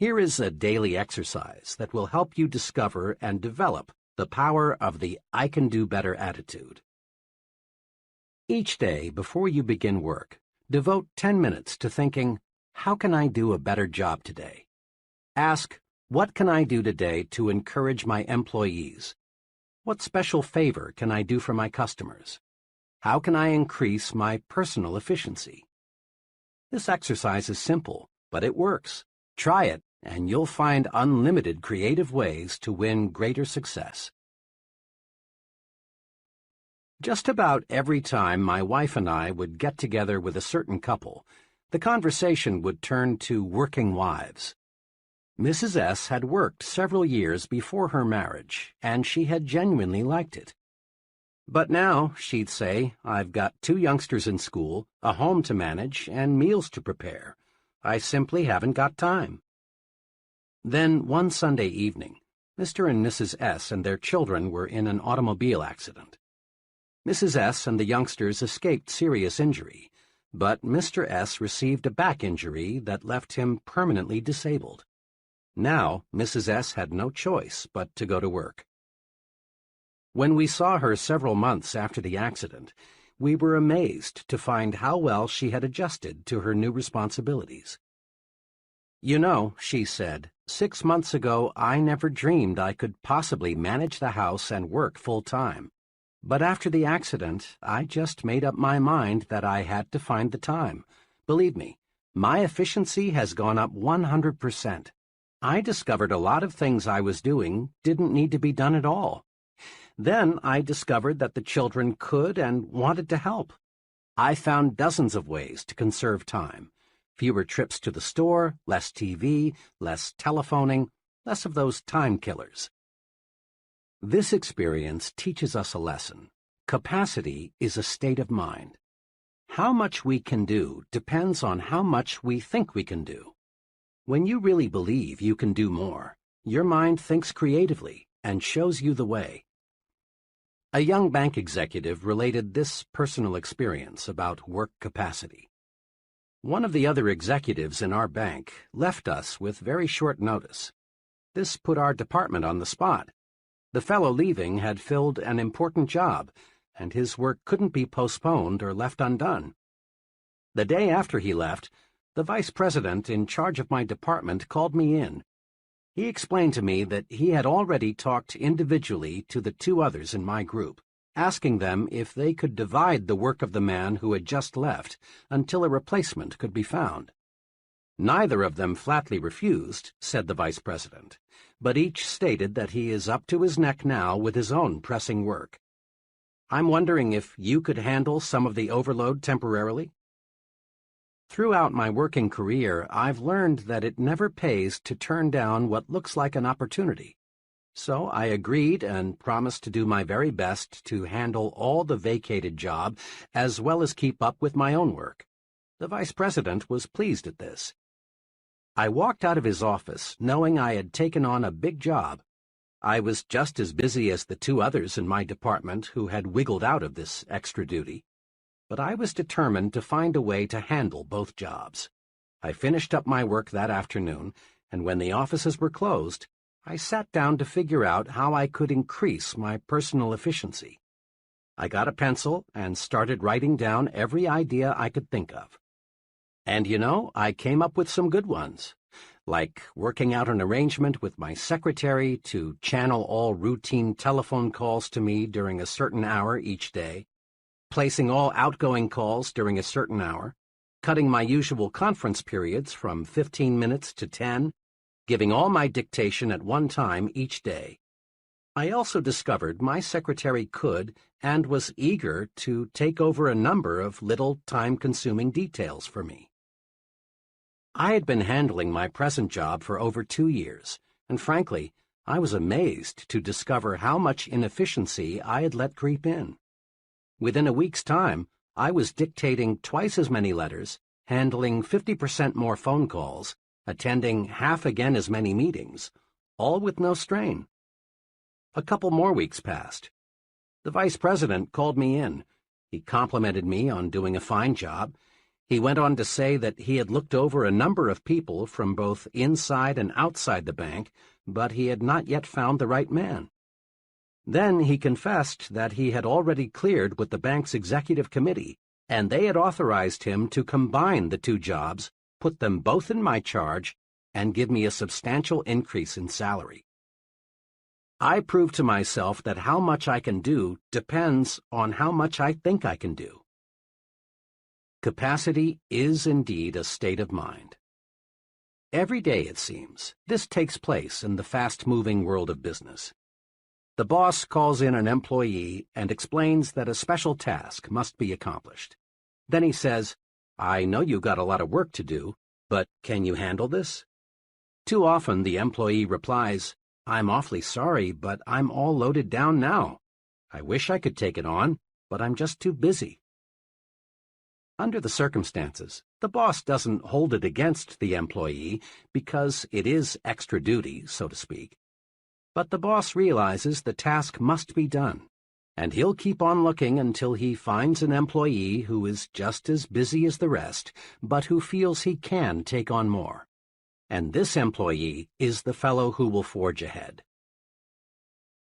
Here is a daily exercise that will help you discover and develop the power of the I can do better attitude. Each day before you begin work, devote 10 minutes to thinking, how can I do a better job today? Ask, what can I do today to encourage my employees? What special favor can I do for my customers? How can I increase my personal efficiency? This exercise is simple, but it works. Try it, and you'll find unlimited creative ways to win greater success. Just about every time my wife and I would get together with a certain couple, the conversation would turn to working wives. Mrs. S. had worked several years before her marriage, and she had genuinely liked it. But now, she'd say, I've got 2 youngsters in school, a home to manage, and meals to prepare. I simply haven't got time. Then, one Sunday evening, Mr. and Mrs. S. and their children were in an automobile accident. Mrs. S. and the youngsters escaped serious injury, but Mr. S. received a back injury that left him permanently disabled. Now, Mrs. S. had no choice but to go to work. When we saw her several months after the accident, we were amazed to find how well she had adjusted to her new responsibilities. You know, she said, 6 months ago I never dreamed I could possibly manage the house and work full-time. But after the accident, I just made up my mind that I had to find the time. Believe me, my efficiency has gone up 100%. I discovered a lot of things I was doing didn't need to be done at all. Then I discovered that the children could and wanted to help. I found dozens of ways to conserve time. Fewer trips to the store, less TV, less telephoning, less of those time killers. This experience teaches us a lesson. Capacity is a state of mind. How much we can do depends on how much we think we can do. When you really believe you can do more, your mind thinks creatively and shows you the way. A young bank executive related this personal experience about work capacity. One of the other executives in our bank left us with very short notice. This put our department on the spot. The fellow leaving had filled an important job, and his work couldn't be postponed or left undone. The day after he left, the vice president in charge of my department called me in. He explained to me that he had already talked individually to the 2 others in my group, asking them if they could divide the work of the man who had just left until a replacement could be found. Neither of them flatly refused, said the vice president, but each stated that he is up to his neck now with his own pressing work. I'm wondering if you could handle some of the overload temporarily? Throughout my working career, I've learned that it never pays to turn down what looks like an opportunity. So I agreed and promised to do my very best to handle all the vacated job as well as keep up with my own work. The vice president was pleased at this. I walked out of his office knowing I had taken on a big job. I was just as busy as the 2 others in my department who had wiggled out of this extra duty. But I was determined to find a way to handle both jobs. I finished up my work that afternoon, and when the offices were closed, I sat down to figure out how I could increase my personal efficiency. I got a pencil and started writing down every idea I could think of. And you know, I came up with some good ones, like working out an arrangement with my secretary to channel all routine telephone calls to me during a certain hour each day, placing all outgoing calls during a certain hour, cutting my usual conference periods from 15 minutes to 10, giving all my dictation at one time each day. I also discovered my secretary could and was eager to take over a number of little time-consuming details for me. I had been handling my present job for over 2 years, and frankly, I was amazed to discover how much inefficiency I had let creep in. Within a week's time, I was dictating twice as many letters, handling 50% more phone calls, attending half again as many meetings, all with no strain. A couple more weeks passed. The vice president called me in. He complimented me on doing a fine job. He went on to say that he had looked over a number of people from both inside and outside the bank, but he had not yet found the right man. Then he confessed that he had already cleared with the bank's executive committee, and they had authorized him to combine the two jobs, put them both in my charge, and give me a substantial increase in salary. I proved to myself that how much I can do depends on how much I think I can do. Capacity is indeed a state of mind. Every day, it seems, this takes place in the fast-moving world of business. The boss calls in an employee and explains that a special task must be accomplished. Then he says, "I know you've got a lot of work to do, but can you handle this?" Too often the employee replies, "I'm awfully sorry, but I'm all loaded down now. I wish I could take it on, but I'm just too busy." Under the circumstances, the boss doesn't hold it against the employee because it is extra duty, so to speak. But the boss realizes the task must be done, and he'll keep on looking until he finds an employee who is just as busy as the rest, but who feels he can take on more. And this employee is the fellow who will forge ahead.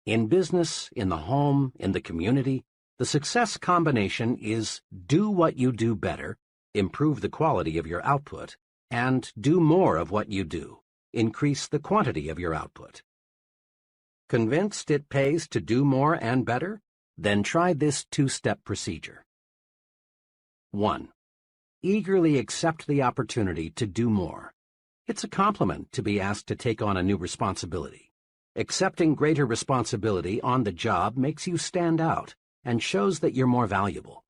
In business, in the home, in the community, the success combination is do what you do better, improve the quality of your output, and do more of what you do, increase the quantity of your output. Convinced it pays to do more and better? Then try this two-step procedure. 1. Eagerly accept the opportunity to do more. It's a compliment to be asked to take on a new responsibility. Accepting greater responsibility on the job makes you stand out and shows that you're more valuable.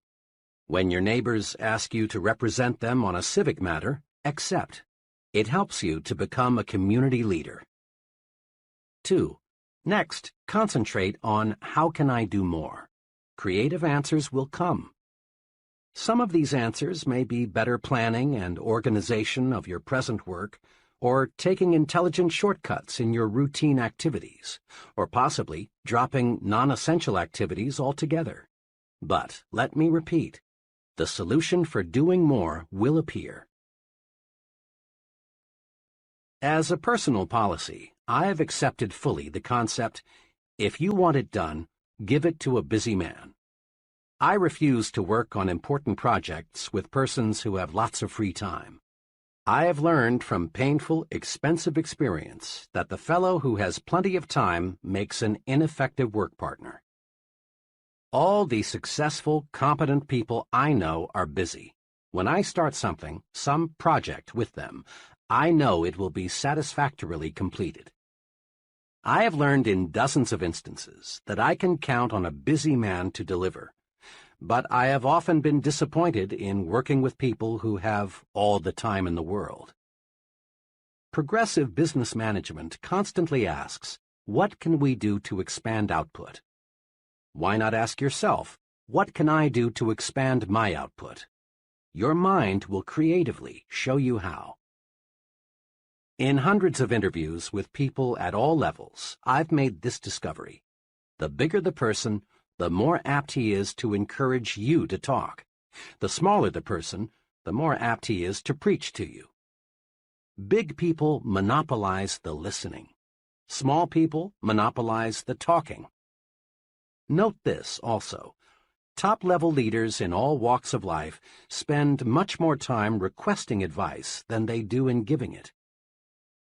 When your neighbors ask you to represent them on a civic matter, accept. It helps you to become a community leader. 2. Next, concentrate on how can I do more. Creative answers will come. Some of these answers may be better planning and organization of your present work, or taking intelligent shortcuts in your routine activities, or possibly dropping non-essential activities altogether. But let me repeat, the solution for doing more will appear. As a personal policy, I have accepted fully the concept, if you want it done, give it to a busy man. I refuse to work on important projects with persons who have lots of free time. I have learned from painful, expensive experience that the fellow who has plenty of time makes an ineffective work partner. All the successful, competent people I know are busy. When I start something, some project with them, I know it will be satisfactorily completed. I have learned in dozens of instances that I can count on a busy man to deliver. But I have often been disappointed in working with people who have all the time in the world. Progressive business management constantly asks, what can we do to expand output? Why not ask yourself, what can I do to expand my output? Your mind will creatively show you how. In hundreds of interviews with people at all levels, I've made this discovery. The bigger the person, the more apt he is to encourage you to talk. The smaller the person, the more apt he is to preach to you. Big people monopolize the listening. Small people monopolize the talking. Note this also. Top-level leaders in all walks of life spend much more time requesting advice than they do in giving it.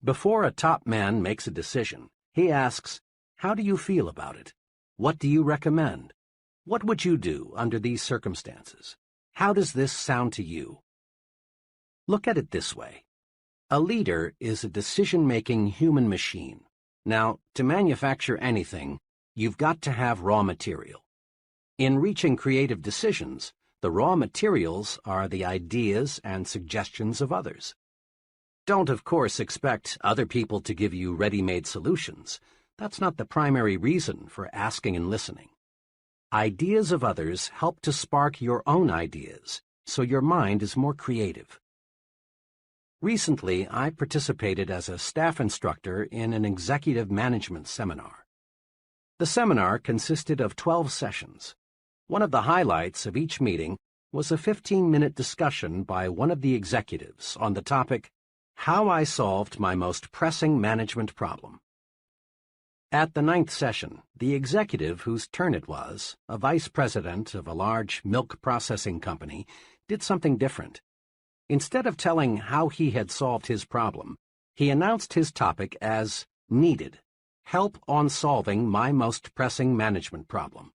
Before a top man makes a decision, he asks, "How do you feel about it? What do you recommend? What would you do under these circumstances? How does this sound to you?" Look at it this way. A leader is a decision-making human machine. Now, to manufacture anything, you've got to have raw material. In reaching creative decisions, the raw materials are the ideas and suggestions of others. Don't, of course, expect other people to give you ready-made solutions. That's not the primary reason for asking and listening. Ideas of others help to spark your own ideas, so your mind is more creative. Recently, I participated as a staff instructor in an executive management seminar. The seminar consisted of 12 sessions. One of the highlights of each meeting was a 15-minute discussion by one of the executives on the topic, How I Solved My Most Pressing Management Problem. At the 9th session, the executive whose turn it was, a vice president of a large milk processing company, did something different. Instead of telling how he had solved his problem, he announced his topic as Needed, Help on Solving My Most Pressing Management Problem.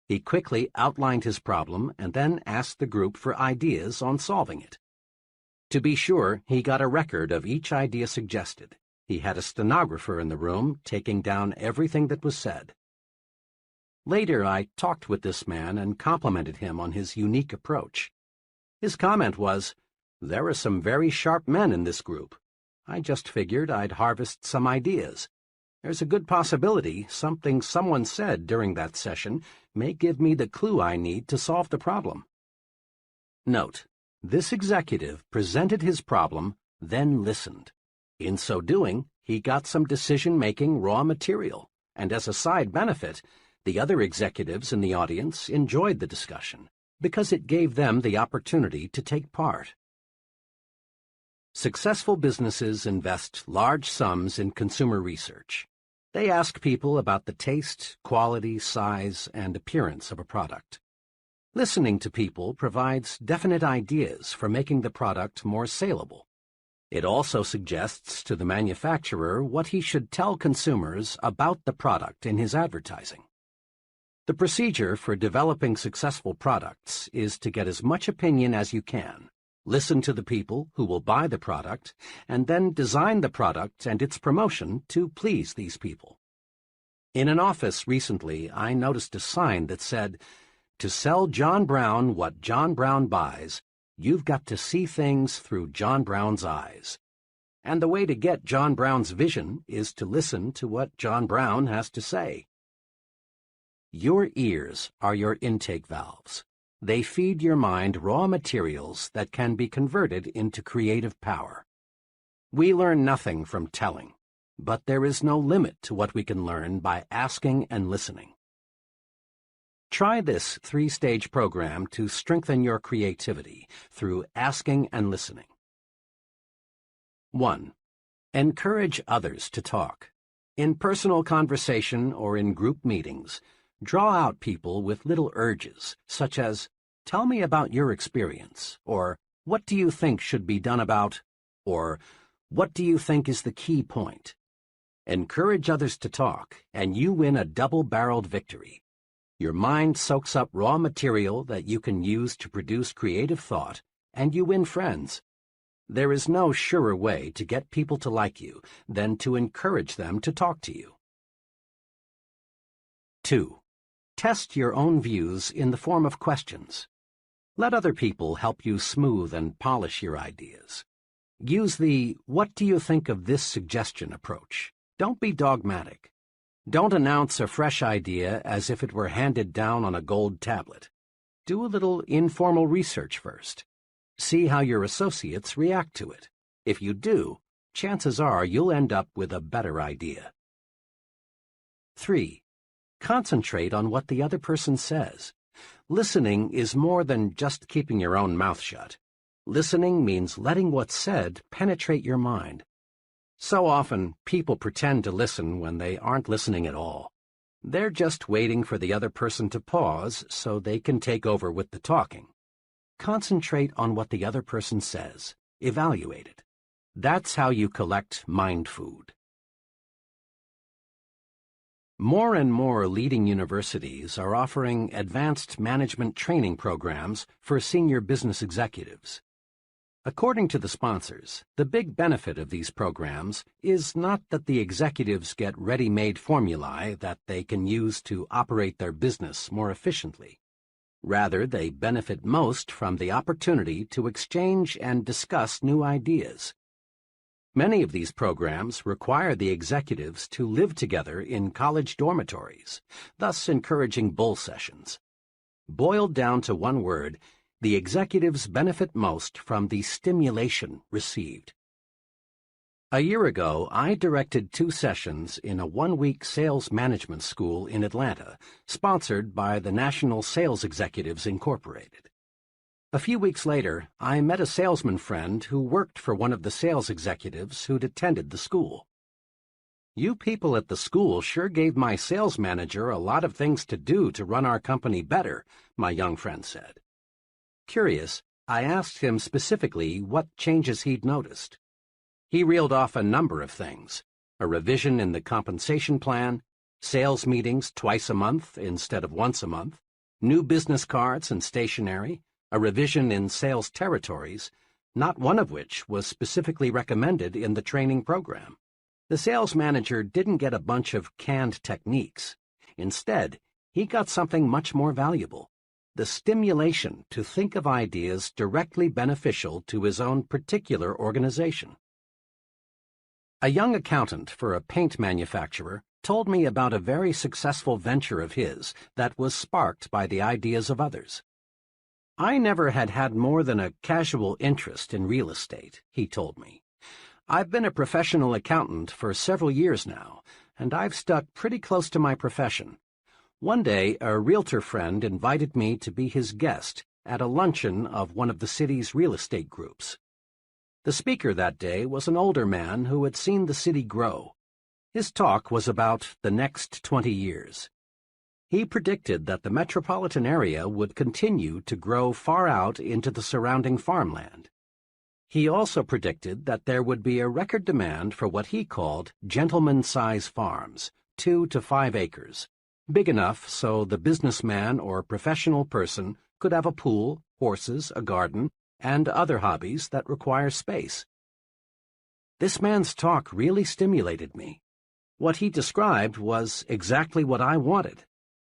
He quickly outlined his problem and then asked the group for ideas on solving it. To be sure, he got a record of each idea suggested. He had a stenographer in the room taking down everything that was said. Later, I talked with this man and complimented him on his unique approach. His comment was, "There are some very sharp men in this group. I just figured I'd harvest some ideas. There's a good possibility something someone said during that session may give me the clue I need to solve the problem." Note, this executive presented his problem, then listened. In so doing, he got some decision-making raw material, and as a side benefit, the other executives in the audience enjoyed the discussion, because it gave them the opportunity to take part. Successful businesses invest large sums in consumer research. They ask people about the taste, quality, size, and appearance of a product. Listening to people provides definite ideas for making the product more saleable. It also suggests to the manufacturer what he should tell consumers about the product in his advertising. The procedure for developing successful products is to get as much opinion as you can, listen to the people who will buy the product, and then design the product and its promotion to please these people. In an office recently, I noticed a sign that said, "To sell John Brown what John Brown buys, you've got to see things through John Brown's eyes." And the way to get John Brown's vision is to listen to what John Brown has to say. Your ears are your intake valves. They feed your mind raw materials that can be converted into creative power. We learn nothing from telling, but there is no limit to what we can learn by asking and listening. Try this 3-stage program to strengthen your creativity through asking and listening. 1. Encourage others to talk. In personal conversation or in group meetings, draw out people with little urges, such as, "Tell me about your experience," or "What do you think should be done about," or "What do you think is the key point?" Encourage others to talk, and you win a double-barreled victory. Your mind soaks up raw material that you can use to produce creative thought, and you win friends. There is no surer way to get people to like you than to encourage them to talk to you. 2. Test your own views in the form of questions. Let other people help you smooth and polish your ideas. Use the "What do you think of this suggestion" approach. Don't be dogmatic. Don't announce a fresh idea as if it were handed down on a gold tablet. Do a little informal research first. See how your associates react to it. If you do, chances are you'll end up with a better idea. 3. Concentrate on what the other person says. Listening is more than just keeping your own mouth shut. Listening means letting what's said penetrate your mind. So often, people pretend to listen when they aren't listening at all. They're just waiting for the other person to pause so they can take over with the talking. Concentrate on what the other person says. Evaluate it. That's how you collect mind food. More and more leading universities are offering advanced management training programs for senior business executives. According to the sponsors, the big benefit of these programs is not that the executives get ready-made formulae that they can use to operate their business more efficiently. Rather, they benefit most from the opportunity to exchange and discuss new ideas. Many of these programs require the executives to live together in college dormitories, thus encouraging bull sessions. Boiled down to one word, the executives benefit most from the stimulation received. A year ago, I directed 2 sessions in a 1-week sales management school in Atlanta, sponsored by the National Sales Executives Incorporated. A few weeks later, I met a salesman friend who worked for one of the sales executives who'd attended the school. "You people at the school sure gave my sales manager a lot of things to do to run our company better," my young friend said. Curious, I asked him specifically what changes he'd noticed. He reeled off a number of things: a revision in the compensation plan, sales meetings twice a month instead of once a month, new business cards and stationery, a revision in sales territories, not one of which was specifically recommended in the training program. The sales manager didn't get a bunch of canned techniques. Instead, he got something much more valuable: the stimulation to think of ideas directly beneficial to his own particular organization. A young accountant for a paint manufacturer told me about a very successful venture of his that was sparked by the ideas of others. "I never had more than a casual interest in real estate," he told me. "I've been a professional accountant for several years now, and I've stuck pretty close to my profession. One day, a realtor friend invited me to be his guest at a luncheon of one of the city's real estate groups. The speaker that day was an older man who had seen the city grow. His talk was about the next 20 years. He predicted that the metropolitan area would continue to grow far out into the surrounding farmland. He also predicted that there would be a record demand for what he called gentleman-size farms, 2 to 5 acres, big enough so the businessman or professional person could have a pool, horses, a garden, and other hobbies that require space. This man's talk really stimulated me. What he described was exactly what I wanted.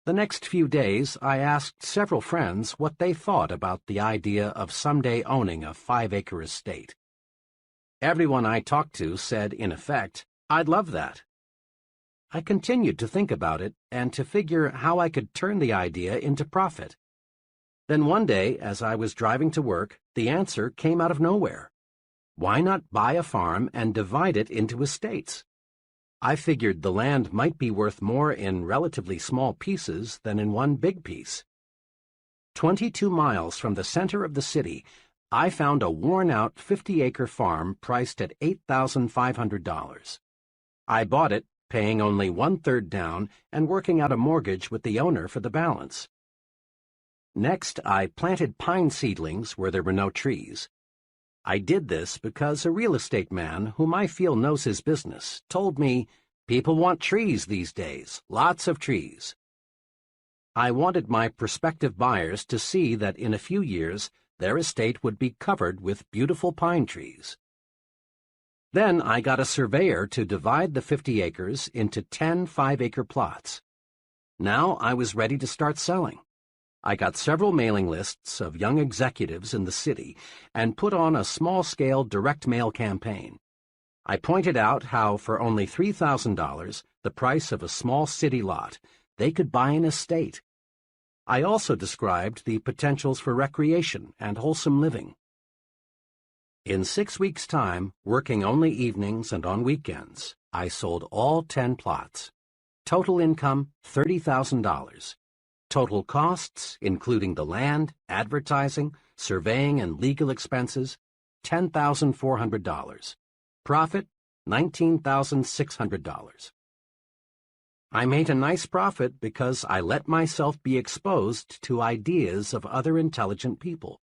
The next few days, I asked several friends what they thought about the idea of someday owning a 5-acre estate. Everyone I talked to said, in effect, "I'd love that." I continued to think about it and to figure how I could turn the idea into profit. Then one day, as I was driving to work, the answer came out of nowhere. Why not buy a farm and divide it into estates? I figured the land might be worth more in relatively small pieces than in one big piece. 22 miles from the center of the city, I found a worn-out 50-acre farm priced at $8,500. I bought it, paying only 1/3 down and working out a mortgage with the owner for the balance. Next, I planted pine seedlings where there were no trees. I did this because a real estate man, whom I feel knows his business, told me, "People want trees these days, lots of trees." I wanted my prospective buyers to see that in a few years their estate would be covered with beautiful pine trees. Then I got a surveyor to divide the 50 acres into 10 5-acre plots. Now I was ready to start selling. I got several mailing lists of young executives in the city and put on a small-scale direct mail campaign. I pointed out how for only $3,000, the price of a small city lot, they could buy an estate. I also described the potentials for recreation and wholesome living. In 6 weeks' time, working only evenings and on weekends, I sold all 10 plots. Total income, $30,000. Total costs, including the land, advertising, surveying, and legal expenses, $10,400. Profit, $19,600. I made a nice profit because I let myself be exposed to ideas of other intelligent people.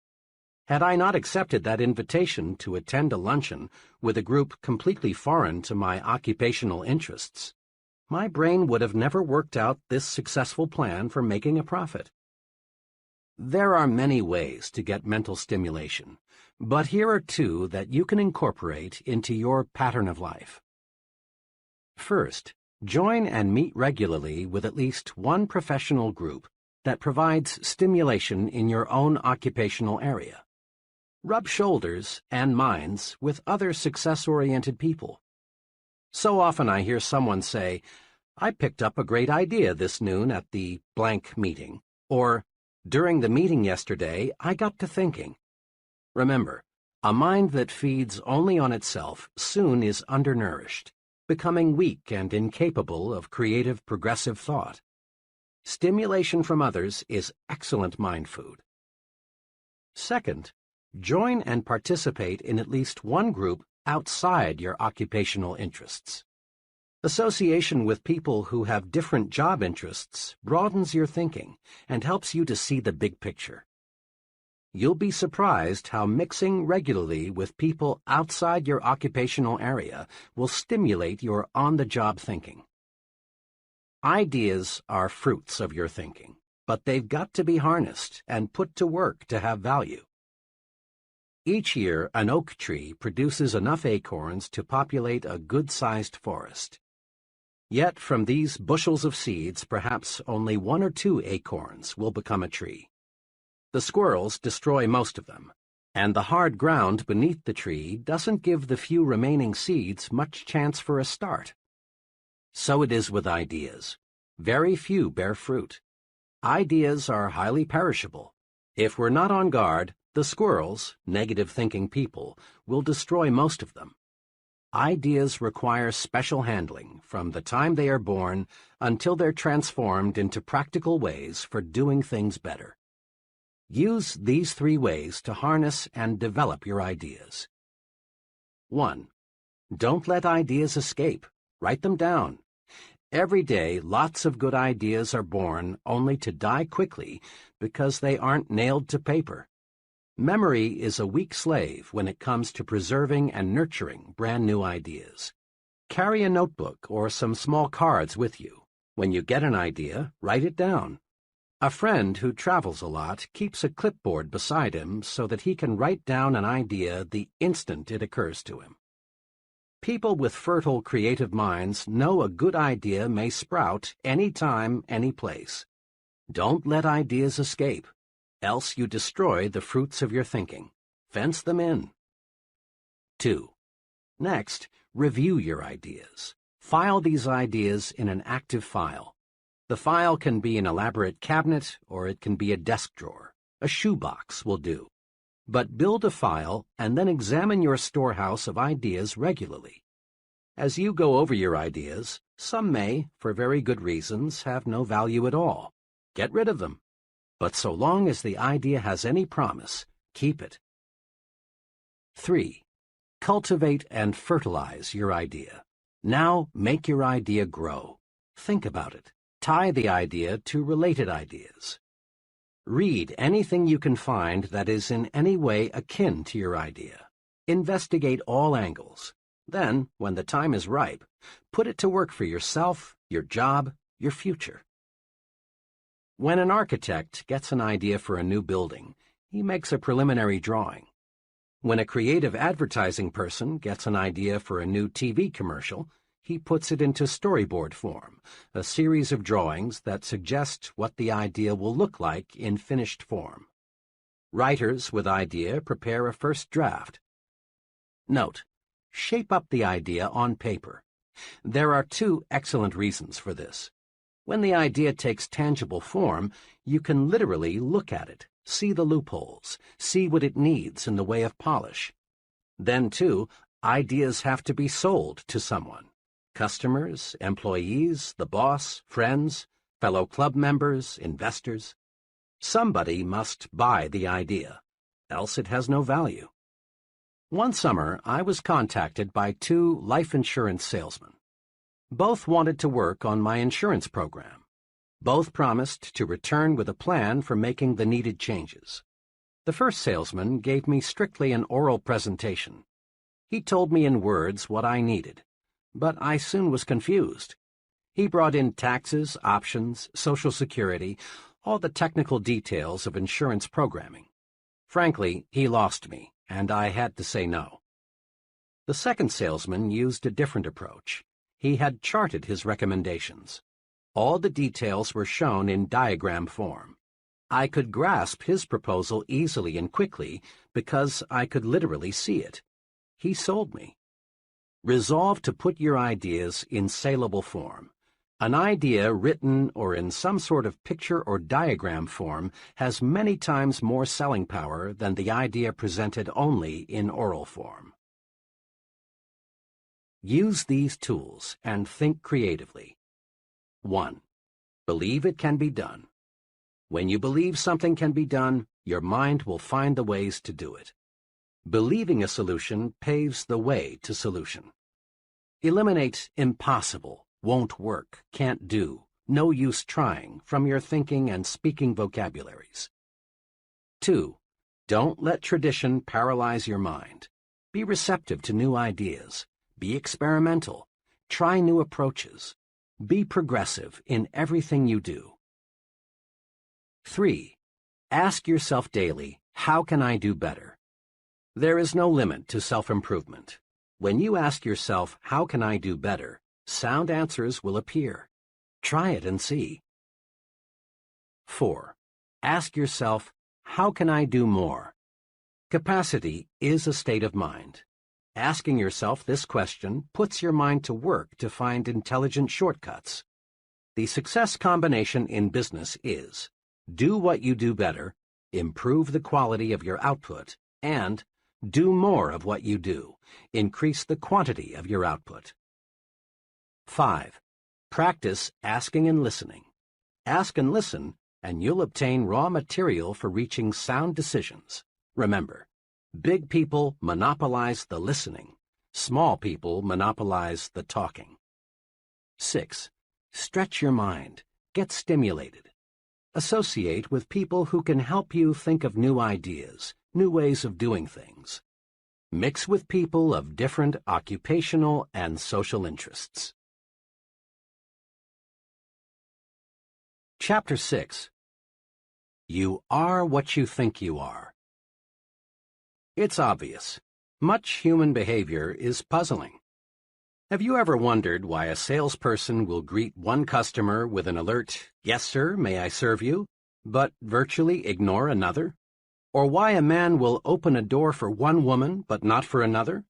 Had I not accepted that invitation to attend a luncheon with a group completely foreign to my occupational interests, my brain would have never worked out this successful plan for making a profit. There are many ways to get mental stimulation, but here are 2 that you can incorporate into your pattern of life. First, join and meet regularly with at least one professional group that provides stimulation in your own occupational area. Rub shoulders and minds with other success-oriented people. So often I hear someone say, "I picked up a great idea this noon at the blank meeting," or, "During the meeting yesterday, I got to thinking." Remember, a mind that feeds only on itself soon is undernourished, becoming weak and incapable of creative, progressive thought. Stimulation from others is excellent mind food. Second, join and participate in at least one group outside your occupational interests. Association with people who have different job interests broadens your thinking and helps you to see the big picture. You'll be surprised how mixing regularly with people outside your occupational area will stimulate your on-the-job thinking. Ideas are fruits of your thinking, but they've got to be harnessed and put to work to have value. Each year, an oak tree produces enough acorns to populate a good-sized forest. Yet from these bushels of seeds, perhaps only 1 or 2 acorns will become a tree. The squirrels destroy most of them, and the hard ground beneath the tree doesn't give the few remaining seeds much chance for a start. So it is with ideas. Very few bear fruit. Ideas are highly perishable. If we're not on guard, the squirrels, negative-thinking people, will destroy most of them. Ideas require special handling from the time they are born until they're transformed into practical ways for doing things better. Use these 3 ways to harness and develop your ideas. 1. Don't let ideas escape. Write them down. Every day, lots of good ideas are born only to die quickly because they aren't nailed to paper. Memory is a weak slave when it comes to preserving and nurturing brand new ideas. Carry a notebook or some small cards with you. When you get an idea, write it down. A friend who travels a lot keeps a clipboard beside him so that he can write down an idea the instant it occurs to him. People with fertile creative minds know a good idea may sprout any time, any place. Don't let ideas escape, else you destroy the fruits of your thinking. Fence them in. 2. Next, review your ideas. File these ideas in an active file. The file can be an elaborate cabinet or it can be a desk drawer. A shoebox will do. But build a file and then examine your storehouse of ideas regularly. As you go over your ideas, some may, for very good reasons, have no value at all. Get rid of them. But so long as the idea has any promise, keep it. 3. Cultivate and fertilize your idea. Now make your idea grow. Think about it. Tie the idea to related ideas. Read anything you can find that is in any way akin to your idea. Investigate all angles. Then, when the time is ripe, put it to work for yourself, your job, your future. When an architect gets an idea for a new building, he makes a preliminary drawing. When a creative advertising person gets an idea for a new TV commercial, he puts it into storyboard form, a series of drawings that suggest what the idea will look like in finished form. Writers with idea prepare a first draft. Note: shape up the idea on paper. There are 2 excellent reasons for this. When the idea takes tangible form, you can literally look at it, see the loopholes, see what it needs in the way of polish. Then, too, ideas have to be sold to someone. Customers, employees, the boss, friends, fellow club members, investors. Somebody must buy the idea, else it has no value. One summer, I was contacted by 2 life insurance salesmen. Both wanted to work on my insurance program. Both promised to return with a plan for making the needed changes. The first salesman gave me strictly an oral presentation. He told me in words what I needed, but I soon was confused. He brought in taxes, options, Social Security, all the technical details of insurance programming. Frankly, he lost me, and I had to say no. The second salesman used a different approach. He had charted his recommendations. All the details were shown in diagram form. I could grasp his proposal easily and quickly because I could literally see it. He sold me. Resolve to put your ideas in saleable form. An idea written or in some sort of picture or diagram form has many times more selling power than the idea presented only in oral form. Use these tools and think creatively. 1. Believe it can be done. When you believe something can be done, your mind will find the ways to do it. Believing a solution paves the way to solution. Eliminate impossible, won't work, can't do, no use trying from your thinking and speaking vocabularies. 2. Don't let tradition paralyze your mind. Be receptive to new ideas. Be experimental. Try new approaches. Be progressive in everything you do. 3. Ask yourself daily, how can I do better? There is no limit to self-improvement. When you ask yourself, how can I do better, sound answers will appear. Try it and see. 4. Ask yourself, how can I do more? Capacity is a state of mind. Asking yourself this question puts your mind to work to find intelligent shortcuts. The success combination in business is do what you do better, improve the quality of your output, and do more of what you do, increase the quantity of your output. 5. Practice asking and listening. Ask and listen, and you'll obtain raw material for reaching sound decisions. Remember, big people monopolize the listening. Small people monopolize the talking. 6. Stretch your mind. Get stimulated. Associate with people who can help you think of new ideas, new ways of doing things. Mix with people of different occupational and social interests. Chapter 6. You are what you think you are. It's obvious. Much human behavior is puzzling. Have you ever wondered why a salesperson will greet one customer with an alert, "Yes, sir, may I serve you?" but virtually ignore another? Or why a man will open a door for one woman but not for another?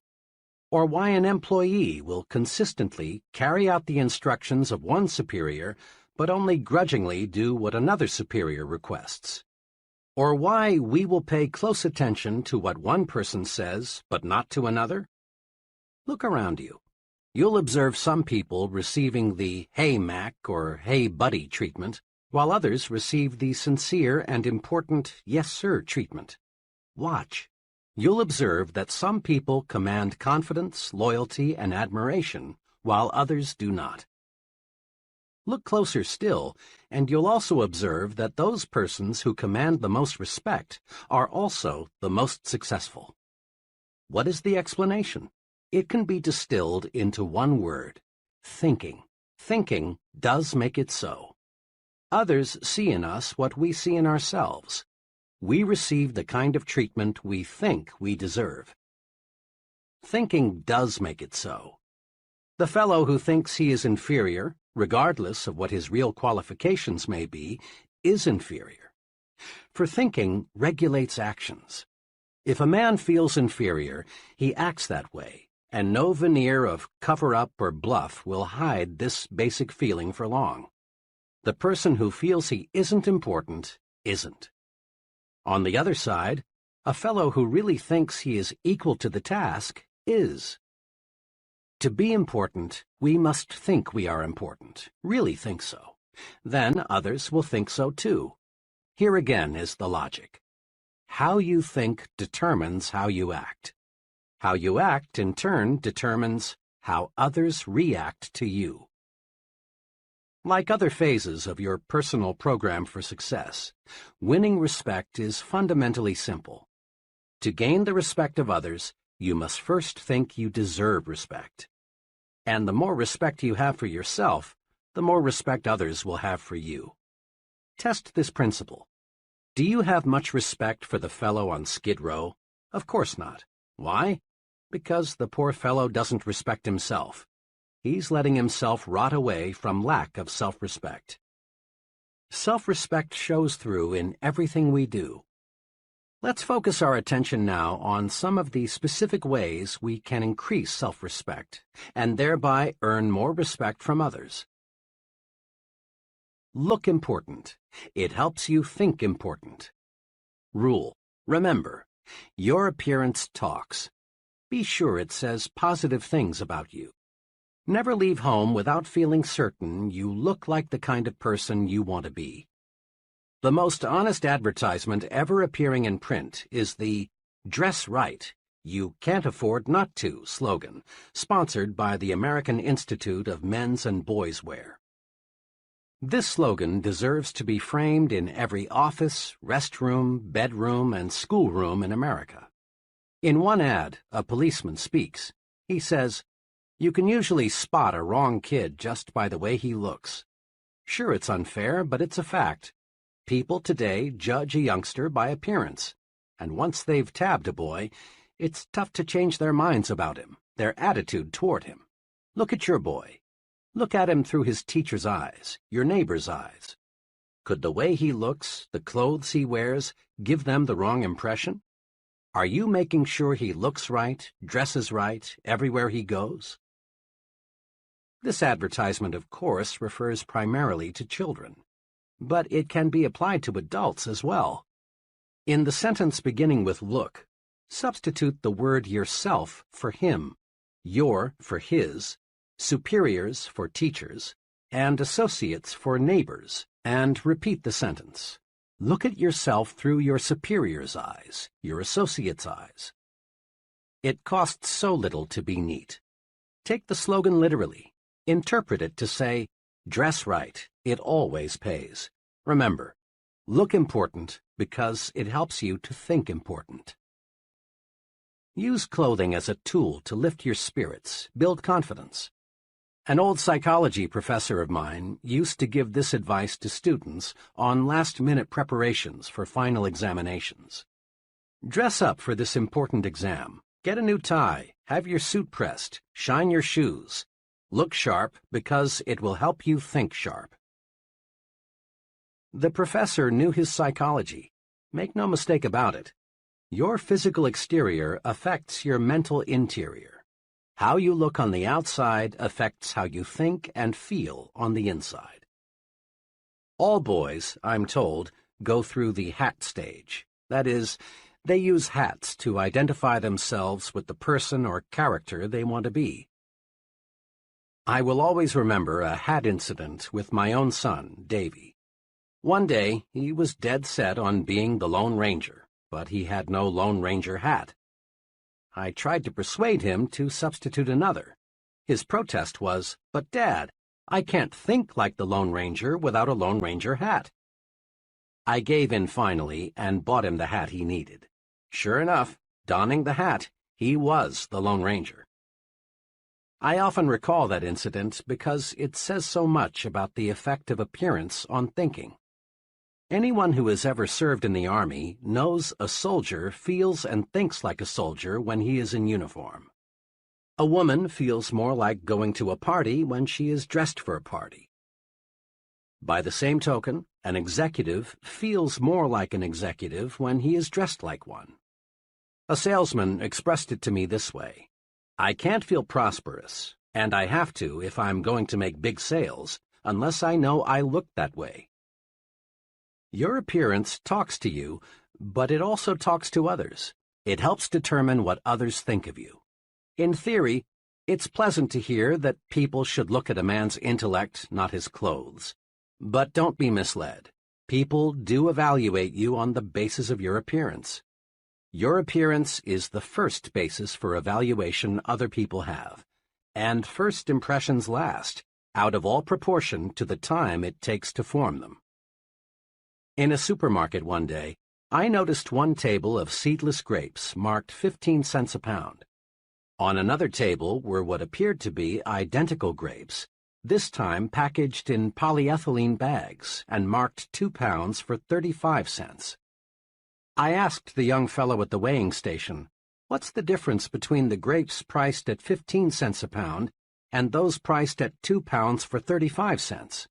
Or why an employee will consistently carry out the instructions of one superior but only grudgingly do what another superior requests? Or why we will pay close attention to what one person says but not to another? Look around you. You'll observe some people receiving the "Hey, Mac" or "Hey, buddy" treatment, while others receive the sincere and important "Yes, sir" treatment. Watch. You'll observe that some people command confidence, loyalty, and admiration, while others do not. Look closer still, and you'll also observe that those persons who command the most respect are also the most successful. What is the explanation? It can be distilled into one word: thinking. Thinking does make it so. Others see in us what we see in ourselves. We receive the kind of treatment we think we deserve. Thinking does make it so. The fellow who thinks he is inferior, regardless of what his real qualifications may be, is inferior. For thinking regulates actions. If a man feels inferior, he acts that way, and no veneer of cover-up or bluff will hide this basic feeling for long. The person who feels he isn't important isn't. On the other side, a fellow who really thinks he is equal to the task is. To be important, we must think we are important, really think so. Then others will think so too. Here again is the logic. How you think determines how you act. How you act, in turn, determines how others react to you. Like other phases of your personal program for success, winning respect is fundamentally simple. To gain the respect of others, you must first think you deserve respect. And the more respect you have for yourself, the more respect others will have for you. Test this principle. Do you have much respect for the fellow on Skid Row? Of course not. Why? Because the poor fellow doesn't respect himself. He's letting himself rot away from lack of self-respect. Self-respect shows through in everything we do. Let's focus our attention now on some of the specific ways we can increase self-respect and thereby earn more respect from others. Look important. It helps you think important. Rule. Remember, your appearance talks. Be sure it says positive things about you. Never leave home without feeling certain you look like the kind of person you want to be. The most honest advertisement ever appearing in print is the "Dress Right, You Can't Afford Not To" slogan, sponsored by the American Institute of Men's and Boys' Wear. This slogan deserves to be framed in every office, restroom, bedroom, and schoolroom in America. In one ad, a policeman speaks. He says, "You can usually spot a wrong kid just by the way he looks." Sure, it's unfair, but it's a fact. People today judge a youngster by appearance, and once they've tabbed a boy, it's tough to change their minds about him, their attitude toward him. Look at your boy. Look at him through his teacher's eyes, your neighbor's eyes. Could the way he looks, the clothes he wears, give them the wrong impression? Are you making sure he looks right, dresses right, everywhere he goes? This advertisement, of course, refers primarily to children, but it can be applied to adults as well. In the sentence beginning with "look," substitute the word yourself for him, your for his, superiors for teachers, and associates for neighbors, and repeat the sentence. Look at yourself through your superior's eyes, your associate's eyes. It costs so little to be neat. Take the slogan literally. Interpret it to say, "Dress right, it always pays." Remember, look important because it helps you to think important. Use clothing as a tool to lift your spirits, build confidence. An old psychology professor of mine used to give this advice to students on last-minute preparations for final examinations. Dress up for this important exam. Get a new tie, have your suit pressed, shine your shoes. Look sharp because it will help you think sharp. The professor knew his psychology. Make no mistake about it. Your physical exterior affects your mental interior. How you look on the outside affects how you think and feel on the inside. All boys, I'm told, go through the hat stage. That is, they use hats to identify themselves with the person or character they want to be. I will always remember a hat incident with my own son, Davy. One day, he was dead set on being the Lone Ranger, but he had no Lone Ranger hat. I tried to persuade him to substitute another. His protest was, "But Dad, I can't think like the Lone Ranger without a Lone Ranger hat." I gave in finally and bought him the hat he needed. Sure enough, donning the hat, he was the Lone Ranger. I often recall that incident because it says so much about the effect of appearance on thinking. Anyone who has ever served in the Army knows a soldier feels and thinks like a soldier when he is in uniform. A woman feels more like going to a party when she is dressed for a party. By the same token, an executive feels more like an executive when he is dressed like one. A salesman expressed it to me this way: "I can't feel prosperous, and I have to if I'm going to make big sales, unless I know I look that way." Your appearance talks to you, but it also talks to others. It helps determine what others think of you. In theory, it's pleasant to hear that people should look at a man's intellect, not his clothes. But don't be misled. People do evaluate you on the basis of your appearance. Your appearance is the first basis for evaluation other people have, and first impressions last, out of all proportion to the time it takes to form them. In a supermarket one day, I noticed one table of seedless grapes marked 15 cents a pound. On another table were what appeared to be identical grapes, this time packaged in polyethylene bags and marked 2 pounds for 35 cents. I asked the young fellow at the weighing station, "What's the difference between the grapes priced at 15 cents a pound and those priced at 2 pounds for 35 cents?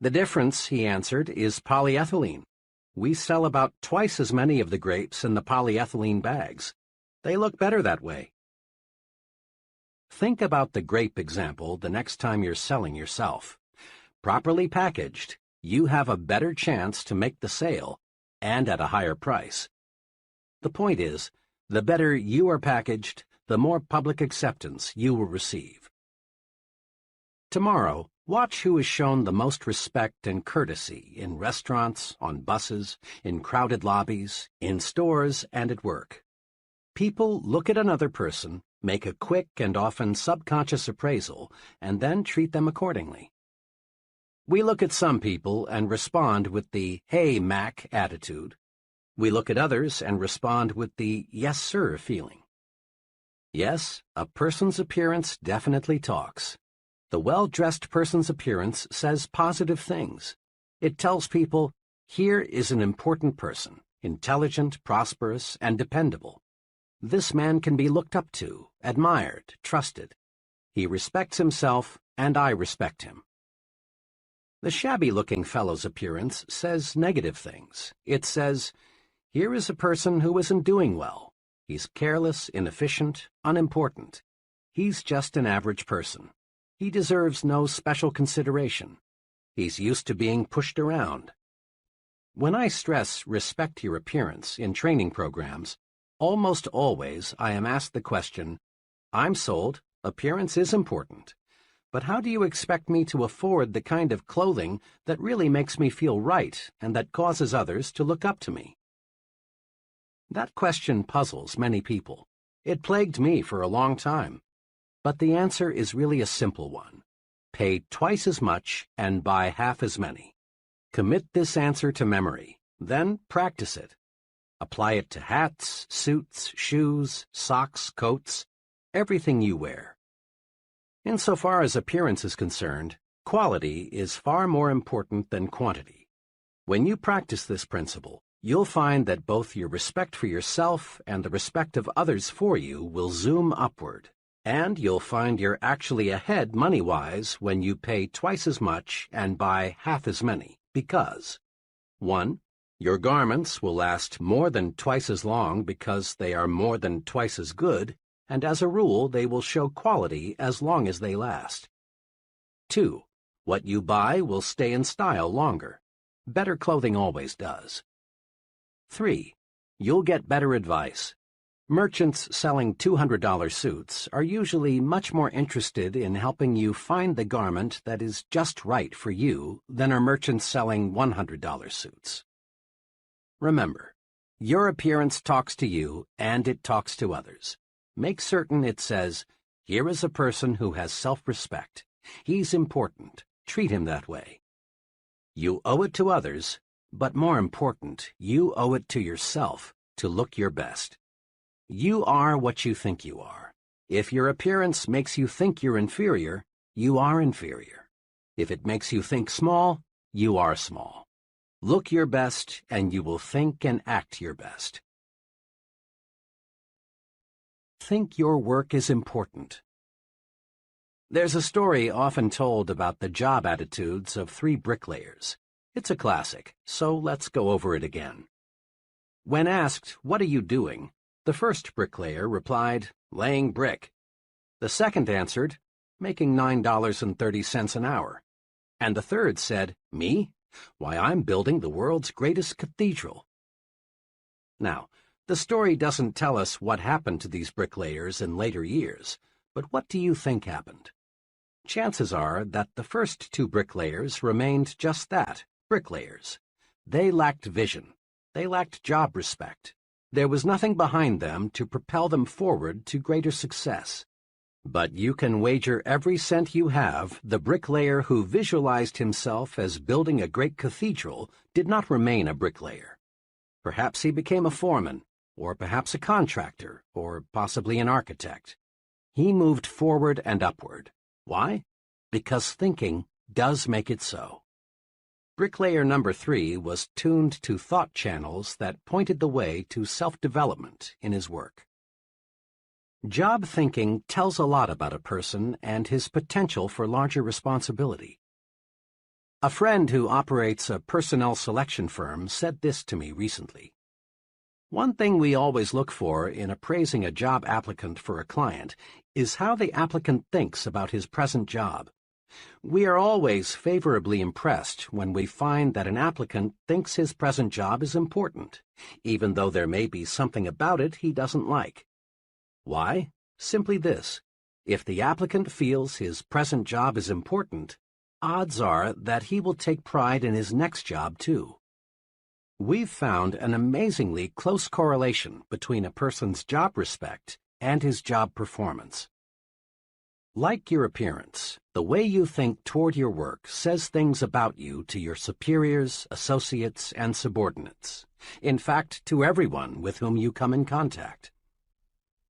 "The difference," he answered, "is polyethylene. We sell about twice as many of the grapes in the polyethylene bags. They look better that way." Think about the grape example the next time you're selling yourself. Properly packaged, you have a better chance to make the sale, and at a higher price. The point is, the better you are packaged, the more public acceptance you will receive. Tomorrow, Watch who is shown the most respect and courtesy in restaurants, on buses, in crowded lobbies, in stores, and at work. People look at another person, make a quick and often subconscious appraisal, and then treat them accordingly. We look at some people and respond with the "Hey, Mac" attitude. We look at others and respond with the "Yes, sir" feeling. Yes, a person's appearance definitely talks. The well-dressed person's appearance says positive things. It tells people, here is an important person, intelligent, prosperous, and dependable. This man can be looked up to, admired, trusted. He respects himself, and I respect him. The shabby-looking fellow's appearance says negative things. It says, here is a person who isn't doing well. He's careless, inefficient, unimportant. He's just an average person. He deserves no special consideration. He's used to being pushed around. When I stress respect your appearance in training programs, almost always I am asked the question, I'm sold, appearance is important, but how do you expect me to afford the kind of clothing that really makes me feel right and that causes others to look up to me? That question puzzles many people. It plagued me for a long time. But the answer is really a simple one. Pay twice as much and buy half as many. Commit this answer to memory, then practice it. Apply it to hats, suits, shoes, socks, coats, everything you wear. Insofar as appearance is concerned, quality is far more important than quantity. When you practice this principle, you'll find that both your respect for yourself and the respect of others for you will zoom upward. And you'll find you're actually ahead money-wise when you pay twice as much and buy half as many, because 1. Your garments will last more than twice as long because they are more than twice as good, and as a rule they will show quality as long as they last. 2. What you buy will stay in style longer. Better clothing always does. 3. You'll get better advice. Merchants selling $200 suits are usually much more interested in helping you find the garment that is just right for you than are merchants selling $100 suits. Remember, your appearance talks to you and it talks to others. Make certain it says, here is a person who has self-respect. He's important. Treat him that way. You owe it to others, but more important, you owe it to yourself to look your best. You are what you think you are. If your appearance makes you think you're inferior, you are inferior. If it makes you think small, you are small. Look your best, and you will think and act your best. Think your work is important. There's a story often told about the job attitudes of 3 bricklayers. It's a classic, so let's go over it again. When asked, "What are you doing?" the first bricklayer replied, "Laying brick." The second answered, "Making $9.30 an hour." And the third said, "Me? Why, I'm building the world's greatest cathedral." Now, the story doesn't tell us what happened to these bricklayers in later years, but what do you think happened? Chances are that the first 2 bricklayers remained just that, bricklayers. They lacked vision. They lacked job respect. There was nothing behind them to propel them forward to greater success. But you can wager every cent you have the bricklayer who visualized himself as building a great cathedral did not remain a bricklayer. Perhaps he became a foreman, or perhaps a contractor, or possibly an architect. He moved forward and upward. Why? Because thinking does make it so. Bricklayer number 3 was tuned to thought channels that pointed the way to self-development in his work. Job thinking tells a lot about a person and his potential for larger responsibility. A friend who operates a personnel selection firm said this to me recently. One thing we always look for in appraising a job applicant for a client is how the applicant thinks about his present job. We are always favorably impressed when we find that an applicant thinks his present job is important, even though there may be something about it he doesn't like. Why? Simply this: if the applicant feels his present job is important, odds are that he will take pride in his next job, too. We've found an amazingly close correlation between a person's job respect and his job performance. Like your appearance, the way you think toward your work says things about you to your superiors, associates, and subordinates. In fact, to everyone with whom you come in contact.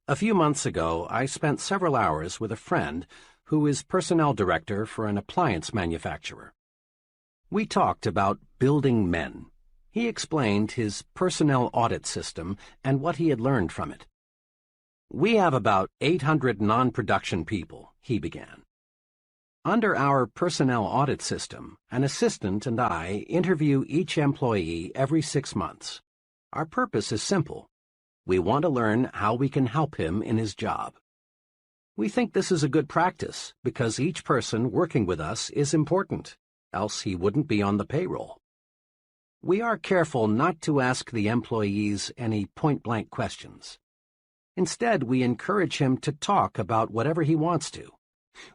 A few months ago, I spent several hours with a friend who is personnel director for an appliance manufacturer. We talked about building men. He explained his personnel audit system and what he had learned from it. "We have about 800 non-production people," he began. "Under our personnel audit system, an assistant and I interview each employee every 6 months. Our purpose is simple. We want to learn how we can help him in his job. We think this is a good practice because each person working with us is important, else he wouldn't be on the payroll. We are careful not to ask the employees any point-blank questions. Instead, we encourage him to talk about whatever he wants to.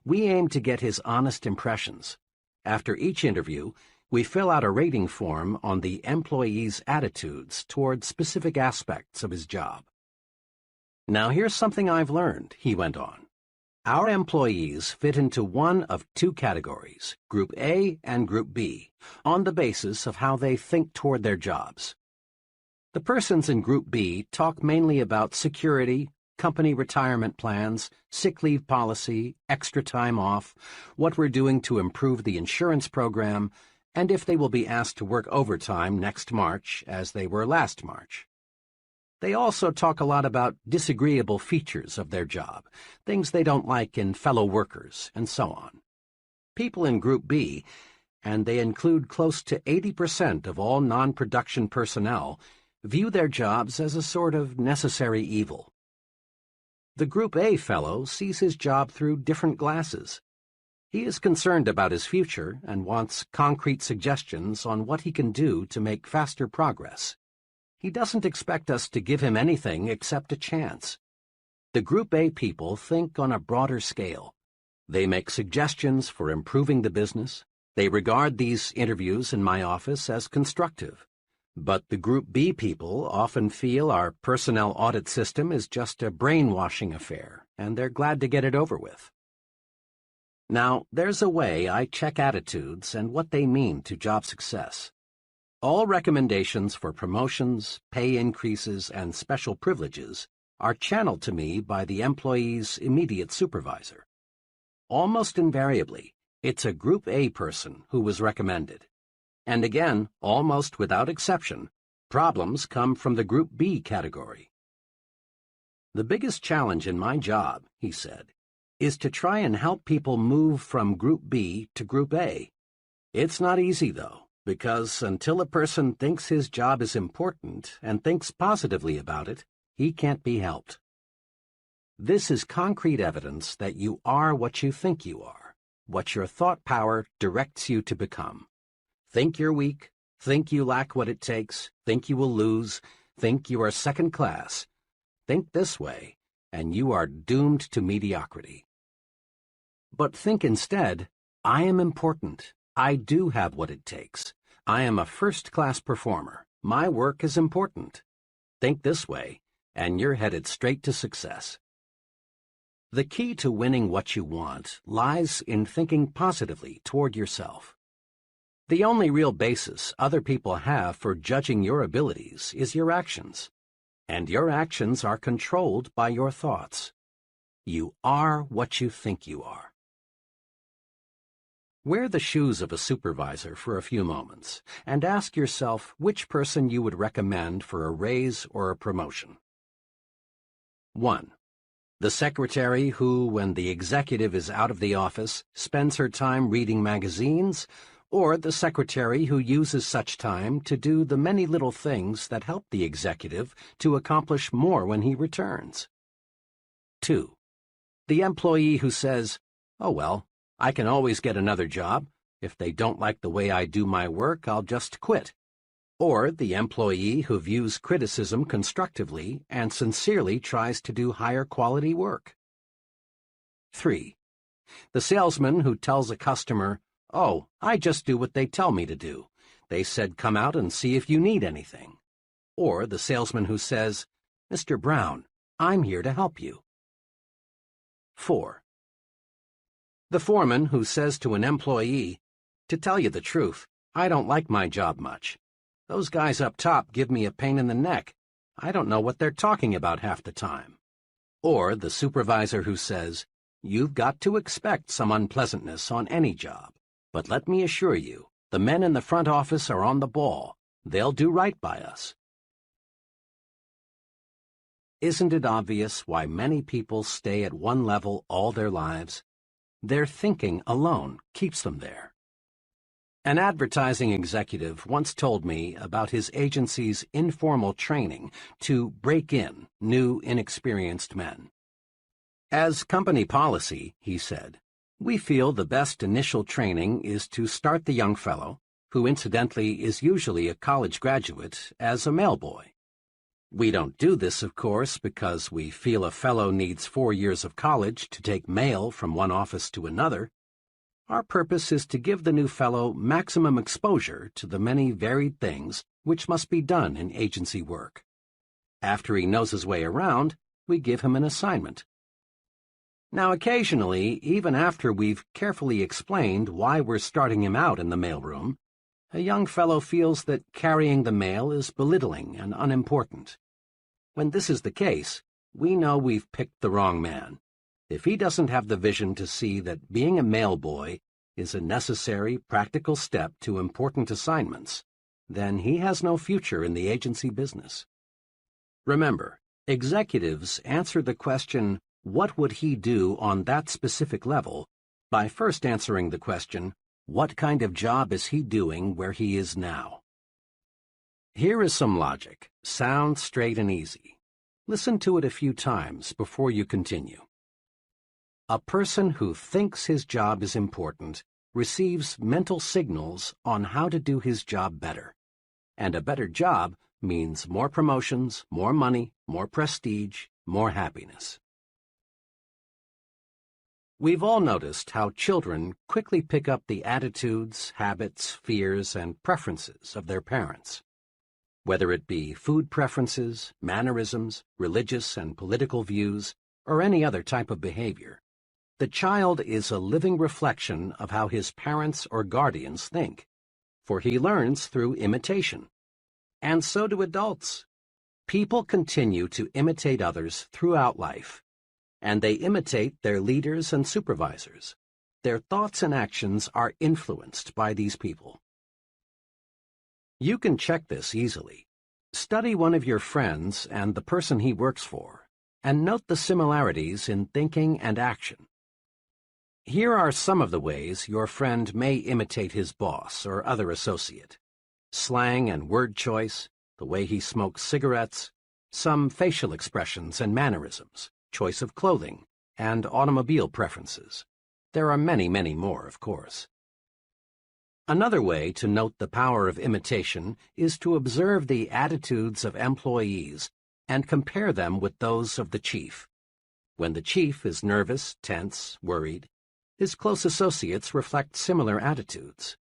We aim to get his honest impressions. After each interview, we fill out a rating form on the employee's attitudes toward specific aspects of his job. Now here's something I've learned," he went on. "Our employees fit into one of two categories, Group A and Group B, on the basis of how they think toward their jobs. The persons in Group B talk mainly about security, company retirement plans, sick leave policy, extra time off, what we're doing to improve the insurance program, and if they will be asked to work overtime next March as they were last March. They also talk a lot about disagreeable features of their job, things they don't like in fellow workers, and so on. People in Group B, and they include close to 80% of all non-production personnel, view their jobs as a sort of necessary evil. The Group A fellow sees his job through different glasses. He is concerned about his future and wants concrete suggestions on what he can do to make faster progress. He doesn't expect us to give him anything except a chance. The Group A people think on a broader scale. They make suggestions for improving the business. They regard these interviews in my office as constructive. But the Group B people often feel our personnel audit system is just a brainwashing affair, and they're glad to get it over with. Now, there's a way I check attitudes and what they mean to job success. All recommendations for promotions, pay increases, and special privileges are channeled to me by the employee's immediate supervisor. Almost invariably, it's a Group A person who was recommended. And again, almost without exception, problems come from the Group B category. "The biggest challenge in my job," he said, "is to try and help people move from Group B to Group A. It's not easy, though, because until a person thinks his job is important and thinks positively about it, he can't be helped. This is concrete evidence that you are what you think you are, what your thought power directs you to become. Think you're weak, think you lack what it takes, think you will lose, think you are second class. Think this way, and you are doomed to mediocrity. But think instead, I am important. I do have what it takes. I am a first-class performer. My work is important. Think this way, and you're headed straight to success." The key to winning what you want lies in thinking positively toward yourself. The only real basis other people have for judging your abilities is your actions, and your actions are controlled by your thoughts. You are what you think you are. Wear the shoes of a supervisor for a few moments and ask yourself which person you would recommend for a raise or a promotion. 1. The secretary who, when the executive is out of the office, spends her time reading magazines, or the secretary who uses such time to do the many little things that help the executive to accomplish more when he returns. 2. The employee who says, "Oh well, I can always get another job. If they don't like the way I do my work, I'll just quit." Or the employee who views criticism constructively and sincerely tries to do higher quality work. 3. The salesman who tells a customer, "Oh, I just do what they tell me to do. They said come out and see if you need anything." Or the salesman who says, "Mr. Brown, I'm here to help you." 4. The foreman who says to an employee, "To tell you the truth, I don't like my job much. Those guys up top give me a pain in the neck. I don't know what they're talking about half the time." Or the supervisor who says, "You've got to expect some unpleasantness on any job. But let me assure you, the men in the front office are on the ball. They'll do right by us." Isn't it obvious why many people stay at one level all their lives? Their thinking alone keeps them there. An advertising executive once told me about his agency's informal training to break in new, inexperienced men. "As company policy," he said, "we feel the best initial training is to start the young fellow, who incidentally is usually a college graduate, as a mailboy. We don't do this, of course, because we feel a fellow needs 4 years of college to take mail from one office to another. Our purpose is to give the new fellow maximum exposure to the many varied things which must be done in agency work. After he knows his way around, we give him an assignment. Now, occasionally, even after we've carefully explained why we're starting him out in the mailroom, a young fellow feels that carrying the mail is belittling and unimportant. When this is the case, we know we've picked the wrong man. If he doesn't have the vision to see that being a mailboy is a necessary, practical step to important assignments, then he has no future in the agency business. Remember, executives answer the question, "What would he do on that specific level?" by first answering the question, "What kind of job is he doing where he is now?" Here is some logic, sound, straight, and easy. Listen to it a few times before you continue. A person who thinks his job is important receives mental signals on how to do his job better. And a better job means more promotions, more money, more prestige, more happiness. We've all noticed how children quickly pick up the attitudes, habits, fears, and preferences of their parents. Whether it be food preferences, mannerisms, religious and political views, or any other type of behavior, the child is a living reflection of how his parents or guardians think, for he learns through imitation. And so do adults. People continue to imitate others throughout life, and they imitate their leaders and supervisors. Their thoughts and actions are influenced by these people. You can check this easily. Study one of your friends and the person he works for, and note the similarities in thinking and action. Here are some of the ways your friend may imitate his boss or other associate: slang and word choice, the way he smokes cigarettes, some facial expressions and mannerisms, choice of clothing, and automobile preferences. There are many, many more, of course. Another way to note the power of imitation is to observe the attitudes of employees and compare them with those of the chief. When the chief is nervous, tense, worried, his close associates reflect similar attitudes.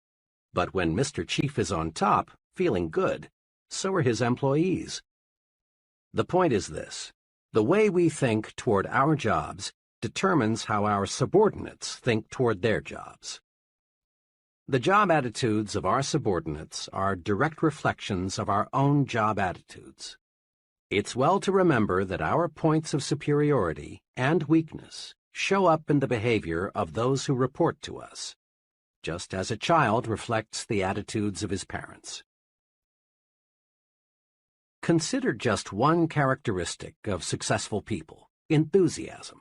But when Mr. Chief is on top, feeling good, so are his employees. The point is this: the way we think toward our jobs determines how our subordinates think toward their jobs. The job attitudes of our subordinates are direct reflections of our own job attitudes. It's well to remember that our points of superiority and weakness show up in the behavior of those who report to us, just as a child reflects the attitudes of his parents. Consider just one characteristic of successful people: enthusiasm.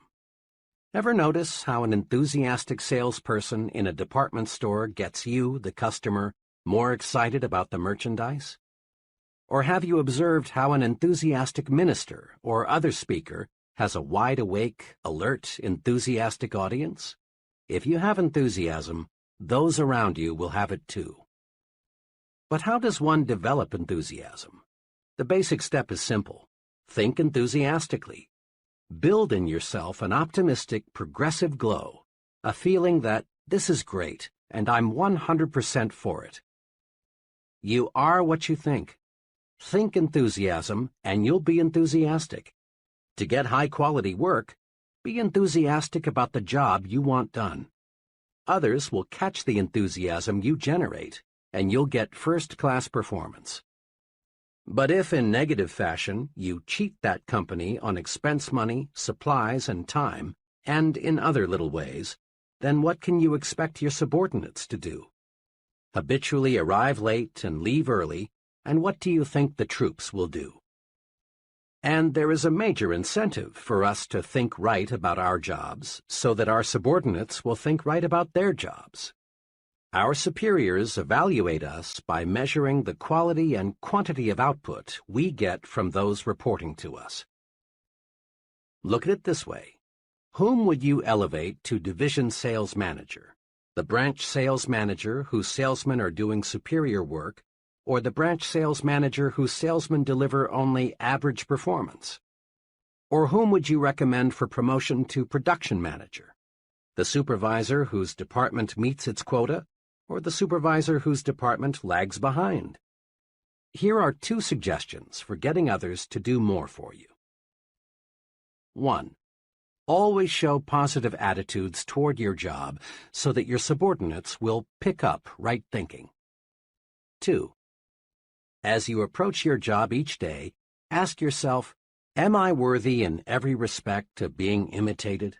Ever notice how an enthusiastic salesperson in a department store gets you, the customer, more excited about the merchandise? Or have you observed how an enthusiastic minister or other speaker has a wide-awake, alert, enthusiastic audience? If you have enthusiasm, those around you will have it too. But how does one develop enthusiasm? The basic step is simple. Think enthusiastically. Build in yourself an optimistic, progressive glow, a feeling that this is great and I'm 100% for it. You are what you think. Think enthusiasm, and you'll be enthusiastic. To get high-quality work, be enthusiastic about the job you want done. Others will catch the enthusiasm you generate, and you'll get first-class performance. But if in negative fashion you cheat that company on expense money, supplies, and time, and in other little ways, then what can you expect your subordinates to do? Habitually arrive late and leave early, and what do you think the troops will do? And there is a major incentive for us to think right about our jobs so that our subordinates will think right about their jobs. Our superiors evaluate us by measuring the quality and quantity of output we get from those reporting to us. Look at it this way. Whom would you elevate to division sales manager? The branch sales manager whose salesmen are doing superior work, or the branch sales manager whose salesmen deliver only average performance? Or whom would you recommend for promotion to production manager? The supervisor whose department meets its quota, or the supervisor whose department lags behind? Here are 2 suggestions for getting others to do more for you. 1. Always show positive attitudes toward your job so that your subordinates will pick up right thinking. 2. As you approach your job each day, ask yourself, am I worthy in every respect of being imitated?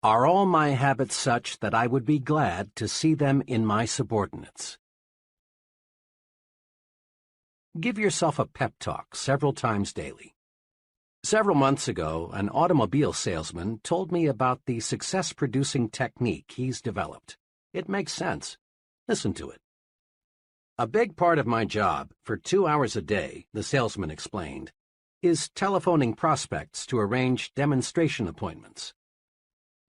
Are all my habits such that I would be glad to see them in my subordinates? Give yourself a pep talk several times daily. Several months ago, an automobile salesman told me about the success-producing technique he's developed. It makes sense. Listen to it. A big part of my job, for 2 hours a day, the salesman explained, is telephoning prospects to arrange demonstration appointments.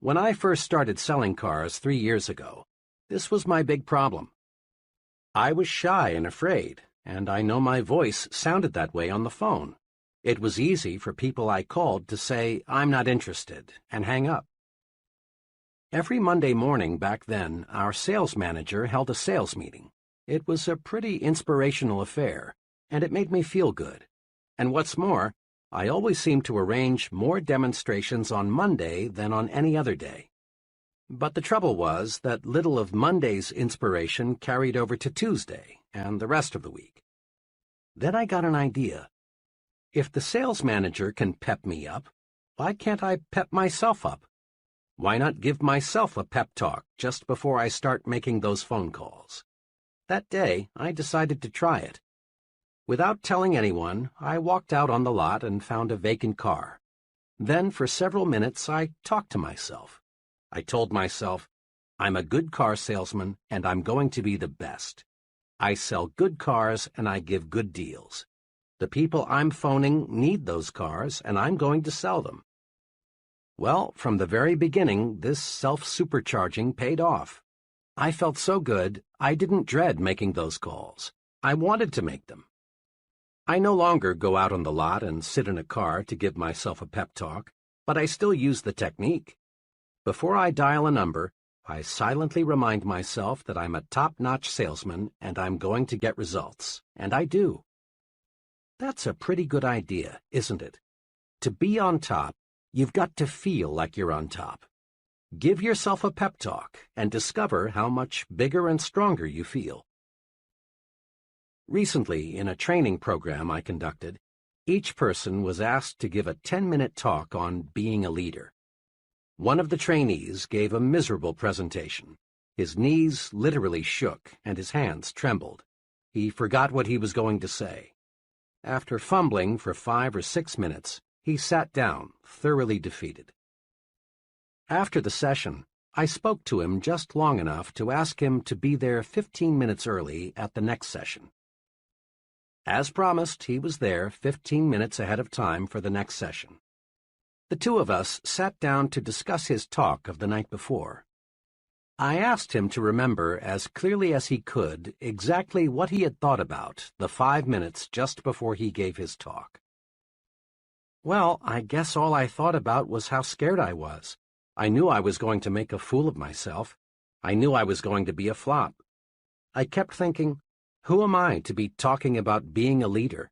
When I first started selling cars 3 years ago, this was my big problem. I was shy and afraid, and I know my voice sounded that way on the phone. It was easy for people I called to say, "I'm not interested," and hang up. Every Monday morning back then, our sales manager held a sales meeting. It was a pretty inspirational affair, and it made me feel good. And what's more, I always seemed to arrange more demonstrations on Monday than on any other day. But the trouble was that little of Monday's inspiration carried over to Tuesday and the rest of the week. Then I got an idea. If the sales manager can pep me up, why can't I pep myself up? Why not give myself a pep talk just before I start making those phone calls? That day, I decided to try it. Without telling anyone, I walked out on the lot and found a vacant car. Then, for several minutes, I talked to myself. I told myself, I'm a good car salesman, and I'm going to be the best. I sell good cars, and I give good deals. The people I'm phoning need those cars, and I'm going to sell them. Well, from the very beginning, this self-supercharging paid off. I felt so good, I didn't dread making those calls. I wanted to make them. I no longer go out on the lot and sit in a car to give myself a pep talk, but I still use the technique. Before I dial a number, I silently remind myself that I'm a top-notch salesman and I'm going to get results, and I do. That's a pretty good idea, isn't it? To be on top, you've got to feel like you're on top. Give yourself a pep talk and discover how much bigger and stronger you feel. Recently, in a training program I conducted, each person was asked to give a 10-minute talk on being a leader. One of the trainees gave a miserable presentation. His knees literally shook and his hands trembled. He forgot what he was going to say. After fumbling for 5 or 6 minutes, he sat down, thoroughly defeated. After the session, I spoke to him just long enough to ask him to be there 15 minutes early at the next session. As promised, he was there 15 minutes ahead of time for the next session. The 2 of us sat down to discuss his talk of the night before. I asked him to remember as clearly as he could exactly what he had thought about the 5 minutes just before he gave his talk. Well, I guess all I thought about was how scared I was. I knew I was going to make a fool of myself. I knew I was going to be a flop. I kept thinking, who am I to be talking about being a leader?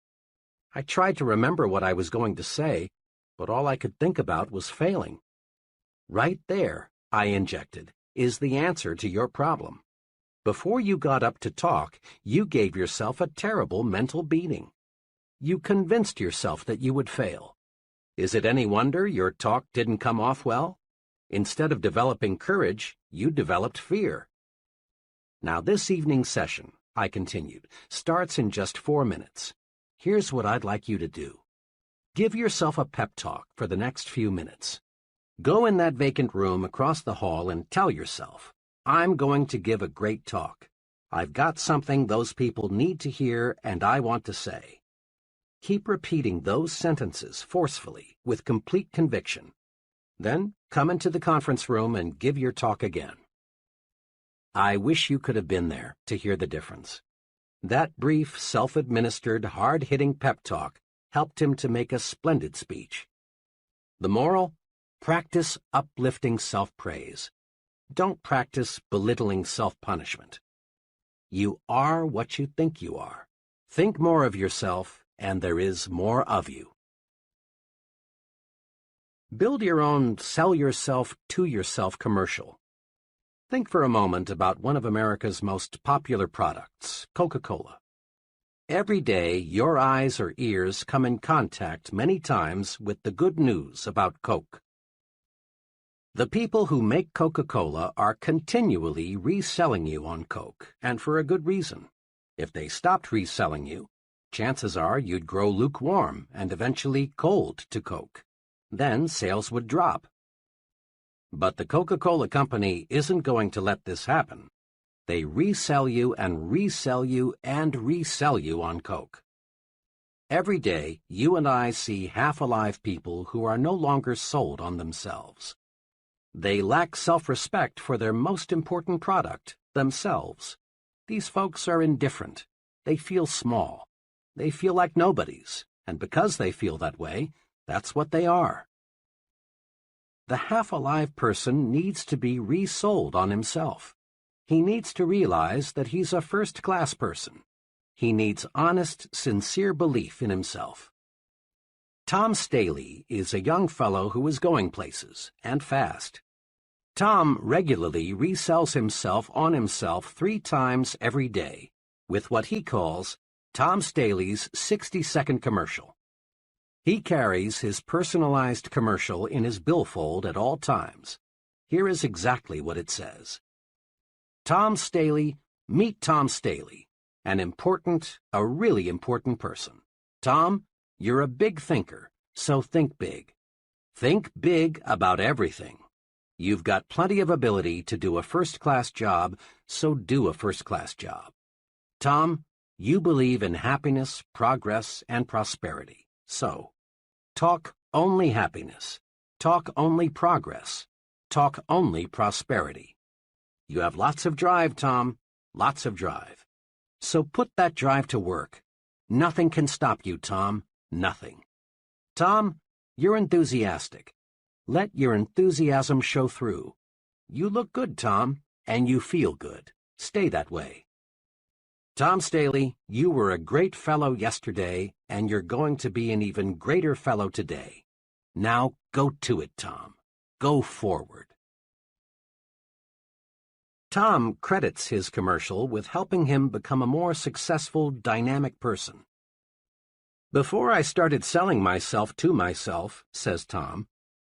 I tried to remember what I was going to say, but all I could think about was failing. Right there, I injected, is the answer to your problem. Before you got up to talk, you gave yourself a terrible mental beating. You convinced yourself that you would fail. Is it any wonder your talk didn't come off well? Instead of developing courage, you developed fear. Now this evening's session, I continued, starts in just 4 minutes. Here's what I'd like you to do. Give yourself a pep talk for the next few minutes. Go in that vacant room across the hall and tell yourself, I'm going to give a great talk. I've got something those people need to hear and I want to say. Keep repeating those sentences forcefully, with complete conviction. Then come into the conference room and give your talk again. I wish you could have been there to hear the difference. That brief, self-administered, hard-hitting pep talk helped him to make a splendid speech. The moral? Practice uplifting self-praise. Don't practice belittling self-punishment. You are what you think you are. Think more of yourself, and there is more of you. Build your own sell yourself to yourself commercial. Think for a moment about one of America's most popular products, Coca-Cola. Every day, your eyes or ears come in contact many times with the good news about Coke. The people who make Coca-Cola are continually reselling you on Coke, and for a good reason. If they stopped reselling you, chances are you'd grow lukewarm and eventually cold to Coke. Then sales would drop. But the Coca-Cola Company isn't going to let this happen. They resell you and resell you and resell you on Coke. Every day, you and I see half-alive people who are no longer sold on themselves. They lack self-respect for their most important product, themselves. These folks are indifferent. They feel small. They feel like nobodies, and because they feel that way, that's what they are. The half-alive person needs to be resold on himself. He needs to realize that he's a first-class person. He needs honest, sincere belief in himself. Tom Staley is a young fellow who is going places, and fast. Tom regularly resells himself on himself 3 times every day, with what he calls Tom Staley's 60-second commercial. He carries his personalized commercial in his billfold at all times. Here is exactly what it says. Tom Staley, meet Tom Staley, a really important person. Tom, you're a big thinker, so think big. Think big about everything. You've got plenty of ability to do a first-class job, so do a first-class job. Tom, you believe in happiness, progress, and prosperity, so talk only happiness, talk only progress, talk only prosperity. You have lots of drive, Tom, lots of drive. So put that drive to work. Nothing can stop you, Tom, nothing. Tom, you're enthusiastic. Let your enthusiasm show through. You look good, Tom, and you feel good. Stay that way. Tom Staley, you were a great fellow yesterday, and you're going to be an even greater fellow today. Now go to it, Tom. Go forward. Tom credits his commercial with helping him become a more successful, dynamic person. Before I started selling myself to myself, says Tom,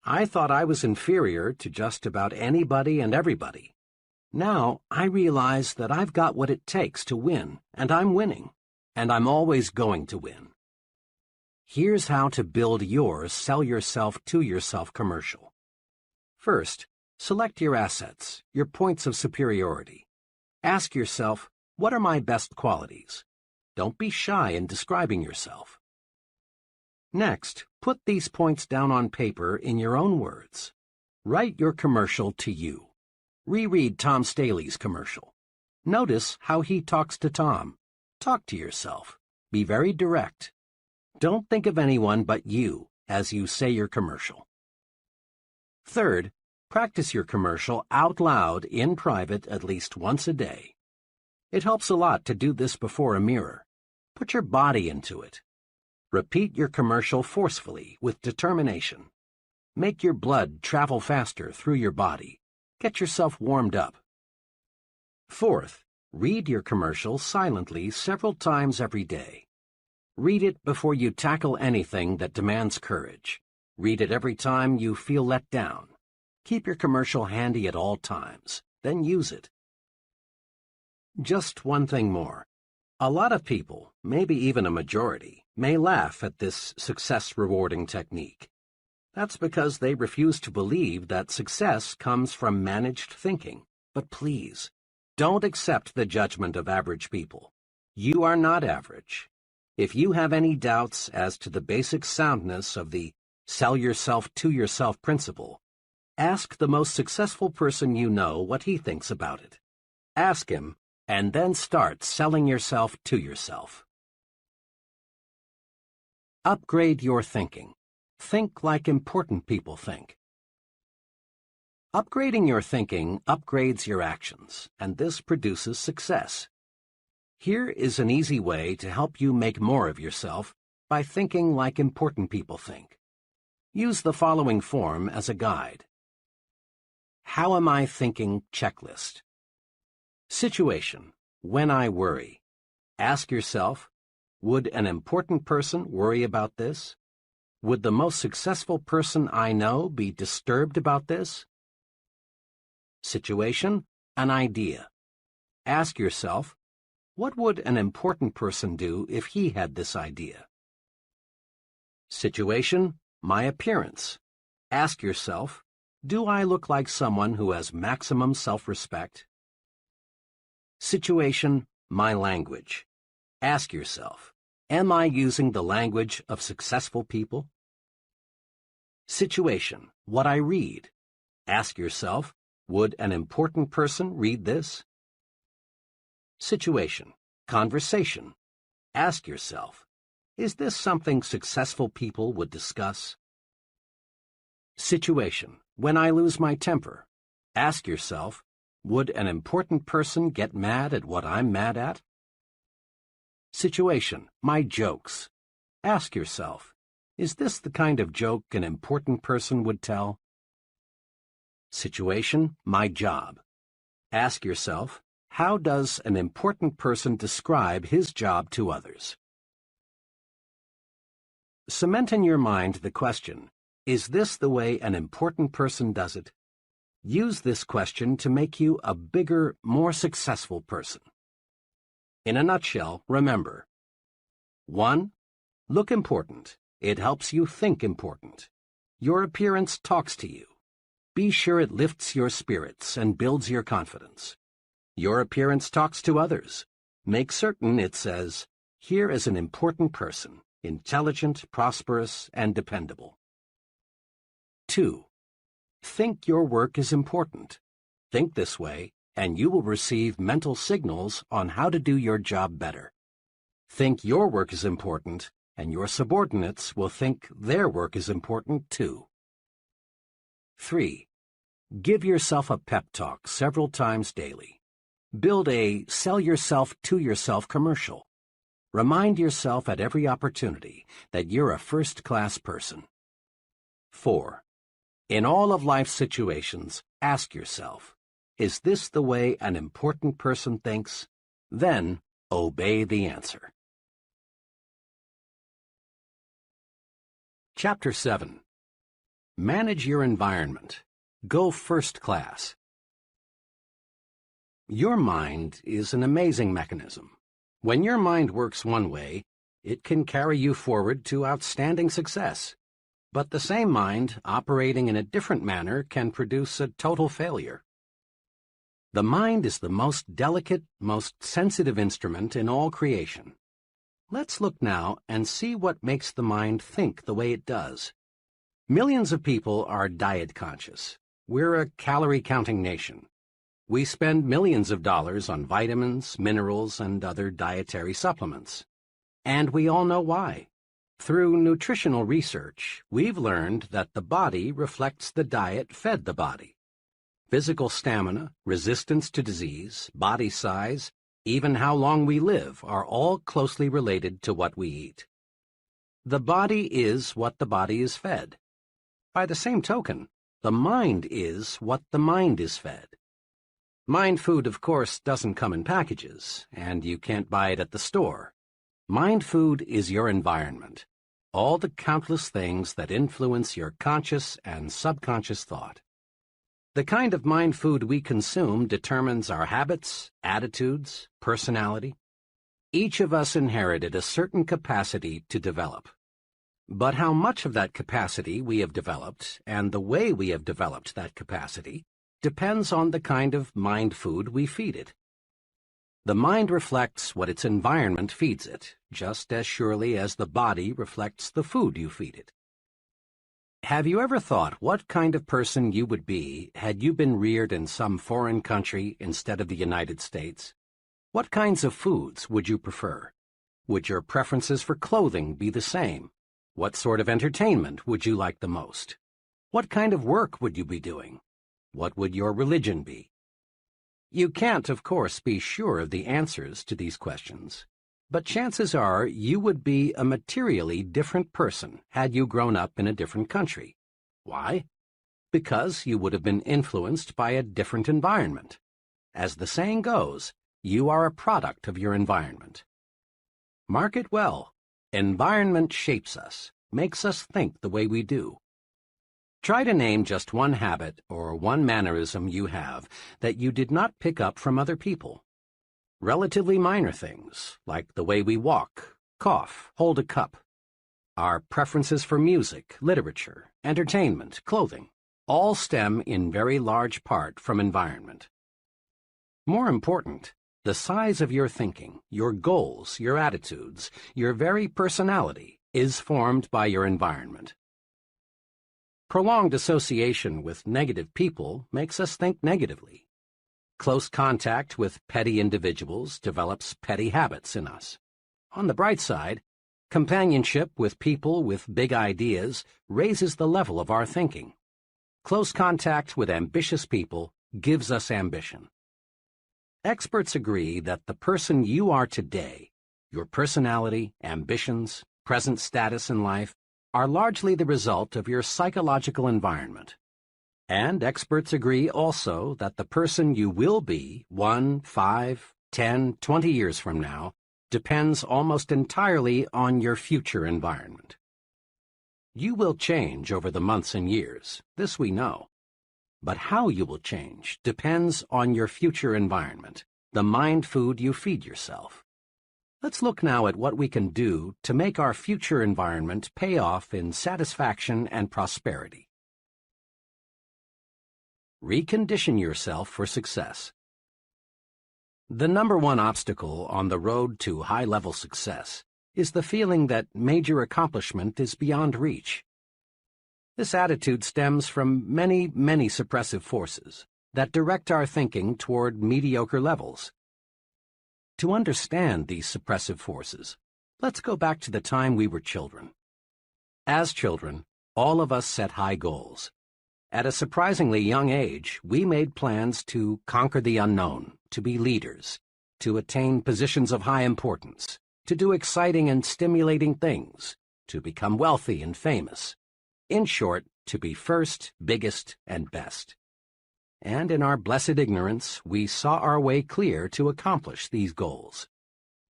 I thought I was inferior to just about anybody and everybody. Now I realize that I've got what it takes to win, and I'm winning, and I'm always going to win. Here's how to build your sell yourself to yourself commercial. First, select your assets, your points of superiority. Ask yourself, what are my best qualities? Don't be shy in describing yourself. Next, put these points down on paper in your own words. Write your commercial to you. Reread Tom Staley's commercial. Notice how he talks to Tom. Talk to yourself. Be very direct. Don't think of anyone but you as you say your commercial. Third, Practice your commercial out loud in private at least once a day. It helps a lot to do this before a mirror. Put your body into it. Repeat your commercial forcefully with determination. Make your blood travel faster through your body. Get yourself warmed up. Fourth, read your commercial silently several times every day. Read it before you tackle anything that demands courage. Read it every time you feel let down. Keep your commercial handy at all times, then use it. Just one thing more. A lot of people, maybe even a majority, may laugh at this success-rewarding technique. That's because they refuse to believe that success comes from managed thinking. But please, don't accept the judgment of average people. You are not average. If you have any doubts as to the basic soundness of the sell yourself to yourself principle, ask the most successful person you know what he thinks about it. Ask him, and then start selling yourself to yourself. Upgrade your thinking. Think like important people think. Upgrading your thinking upgrades your actions, and this produces success. Here is an easy way to help you make more of yourself by thinking like important people think. Use the following form as a guide. How am I thinking checklist? Situation, when I worry. Ask yourself, would an important person worry about this? Would the most successful person I know be disturbed about this? Situation, an idea. Ask yourself, what would an important person do if he had this idea? Situation, my appearance. Ask yourself, do I look like someone who has maximum self-respect? Situation, my language. Ask yourself, am I using the language of successful people? Situation, what I read. Ask yourself, would an important person read this? Situation, conversation. Ask yourself, is this something successful people would discuss? Situation, when I lose my temper. Ask yourself, would an important person get mad at what I'm mad at? Situation, my jokes. Ask yourself, is this the kind of joke an important person would tell? Situation, my job. Ask yourself, how does an important person describe his job to others? Cement in your mind the question, is this the way an important person does it? Use this question to make you a bigger, more successful person. In a nutshell, remember: 1. Look important. It helps you think important. Your appearance talks to you. Be sure it lifts your spirits and builds your confidence. Your appearance talks to others. Make certain it says, here is an important person, intelligent, prosperous, and dependable. 2. Think your work is important. Think this way, and you will receive mental signals on how to do your job better. Think your work is important, and your subordinates will think their work is important too. 3. Give yourself a pep talk several times daily. Build a sell yourself to yourself commercial. Remind yourself at every opportunity that you're a first-class person. 4. In all of life's situations, ask yourself, is this the way an important person thinks? Then, obey the answer. Chapter 7. Manage your environment. Go first class. Your mind is an amazing mechanism. When your mind works one way, it can carry you forward to outstanding success. But the same mind, operating in a different manner, can produce a total failure. The mind is the most delicate, most sensitive instrument in all creation. Let's look now and see what makes the mind think the way it does. Millions of people are diet conscious. We're a calorie-counting nation. We spend millions of dollars on vitamins, minerals, and other dietary supplements. And we all know why. Through nutritional research, we've learned that the body reflects the diet fed the body. physical stamina, resistance to disease, body size, even how long we live are all closely related to what we eat. The body is what the body is fed. By the same token, the mind is what the mind is fed. Mind food, of course, doesn't come in packages, and you can't buy it at the store. Mind food is your environment, all the countless things that influence your conscious and subconscious thought. The kind of mind food we consume determines our habits, attitudes, personality. Each of us inherited a certain capacity to develop. But how much of that capacity we have developed, and the way we have developed that capacity, depends on the kind of mind food we feed it. The mind reflects what its environment feeds it, just as surely as the body reflects the food you feed it. Have you ever thought what kind of person you would be had you been reared in some foreign country instead of the United States? What kinds of foods would you prefer? Would your preferences for clothing be the same? What sort of entertainment would you like the most? What kind of work would you be doing? What would your religion be? You can't, of course, be sure of the answers to these questions, but chances are you would be a materially different person had you grown up in a different country. Why? Because you would have been influenced by a different environment. As the saying goes, you are a product of your environment. Mark it well. Environment shapes us, makes us think the way we do. Try to name just one habit or one mannerism you have that you did not pick up from other people. Relatively minor things, like the way we walk, cough, hold a cup. Our preferences for music, literature, entertainment, clothing, all stem in very large part from environment. More important, the size of your thinking, your goals, your attitudes, your very personality is formed by your environment. Prolonged association with negative people makes us think negatively. Close contact with petty individuals develops petty habits in us. On the bright side, companionship with people with big ideas raises the level of our thinking. Close contact with ambitious people gives us ambition. Experts agree that the person you are today, your personality, ambitions, present status in life, are largely the result of your psychological environment. And experts agree also that the person you will be 1, 5, 10, 20 years from now depends almost entirely on your future environment. You will change over the months and years, this we know. But how you will change depends on your future environment, the mind food you feed yourself. Let's look now at what we can do to make our future environment pay off in satisfaction and prosperity. Recondition yourself for success. The number one obstacle on the road to high-level success is the feeling that major accomplishment is beyond reach. This attitude stems from many, many suppressive forces that direct our thinking toward mediocre levels. To understand these suppressive forces, let's go back to the time we were children. As children, all of us set high goals. At a surprisingly young age, we made plans to conquer the unknown, to be leaders, to attain positions of high importance, to do exciting and stimulating things, to become wealthy and famous. In short, to be first, biggest, and best. And in our blessed ignorance, we saw our way clear to accomplish these goals.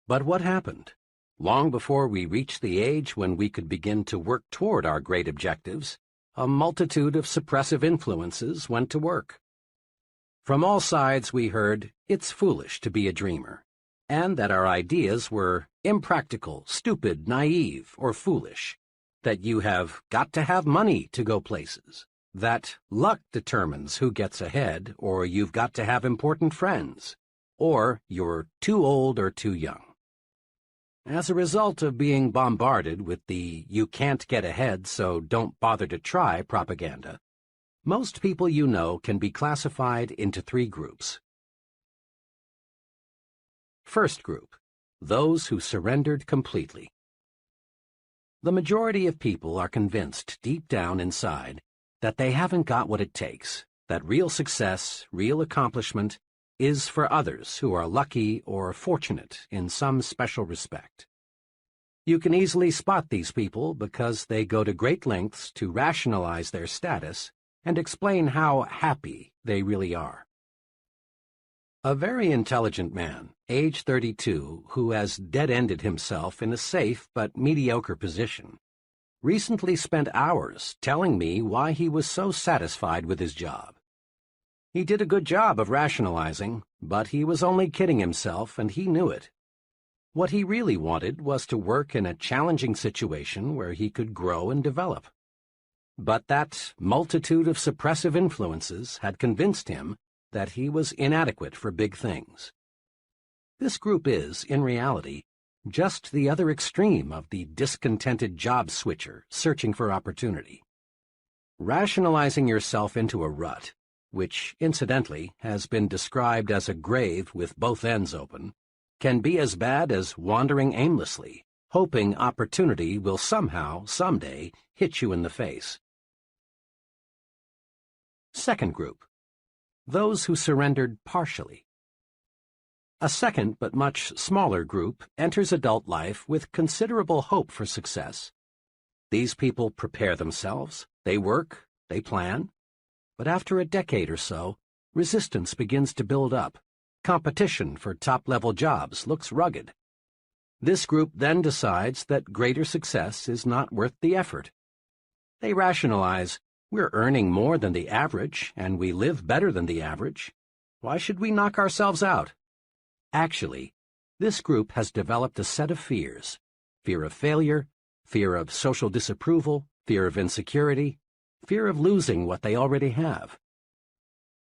But what happened? Long before we reached the age when we could begin to work toward our great objectives, a multitude of suppressive influences went to work. From all sides we heard, it's foolish to be a dreamer, and that our ideas were impractical, stupid, naive, or foolish. That you have got to have money to go places, that luck determines who gets ahead, or you've got to have important friends, or you're too old or too young. As a result of being bombarded with the "you can't get ahead, so don't bother to try" propaganda, most people you know can be classified into 3 groups. First group, those who surrendered completely. The majority of people are convinced deep down inside that they haven't got what it takes, that real success, real accomplishment, is for others who are lucky or fortunate in some special respect. You can easily spot these people because they go to great lengths to rationalize their status and explain how happy they really are. A very intelligent man, age 32, who has dead-ended himself in a safe but mediocre position, recently spent hours telling me why he was so satisfied with his job. He did a good job of rationalizing, but he was only kidding himself, and he knew it. What he really wanted was to work in a challenging situation where he could grow and develop. But that multitude of suppressive influences had convinced him that he was inadequate for big things. This group is, in reality, just the other extreme of the discontented job switcher searching for opportunity. Rationalizing yourself into a rut, which, incidentally, has been described as a grave with both ends open, can be as bad as wandering aimlessly, hoping opportunity will somehow, someday, hit you in the face. Second group, those who surrendered partially. A second but much smaller group enters adult life with considerable hope for success. These people prepare themselves, they work, they plan, but after a decade or so, resistance begins to build up. Competition for top-level jobs looks rugged. This group then decides that greater success is not worth the effort. They rationalize, we're earning more than the average, and we live better than the average. Why should we knock ourselves out? Actually, this group has developed a set of fears: fear of failure, fear of social disapproval, fear of insecurity, fear of losing what they already have.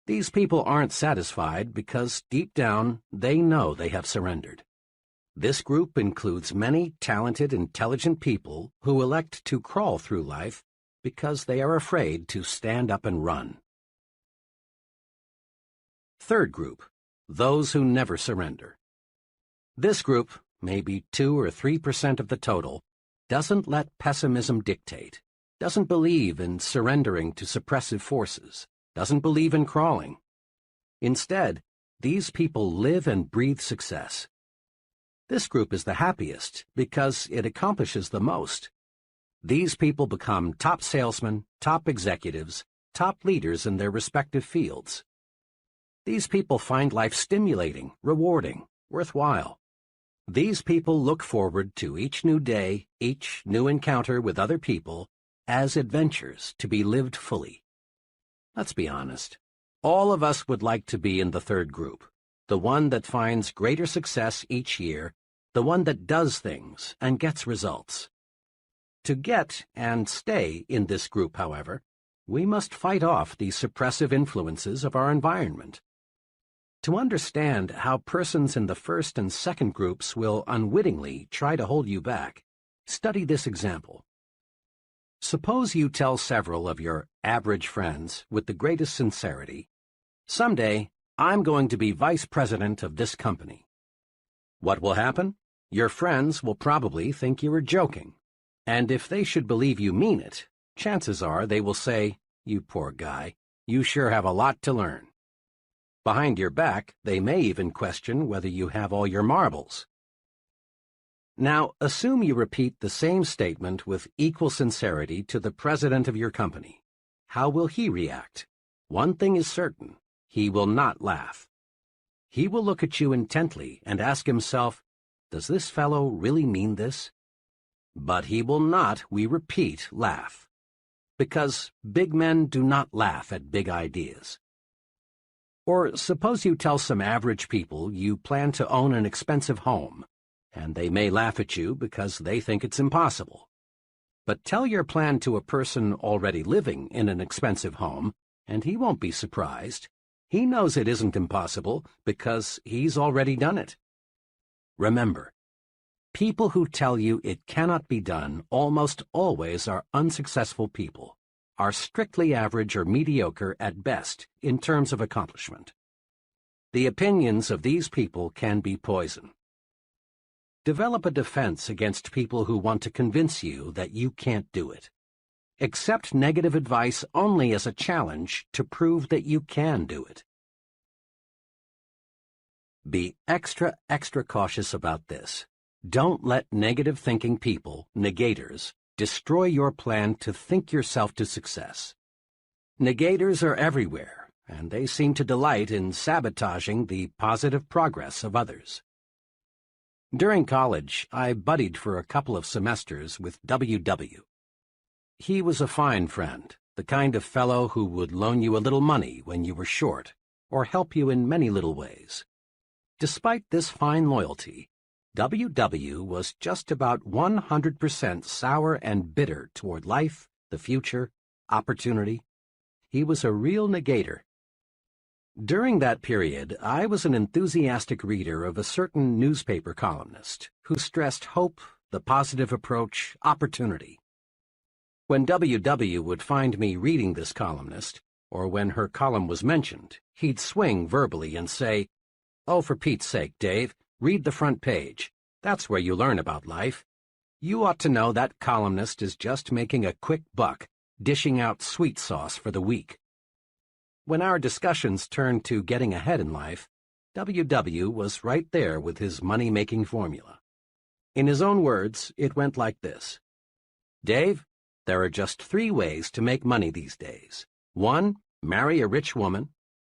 These people aren't satisfied because, deep down, they know they have surrendered. This group includes many talented, intelligent people who elect to crawl through life because they are afraid to stand up and run. Third group, those who never surrender. This group, maybe 2 or 3% of the total, doesn't let pessimism dictate, doesn't believe in surrendering to suppressive forces, doesn't believe in crawling. Instead, these people live and breathe success. This group is the happiest because it accomplishes the most. These people become top salesmen, top executives, top leaders in their respective fields. These people find life stimulating, rewarding, worthwhile. These people look forward to each new day, each new encounter with other people, as adventures to be lived fully. Let's be honest. All of us would like to be in the third group, the one that finds greater success each year, the one that does things and gets results. To get and stay in this group, however, we must fight off the suppressive influences of our environment. To understand how persons in the first and second groups will unwittingly try to hold you back, study this example. Suppose you tell several of your average friends with the greatest sincerity, "Someday, I'm going to be vice president of this company." What will happen? Your friends will probably think you are joking. And if they should believe you mean it, chances are they will say, "You poor guy, you sure have a lot to learn." Behind your back, they may even question whether you have all your marbles. Now, assume you repeat the same statement with equal sincerity to the president of your company. How will he react? One thing is certain: he will not laugh. He will look at you intently and ask himself, "Does this fellow really mean this?" But he will not, we repeat, laugh. Because big men do not laugh at big ideas. Or suppose you tell some average people you plan to own an expensive home, and they may laugh at you because they think it's impossible. But tell your plan to a person already living in an expensive home, and he won't be surprised. He knows it isn't impossible because he's already done it. Remember, people who tell you it cannot be done almost always are unsuccessful people, are strictly average or mediocre at best in terms of accomplishment. The opinions of these people can be poison. Develop a defense against people who want to convince you that you can't do it. Accept negative advice only as a challenge to prove that you can do it. Be extra cautious about this. Don't let negative thinking people, negators, destroy your plan to think yourself to success. Negators are everywhere, and they seem to delight in sabotaging the positive progress of others. During college, I buddied for a couple of semesters with W.W. He was a fine friend, the kind of fellow who would loan you a little money when you were short, or help you in many little ways. Despite this fine loyalty, W.W. was just about 100% sour and bitter toward life, the future, opportunity. He was a real negator. During that period, I was an enthusiastic reader of a certain newspaper columnist who stressed hope, the positive approach, opportunity. When W.W. would find me reading this columnist, or when her column was mentioned, he'd swing verbally and say, "Oh, for Pete's sake, Dave, read the front page. That's where you learn about life. You ought to know that columnist is just making a quick buck, dishing out sweet sauce for the weak." When our discussions turned to getting ahead in life, W.W. was right there with his money-making formula. In his own words, it went like this. "Dave, there are just 3 ways to make money these days. 1, marry a rich woman.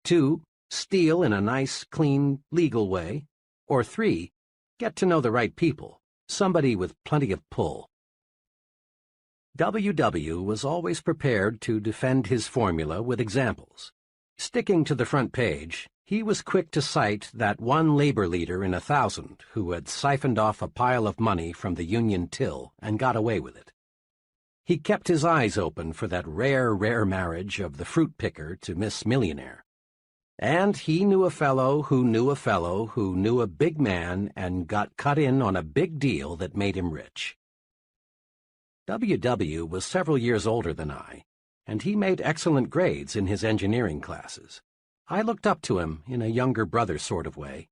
2, steal in a nice, clean, legal way. Or 3, get to know the right people, somebody with plenty of pull." W.W. was always prepared to defend his formula with examples. Sticking to the front page, he was quick to cite that one labor leader in 1,000 who had siphoned off a pile of money from the union till and got away with it. He kept his eyes open for that rare marriage of the fruit picker to Miss Millionaire. And he knew a fellow who knew a fellow who knew a big man and got cut in on a big deal that made him rich. W.W. was several years older than I, and he made excellent grades in his engineering classes. I looked up to him in a younger brother sort of way.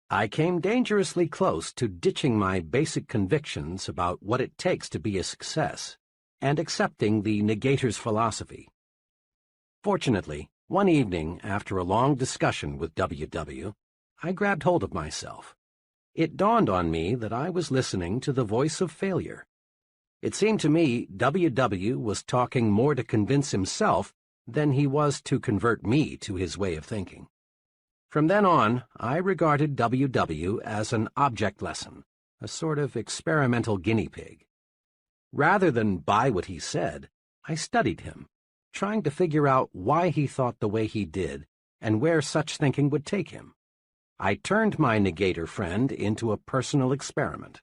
I came dangerously close to ditching my basic convictions about what it takes to be a success, and accepting the negator's philosophy. Fortunately, one evening, after a long discussion with W.W., I grabbed hold of myself. It dawned on me that I was listening to the voice of failure. It seemed to me W.W. was talking more to convince himself than he was to convert me to his way of thinking. From then on, I regarded W.W. as an object lesson, a sort of experimental guinea pig. Rather than buy what he said, I studied him, trying to figure out why he thought the way he did and where such thinking would take him. I turned my negator friend into a personal experiment.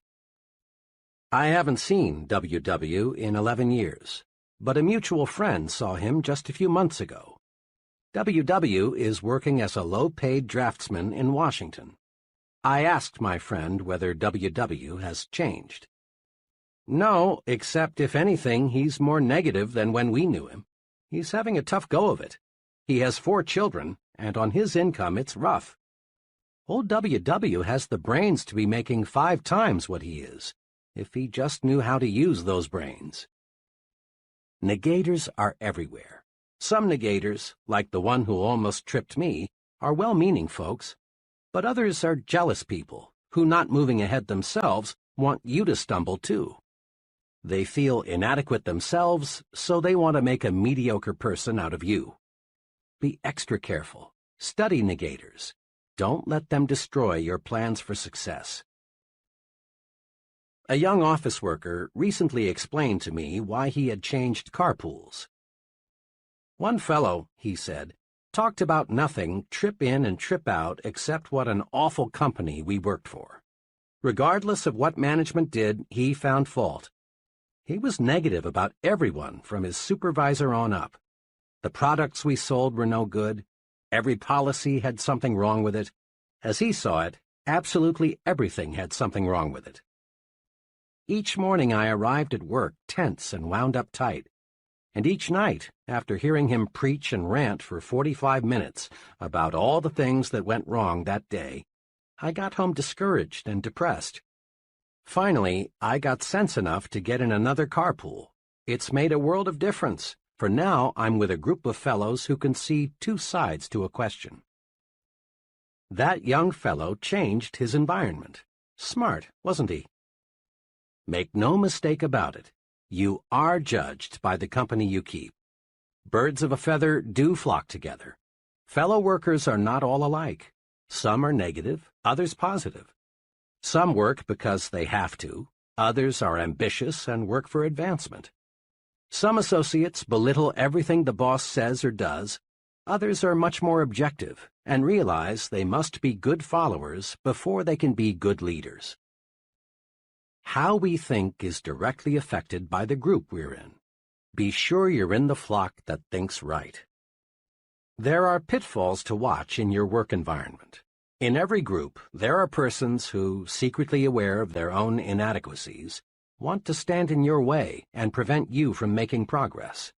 I haven't seen W.W. in 11 years, but a mutual friend saw him just a few months ago. W.W. is working as a low-paid draftsman in Washington. I asked my friend whether W.W. has changed. "No, except if anything, he's more negative than when we knew him. He's having a tough go of it. He has 4 children, and on his income it's rough. Old W.W. has the brains to be making 5 times what he is, if he just knew how to use those brains." Negators are everywhere. Some negators, like the one who almost tripped me, are well-meaning folks, but others are jealous people who, not moving ahead themselves, want you to stumble too. They feel inadequate themselves, so they want to make a mediocre person out of you. Be extra careful. Study negators. Don't let them destroy your plans for success. A young office worker recently explained to me why he had changed carpools. "One fellow," he said, "talked about nothing trip in and trip out except what an awful company we worked for. Regardless of what management did, he found fault. He was negative about everyone from his supervisor on up. The products we sold were no good. Every policy had something wrong with it. As he saw it, absolutely everything had something wrong with it. Each morning I arrived at work tense and wound up tight, and each night, after hearing him preach and rant for 45 minutes about all the things that went wrong that day, I got home discouraged and depressed. Finally, I got sense enough to get in another carpool, It's made a world of difference, for now I'm with a group of fellows who can see two sides to a question. That young fellow changed his environment. Smart, wasn't he? Make no mistake about it. You are judged by the company you keep. Birds of a feather do flock together. Fellow workers are not all alike. Some are negative, others positive. Some work because they have to. Others are ambitious and work for advancement. Some associates belittle everything the boss says or does. Others are much more objective and realize they must be good followers before they can be good leaders. How we think is directly affected by the group we're in. Be sure you're in the flock that thinks right. There are pitfalls to watch in your work environment. In every group, there are persons who, secretly aware of their own inadequacies, want to stand in your way and prevent you from making progress.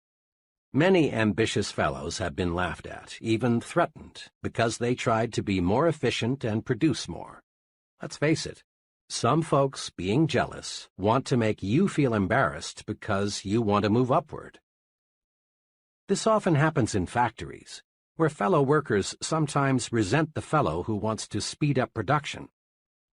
Many ambitious fellows have been laughed at, even threatened, because they tried to be more efficient and produce more. Let's face it, some folks, being jealous, want to make you feel embarrassed because you want to move upward. This often happens in factories, where fellow workers sometimes resent the fellow who wants to speed up production.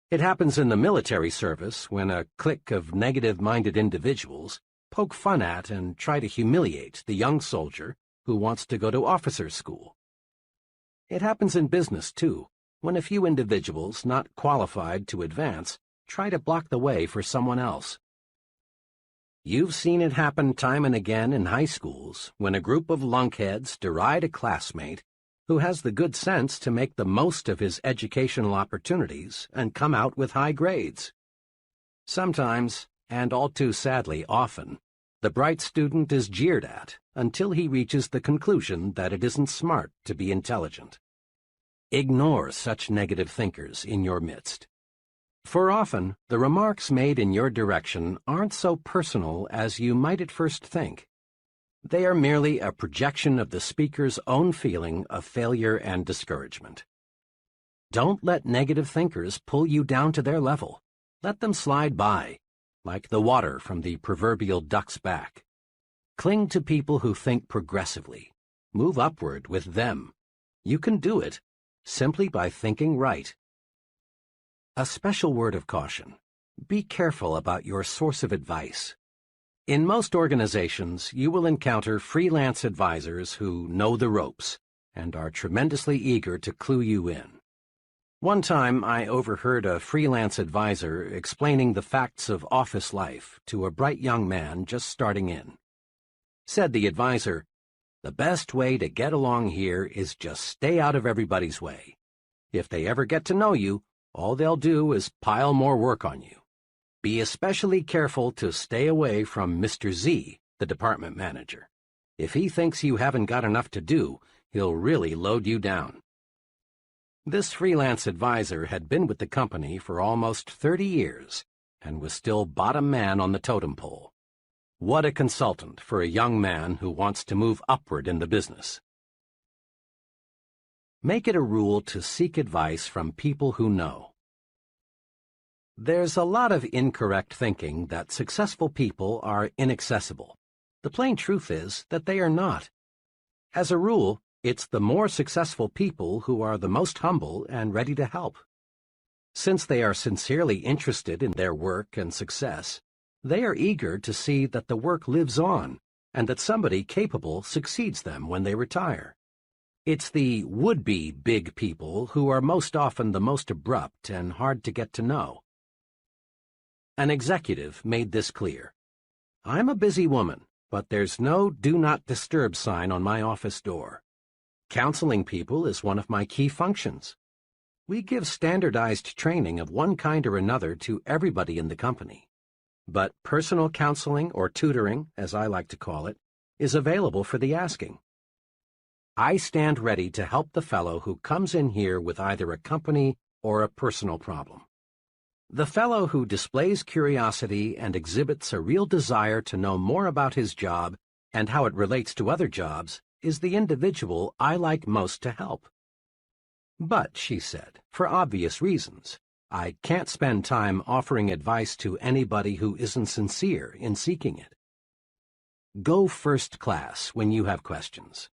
It happens in the military service when a clique of negative-minded individuals poke fun at and try to humiliate the young soldier who wants to go to officer's school. It happens in business, too, when a few individuals not qualified to advance try to block the way for someone else. You've seen it happen time and again in high schools when a group of lunkheads deride a classmate who has the good sense to make the most of his educational opportunities and come out with high grades. Sometimes, and all too sadly often, the bright student is jeered at until he reaches the conclusion that it isn't smart to be intelligent. Ignore such negative thinkers in your midst. For often, the remarks made in your direction aren't so personal as you might at first think. They are merely a projection of the speaker's own feeling of failure and discouragement. Don't let negative thinkers pull you down to their level. Let them slide by, like the water from the proverbial duck's back. Cling to people who think progressively. Move upward with them. You can do it simply by thinking right. A special word of caution. Be careful about your source of advice. In most organizations, you will encounter freelance advisors who know the ropes and are tremendously eager to clue you in. One time, I overheard a freelance advisor explaining the facts of office life to a bright young man just starting in. Said the advisor, "The best way to get along here is just stay out of everybody's way. If they ever get to know you, all they'll do is pile more work on you. Be especially careful to stay away from Mr. Z, the department manager. If he thinks you haven't got enough to do, he'll really load you down." This freelance advisor had been with the company for almost 30 years and was still bottom man on the totem pole. What a consultant for a young man who wants to move upward in the business. Make it a rule to seek advice from people who know. There's a lot of incorrect thinking that successful people are inaccessible. The plain truth is that they are not. As a rule, it's the more successful people who are the most humble and ready to help. Since they are sincerely interested in their work and success, they are eager to see that the work lives on and that somebody capable succeeds them when they retire. It's the would-be big people who are most often the most abrupt and hard to get to know. An executive made this clear. "I'm a busy woman, but there's no do not disturb sign on my office door. Counseling people is one of my key functions. We give standardized training of one kind or another to everybody in the company. But personal counseling, or tutoring, as I like to call it, is available for the asking. I stand ready to help the fellow who comes in here with either a company or a personal problem. The fellow who displays curiosity and exhibits a real desire to know more about his job and how it relates to other jobs is the individual I like most to help." "But," she said, "for obvious reasons, I can't spend time offering advice to anybody who isn't sincere in seeking it." Go first class when you have questions.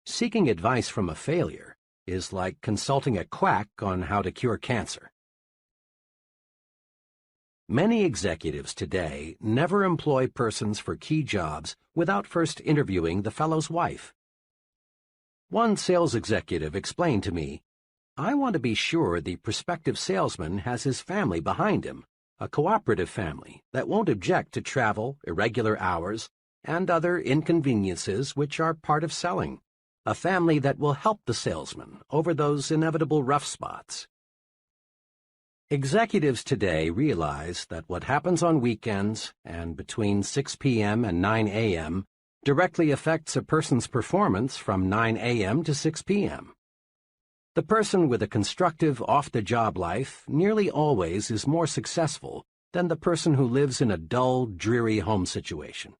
Seeking advice from a failure is like consulting a quack on how to cure cancer. Many executives today never employ persons for key jobs without first interviewing the fellow's wife. One sales executive explained to me, "I want to be sure the prospective salesman has his family behind him, a cooperative family that won't object to travel, irregular hours, and other inconveniences which are part of selling, a family that will help the salesman over those inevitable rough spots." Executives today realize that what happens on weekends and between 6 p.m. and 9 a.m. directly affects a person's performance from 9 a.m. to 6 p.m. The person with a constructive off-the-job life nearly always is more successful than the person who lives in a dull, dreary home situation.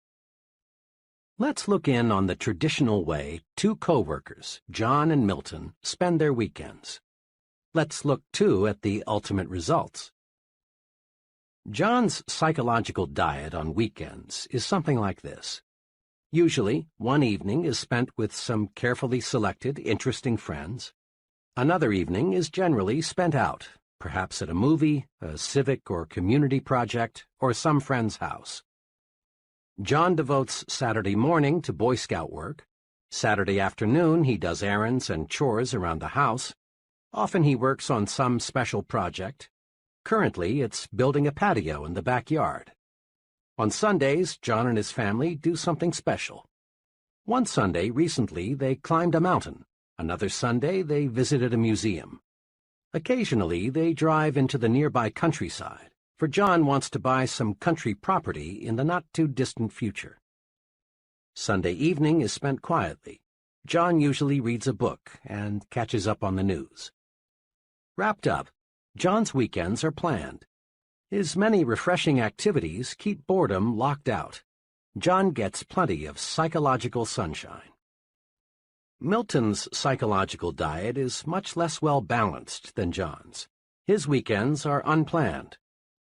Let's look in on the traditional way two co-workers, John and Milton, spend their weekends. Let's look, too, at the ultimate results. John's psychological diet on weekends is something like this. Usually, one evening is spent with some carefully selected, interesting friends. Another evening is generally spent out, perhaps at a movie, a civic or community project, or some friend's house. John devotes Saturday morning to Boy Scout work. Saturday afternoon he does errands and chores around the house. Often he works on some special project. Currently, it's building a patio in the backyard. On Sundays, John and his family do something special. One Sunday recently, they climbed a mountain. Another Sunday, they visited a museum. Occasionally, they drive into the nearby countryside, for John wants to buy some country property in the not-too-distant future. Sunday evening is spent quietly. John usually reads a book and catches up on the news. Wrapped up, John's weekends are planned. His many refreshing activities keep boredom locked out. John gets plenty of psychological sunshine. Milton's psychological diet is much less well-balanced than John's. His weekends are unplanned.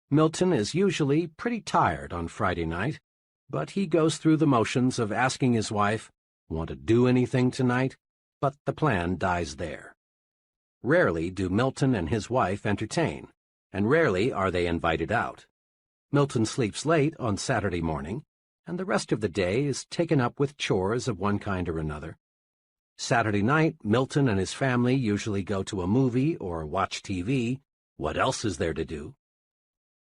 Milton is usually pretty tired on Friday night, but he goes through the motions of asking his wife, "Want to do anything tonight?" But the plan dies there. Rarely do Milton and his wife entertain, and rarely are they invited out. Milton sleeps late on Saturday morning, and the rest of the day is taken up with chores of one kind or another. Saturday night, Milton and his family usually go to a movie or watch TV. What else is there to do?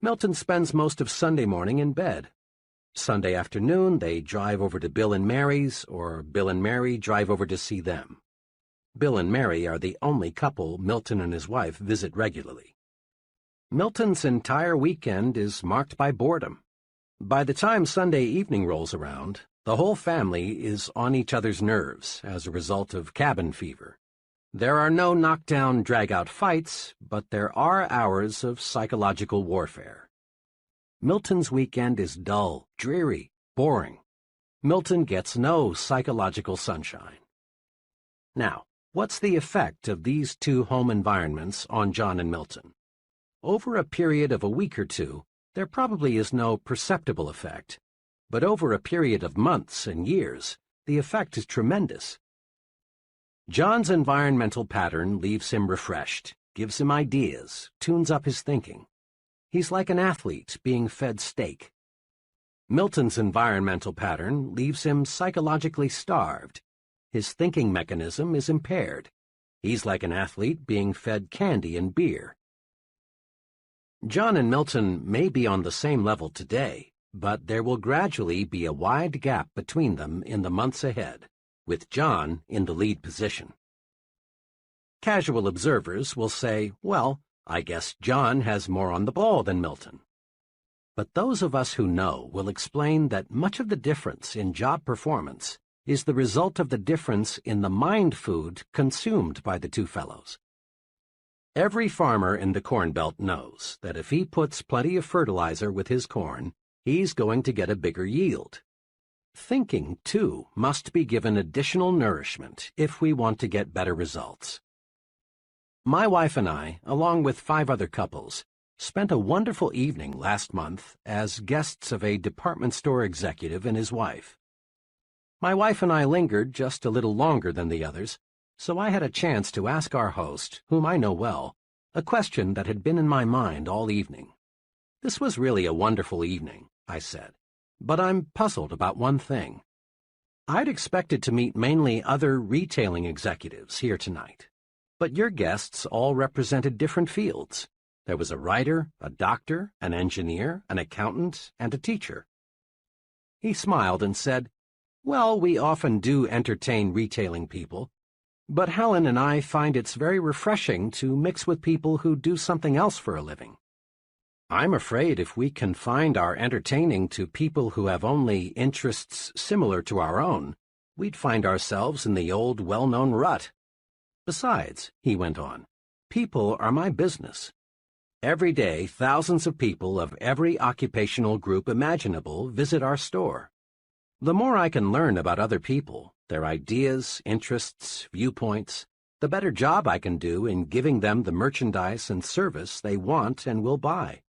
Milton spends most of Sunday morning in bed. Sunday afternoon, they drive over to Bill and Mary's, or Bill and Mary drive over to see them. Bill and Mary are the only couple Milton and his wife visit regularly. Milton's entire weekend is marked by boredom. By the time Sunday evening rolls around, the whole family is on each other's nerves as a result of cabin fever. There are no knockdown, drag-out fights, but there are hours of psychological warfare. Milton's weekend is dull, dreary, boring. Milton gets no psychological sunshine. Now, what's the effect of these two home environments on John and Milton? Over a period of a week or two, there probably is no perceptible effect, but over a period of months and years, the effect is tremendous. John's environmental pattern leaves him refreshed, gives him ideas, tunes up his thinking. He's like an athlete being fed steak. Milton's environmental pattern leaves him psychologically starved. His thinking mechanism is impaired. He's like an athlete being fed candy and beer. John and Milton may be on the same level today, but there will gradually be a wide gap between them in the months ahead, with John in the lead position. Casual observers will say, well, I guess John has more on the ball than Milton. But those of us who know will explain that much of the difference in job performance is the result of the difference in the mind food consumed by the two fellows. Every farmer in the Corn Belt knows that if he puts plenty of fertilizer with his corn, he's going to get a bigger yield. Thinking, too, must be given additional nourishment if we want to get better results. My wife and I, along with 5 other couples, spent a wonderful evening last month as guests of a department store executive and his wife. My wife and I lingered just a little longer than the others, so I had a chance to ask our host, whom I know well, a question that had been in my mind all evening. "This was really a wonderful evening," I said, "but I'm puzzled about one thing. I'd expected to meet mainly other retailing executives here tonight, but your guests all represented different fields. There was a writer, a doctor, an engineer, an accountant, and a teacher." He smiled and said, "Well, we often do entertain retailing people, but Helen and I find it's very refreshing to mix with people who do something else for a living. I'm afraid if we confined our entertaining to people who have only interests similar to our own, we'd find ourselves in the old well-known rut. Besides," he went on, "people are my business. Every day, thousands of people of every occupational group imaginable visit our store. The more I can learn about other people, their ideas, interests, viewpoints, the better job I can do in giving them the merchandise and service they want and will buy."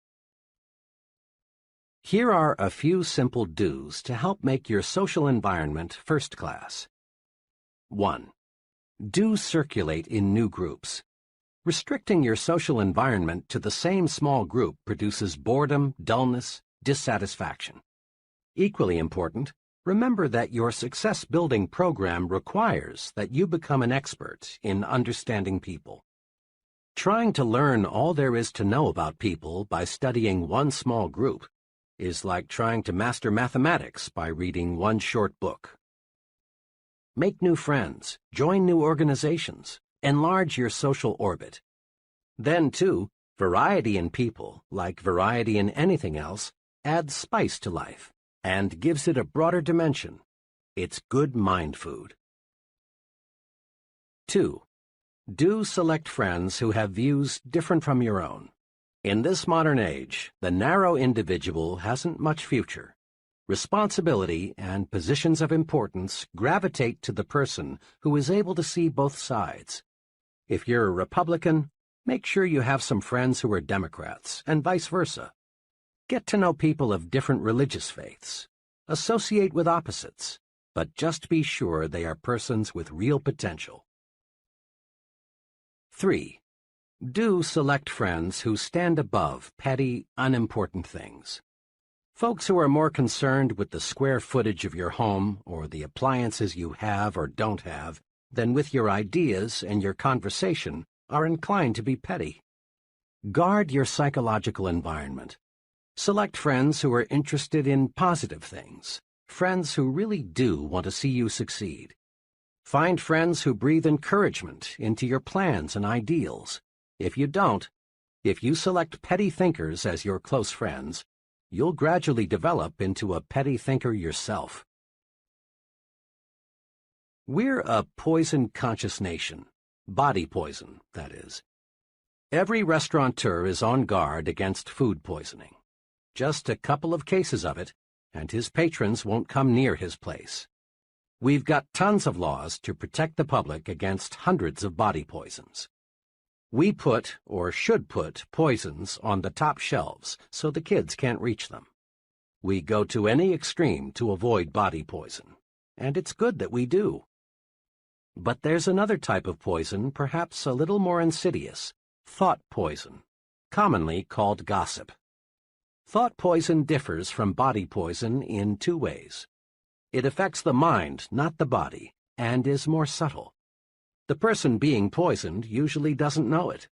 Here are a few simple do's to help make your social environment first class. 1. Do circulate in new groups. Restricting your social environment to the same small group produces boredom, dullness, dissatisfaction. Equally important, remember that your success-building program requires that you become an expert in understanding people. Trying to learn all there is to know about people by studying one small group is like trying to master mathematics by reading one short book. Make new friends, join new organizations, enlarge your social orbit. Then, too, variety in people, like variety in anything else, adds spice to life and gives it a broader dimension. It's good mind food. 2. Do select friends who have views different from your own. In this modern age, the narrow individual hasn't much future. Responsibility and positions of importance gravitate to the person who is able to see both sides. If you're a Republican, make sure you have some friends who are Democrats, and vice versa. Get to know people of different religious faiths. Associate with opposites, but just be sure they are persons with real potential. 3. Do select friends who stand above petty, unimportant things. Folks who are more concerned with the square footage of your home or the appliances you have or don't have than with your ideas and your conversation are inclined to be petty. Guard your psychological environment. Select friends who are interested in positive things, friends who really do want to see you succeed. Find friends who breathe encouragement into your plans and ideals. If you don't, if you select petty thinkers as your close friends, you'll gradually develop into a petty thinker yourself. We're a poison-conscious nation. Body poison, that is. Every restaurateur is on guard against food poisoning. Just a couple of cases of it, and his patrons won't come near his place. We've got tons of laws to protect the public against hundreds of body poisons. We put, or should put, poisons on the top shelves so the kids can't reach them. We go to any extreme to avoid body poison, and it's good that we do. But there's another type of poison, perhaps a little more insidious, thought poison, commonly called gossip. Thought poison differs from body poison in two ways. It affects the mind, not the body, and is more subtle. The person being poisoned usually doesn't know it.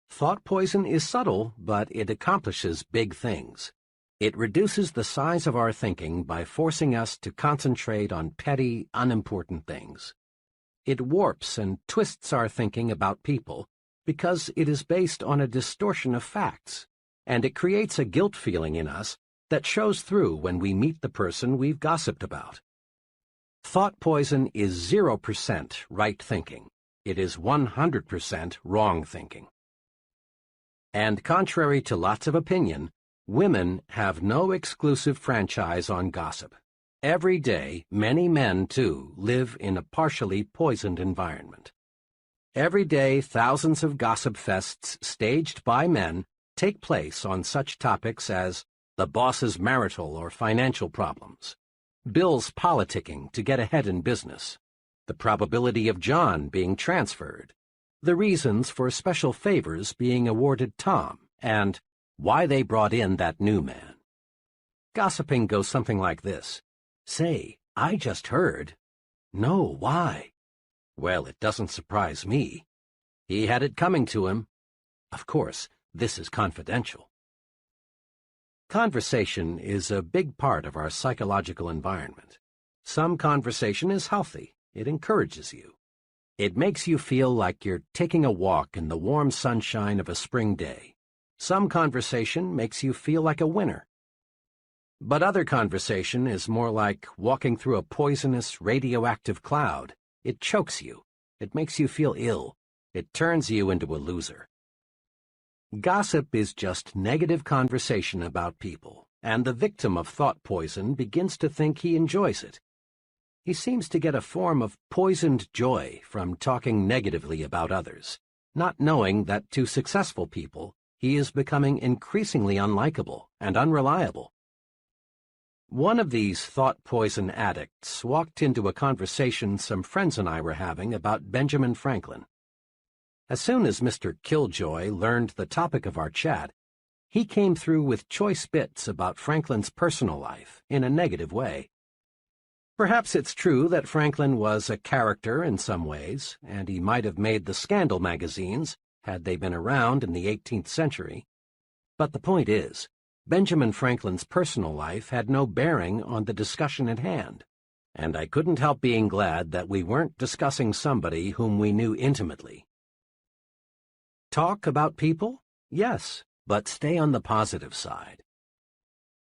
Thought poison is subtle, but it accomplishes big things. It reduces the size of our thinking by forcing us to concentrate on petty, unimportant things. It warps and twists our thinking about people because it is based on a distortion of facts, and it creates a guilt feeling in us that shows through when we meet the person we've gossiped about. Thought poison is 0% right thinking. It is 100% wrong thinking. And contrary to lots of opinion, women have no exclusive franchise on gossip. Every day, many men, too, live in a partially poisoned environment. Every day, thousands of gossip fests staged by men take place on such topics as the boss's marital or financial problems, Bill's politicking to get ahead in business, the probability of John being transferred, the reasons for special favors being awarded Tom, and why they brought in that new man. Gossiping goes something like this. Say, I just heard. No, why? Well, it doesn't surprise me. He had it coming to him. Of course, this is confidential. Conversation is a big part of our psychological environment. Some conversation is healthy. It encourages you. It makes you feel like you're taking a walk in the warm sunshine of a spring day. Some conversation makes you feel like a winner. But other conversation is more like walking through a poisonous, radioactive cloud. It chokes you. It makes you feel ill. It turns you into a loser. Gossip is just negative conversation about people, and the victim of thought poison begins to think he enjoys it. He seems to get a form of poisoned joy from talking negatively about others, not knowing that to successful people, he is becoming increasingly unlikable and unreliable. One of these thought poison addicts walked into a conversation some friends and I were having about Benjamin Franklin. As soon as Mr. Killjoy learned the topic of our chat, he came through with choice bits about Franklin's personal life in a negative way. Perhaps it's true that Franklin was a character in some ways, and he might have made the scandal magazines had they been around in the 18th century. But the point is, Benjamin Franklin's personal life had no bearing on the discussion at hand, and I couldn't help being glad that we weren't discussing somebody whom we knew intimately. Talk about people? Yes, but stay on the positive side.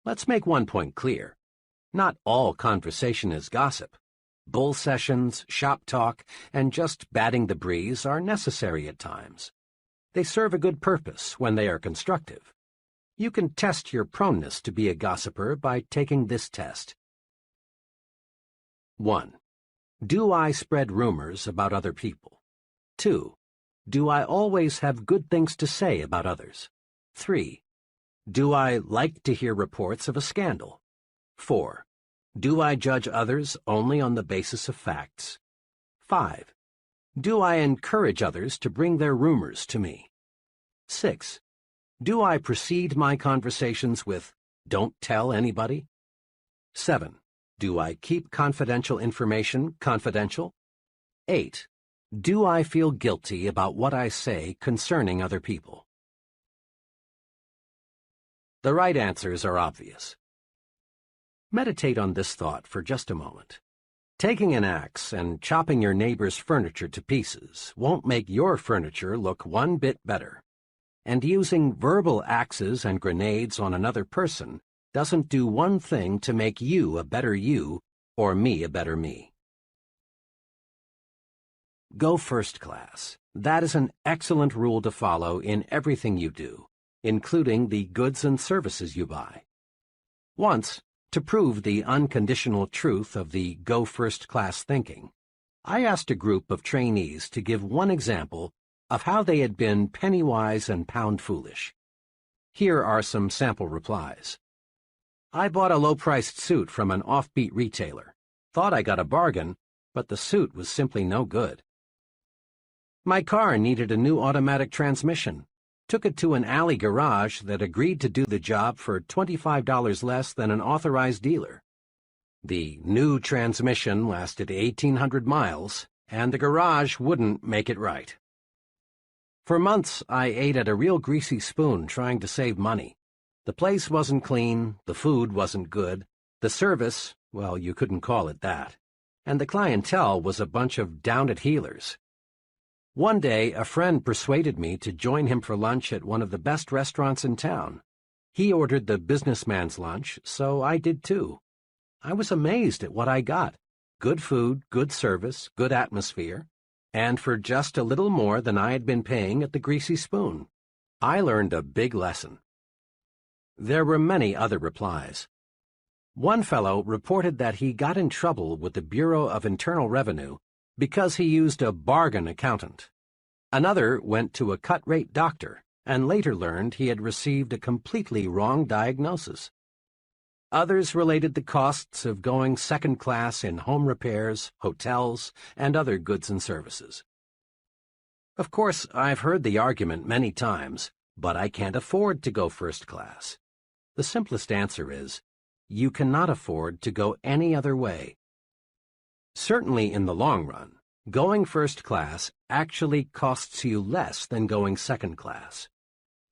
Let's make one point clear. Not all conversation is gossip. Bull sessions, shop talk, and just batting the breeze are necessary at times. They serve a good purpose when they are constructive. You can test your proneness to be a gossiper by taking this test. 1. Do I spread rumors about other people? 2. Do I always have good things to say about others? 3. Do I like to hear reports of a scandal? 4. Do I judge others only on the basis of facts? 5. Do I encourage others to bring their rumors to me? 6. Do I precede my conversations with, "Don't tell anybody"? 7. Do I keep confidential information confidential? 8. Do I feel guilty about what I say concerning other people? The right answers are obvious. Meditate on this thought for just a moment. Taking an axe and chopping your neighbor's furniture to pieces won't make your furniture look one bit better. And using verbal axes and grenades on another person doesn't do one thing to make you a better you or me a better me. Go first class. That is an excellent rule to follow in everything you do, including the goods and services you buy. Once, to prove the unconditional truth of the go first class thinking, I asked a group of trainees to give one example of how they had been penny-wise and pound-foolish. Here are some sample replies. I bought a low-priced suit from an offbeat retailer. Thought I got a bargain, but the suit was simply no good. My car needed a new automatic transmission. Took it to an alley garage that agreed to do the job for $25 less than an authorized dealer. The new transmission lasted 1,800 miles, and the garage wouldn't make it right. For months, I ate at a real greasy spoon trying to save money. The place wasn't clean, the food wasn't good, the service, well, you couldn't call it that, and the clientele was a bunch of down-at-heelers. One day, a friend persuaded me to join him for lunch at one of the best restaurants in town. He ordered the businessman's lunch, so I did too. I was amazed at what I got. Good food, good service, good atmosphere, and for just a little more than I had been paying at the Greasy Spoon. I learned a big lesson. There were many other replies. One fellow reported that he got in trouble with the Bureau of Internal Revenue because he used a bargain accountant. Another went to a cut-rate doctor and later learned he had received a completely wrong diagnosis. Others related the costs of going second class in home repairs, hotels, and other goods and services. Of course, I've heard the argument many times, but I can't afford to go first class. The simplest answer is, you cannot afford to go any other way. Certainly in the long run, going first class actually costs you less than going second class.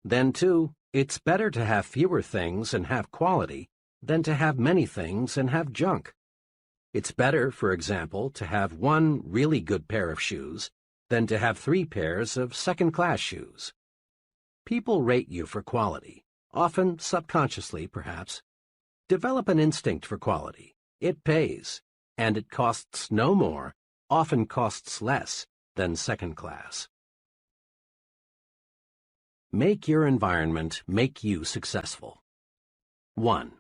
Then, too, it's better to have fewer things and have quality than to have many things and have junk. It's better, for example, to have one really good pair of shoes than to have 3 pairs of second-class shoes. People rate you for quality, often subconsciously, perhaps. Develop an instinct for quality. It pays, and it costs no more, often costs less, than second class. Make your environment make you successful. 1.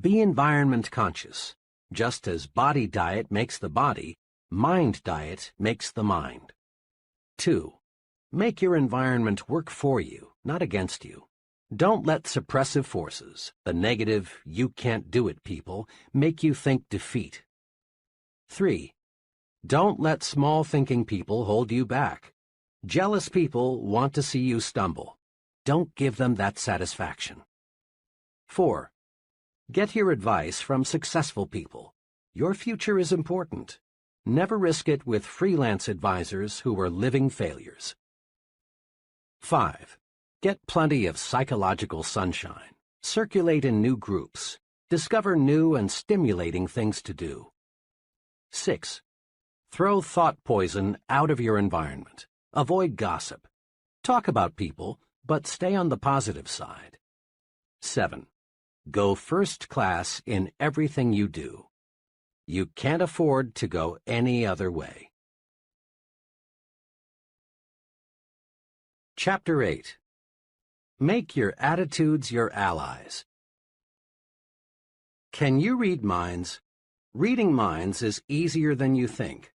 Be environment conscious. Just as body diet makes the body, mind diet makes the mind. 2. Make your environment work for you, not against you. Don't let suppressive forces, the negative, you can't do it people, make you think defeat. 3. Don't let small-thinking people hold you back. Jealous people want to see you stumble. Don't give them that satisfaction. 4. Get your advice from successful people. Your future is important. Never risk it with freelance advisors who are living failures. 5. Get plenty of psychological sunshine. Circulate in new groups. Discover new and stimulating things to do. 6. Throw thought poison out of your environment. Avoid gossip. Talk about people, but stay on the positive side. 7. Go first class in everything you do. You can't afford to go any other way. Chapter 8. Make your attitudes your allies. Can you read minds? Reading minds is easier than you think.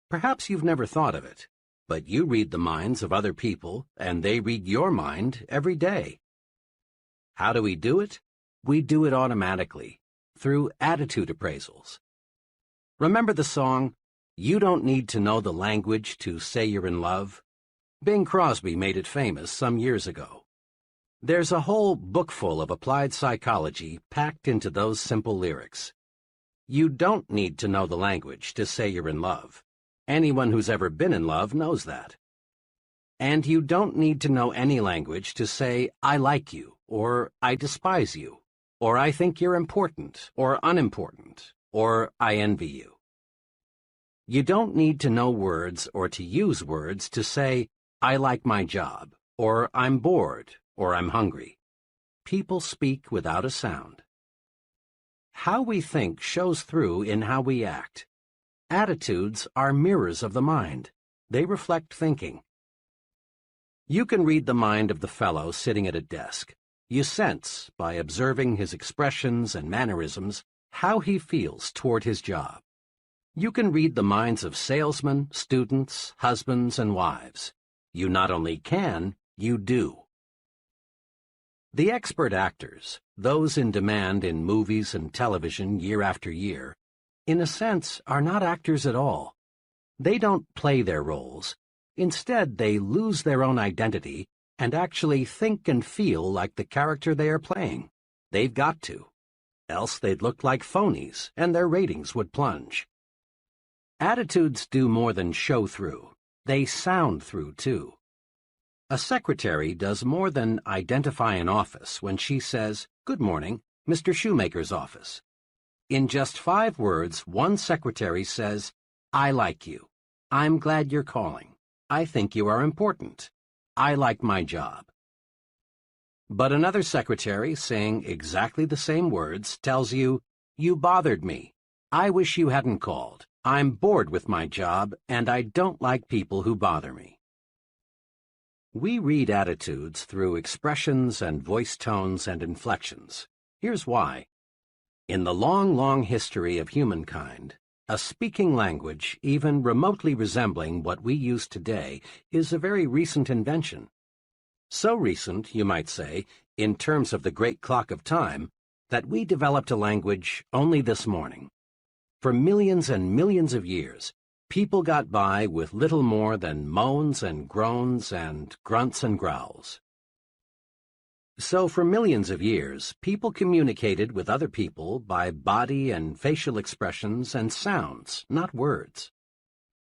Perhaps you've never thought of it, but you read the minds of other people, and they read your mind every day. How do we do it? We do it automatically, through attitude appraisals. Remember the song, "You Don't Need to Know the Language to Say You're in Love"? Bing Crosby made it famous some years ago. There's a whole bookful of applied psychology packed into those simple lyrics. You don't need to know the language to say you're in love. Anyone who's ever been in love knows that. And you don't need to know any language to say, I like you, or I despise you, or I think you're important, or unimportant, or I envy you. You don't need to know words or to use words to say, I like my job, or I'm bored, or I'm hungry. People speak without a sound. How we think shows through in how we act. Attitudes are mirrors of the mind. They reflect thinking. You can read the mind of the fellow sitting at a desk. You sense, by observing his expressions and mannerisms, how he feels toward his job. You can read the minds of salesmen, students, husbands, and wives. You not only can, you do. The expert actors, those in demand in movies and television year after year, in a sense, are not actors at all. They don't play their roles. Instead, they lose their own identity and actually think and feel like the character they are playing. They've got to. Else they'd look like phonies, and their ratings would plunge. Attitudes do more than show through. They sound through, too. A secretary does more than identify an office when she says, "Good morning, Mr. Shoemaker's office." In just 5 words, one secretary says, I like you. I'm glad you're calling. I think you are important. I like my job. But another secretary, saying exactly the same words, tells you, you bothered me. I wish you hadn't called. I'm bored with my job, and I don't like people who bother me. We read attitudes through expressions and voice tones and inflections. Here's why. In the long, long history of humankind, a speaking language, even remotely resembling what we use today, is a very recent invention. So recent, you might say, in terms of the great clock of time, that we developed a language only this morning. For millions and millions of years, people got by with little more than moans and groans and grunts and growls. So for millions of years, people communicated with other people by body and facial expressions and sounds, not words.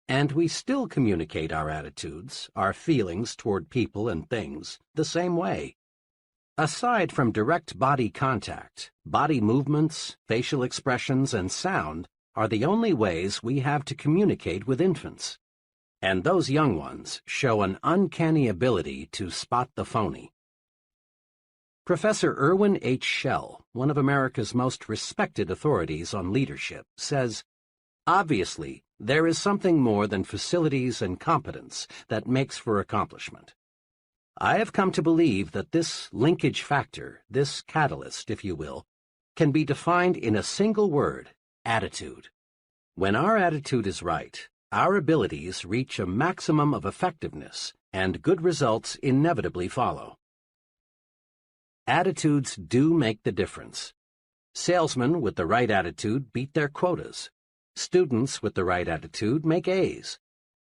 And we still communicate our attitudes, our feelings toward people and things, the same way. Aside from direct body contact, body movements, facial expressions, and sound are the only ways we have to communicate with infants. And those young ones show an uncanny ability to spot the phony. Professor Irwin H. Shell, one of America's most respected authorities on leadership, says, "Obviously, there is something more than facilities and competence that makes for accomplishment. I have come to believe that this linkage factor, this catalyst, if you will, can be defined in a single word, attitude. When our attitude is right, our abilities reach a maximum of effectiveness, and good results inevitably follow." Attitudes do make the difference. Salesmen with the right attitude beat their quotas. Students with the right attitude make A's.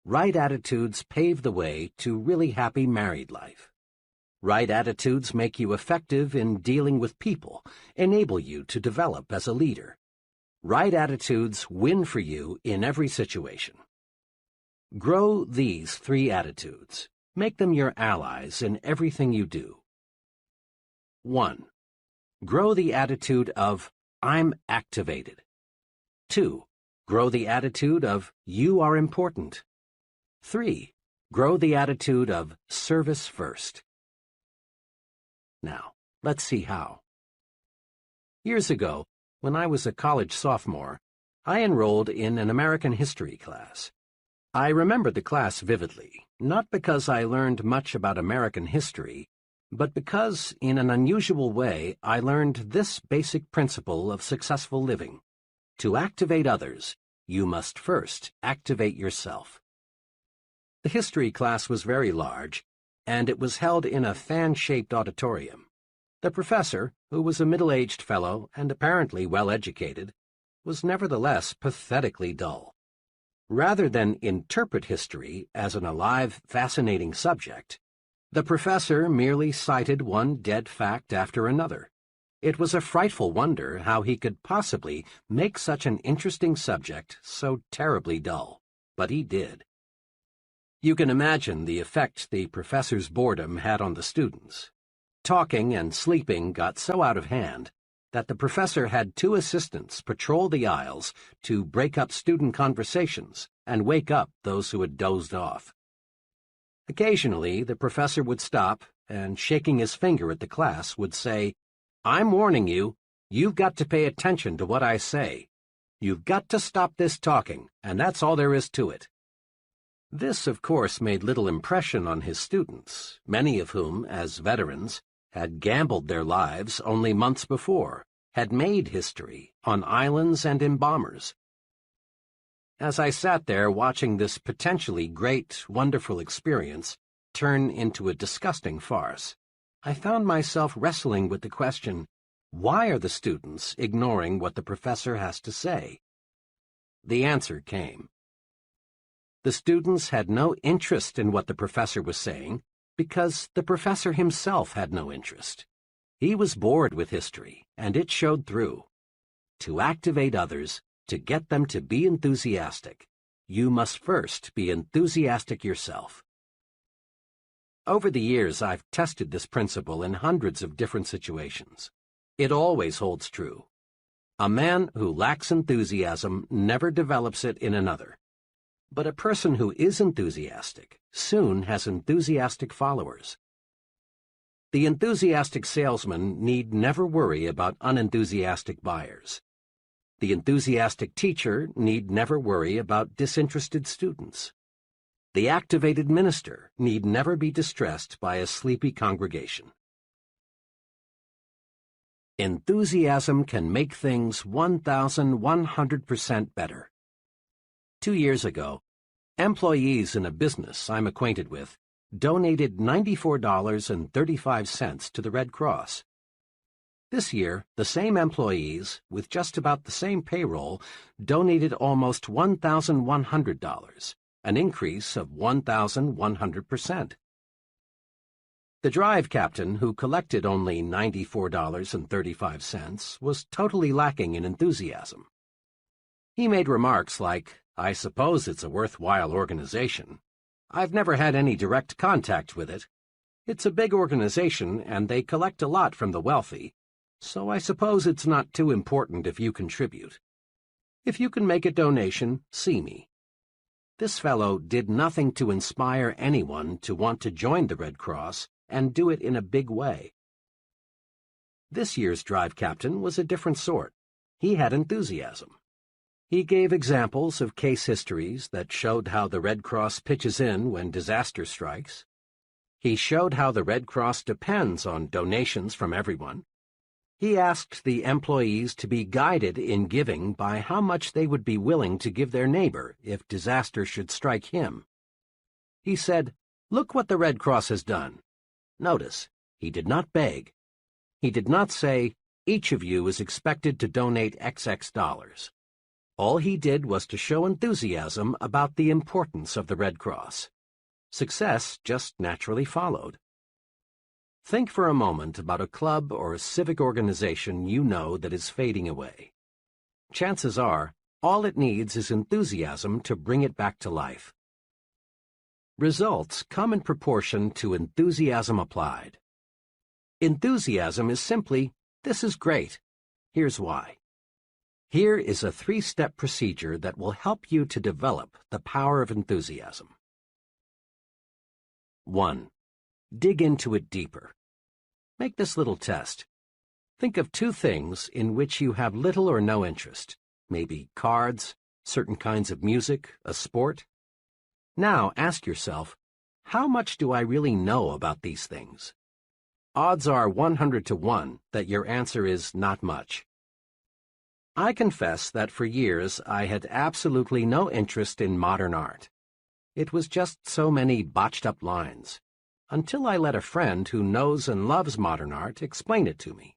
Right attitudes pave the way to really happy married life. Right attitudes make you effective in dealing with people, enable you to develop as a leader. Right attitudes win for you in every situation. Grow these 3 attitudes. Make them your allies in everything you do. 1. Grow the attitude of, "I'm activated." 2. Grow the attitude of, "You are important." 3. Grow the attitude of, "Service first." Now, let's see how. Years ago, when I was a college sophomore, I enrolled in an American history class. I remember the class vividly, not because I learned much about American history, but because, in an unusual way, I learned this basic principle of successful living. To activate others, you must first activate yourself. The history class was very large, and it was held in a fan-shaped auditorium. The professor, who was a middle-aged fellow and apparently well-educated, was nevertheless pathetically dull. Rather than interpret history as an alive, fascinating subject, the professor merely cited one dead fact after another. It was a frightful wonder how he could possibly make such an interesting subject so terribly dull, but he did. You can imagine the effect the professor's boredom had on the students. Talking and sleeping got so out of hand that the professor had 2 assistants patrol the aisles to break up student conversations and wake up those who had dozed off. Occasionally, the professor would stop and, shaking his finger at the class, would say, "I'm warning you, you've got to pay attention to what I say. You've got to stop this talking, and that's all there is to it." This, of course, made little impression on his students, many of whom, as veterans, had gambled their lives only months before, had made history on islands and in bombers. As I sat there watching this potentially great, wonderful experience turn into a disgusting farce, I found myself wrestling with the question, why are the students ignoring what the professor has to say? The answer came. The students had no interest in what the professor was saying because the professor himself had no interest. He was bored with history, and it showed through. To activate others, to get them to be enthusiastic, you must first be enthusiastic yourself. Over the years, I've tested this principle in hundreds of different situations. It always holds true. A man who lacks enthusiasm never develops it in another. But a person who is enthusiastic soon has enthusiastic followers. The enthusiastic salesman need never worry about unenthusiastic buyers. The enthusiastic teacher need never worry about disinterested students. The activated minister need never be distressed by a sleepy congregation. Enthusiasm can make things 1,100% better. 2 years ago, employees in a business I'm acquainted with donated $94.35 to the Red Cross. This year, the same employees, with just about the same payroll, donated almost $1,100, an increase of 1,100%. The drive captain, who collected only $94.35, was totally lacking in enthusiasm. He made remarks like, "I suppose it's a worthwhile organization. I've never had any direct contact with it. It's a big organization, and they collect a lot from the wealthy, so I suppose it's not too important if you contribute. If you can make a donation, see me." This fellow did nothing to inspire anyone to want to join the Red Cross and do it in a big way. This year's drive captain was a different sort. He had enthusiasm. He gave examples of case histories that showed how the Red Cross pitches in when disaster strikes. He showed how the Red Cross depends on donations from everyone. He asked the employees to be guided in giving by how much they would be willing to give their neighbor if disaster should strike him. He said, "Look what the Red Cross has done." Notice, he did not beg. He did not say, "Each of you is expected to donate XX dollars." All he did was to show enthusiasm about the importance of the Red Cross. Success just naturally followed. Think for a moment about a club or a civic organization you know that is fading away. Chances are, all it needs is enthusiasm to bring it back to life. Results come in proportion to enthusiasm applied. Enthusiasm is simply, "This is great. Here's why." Here is a 3-step procedure that will help you to develop the power of enthusiasm. 1. Dig into it deeper. Make this little test. Think of 2 things in which you have little or no interest, maybe cards, certain kinds of music, a sport. Now ask yourself, how much do I really know about these things? Odds are 100 to 1 that your answer is not much. I confess that for years I had absolutely no interest in modern art. It was just so many botched-up lines, until I let a friend who knows and loves modern art explain it to me.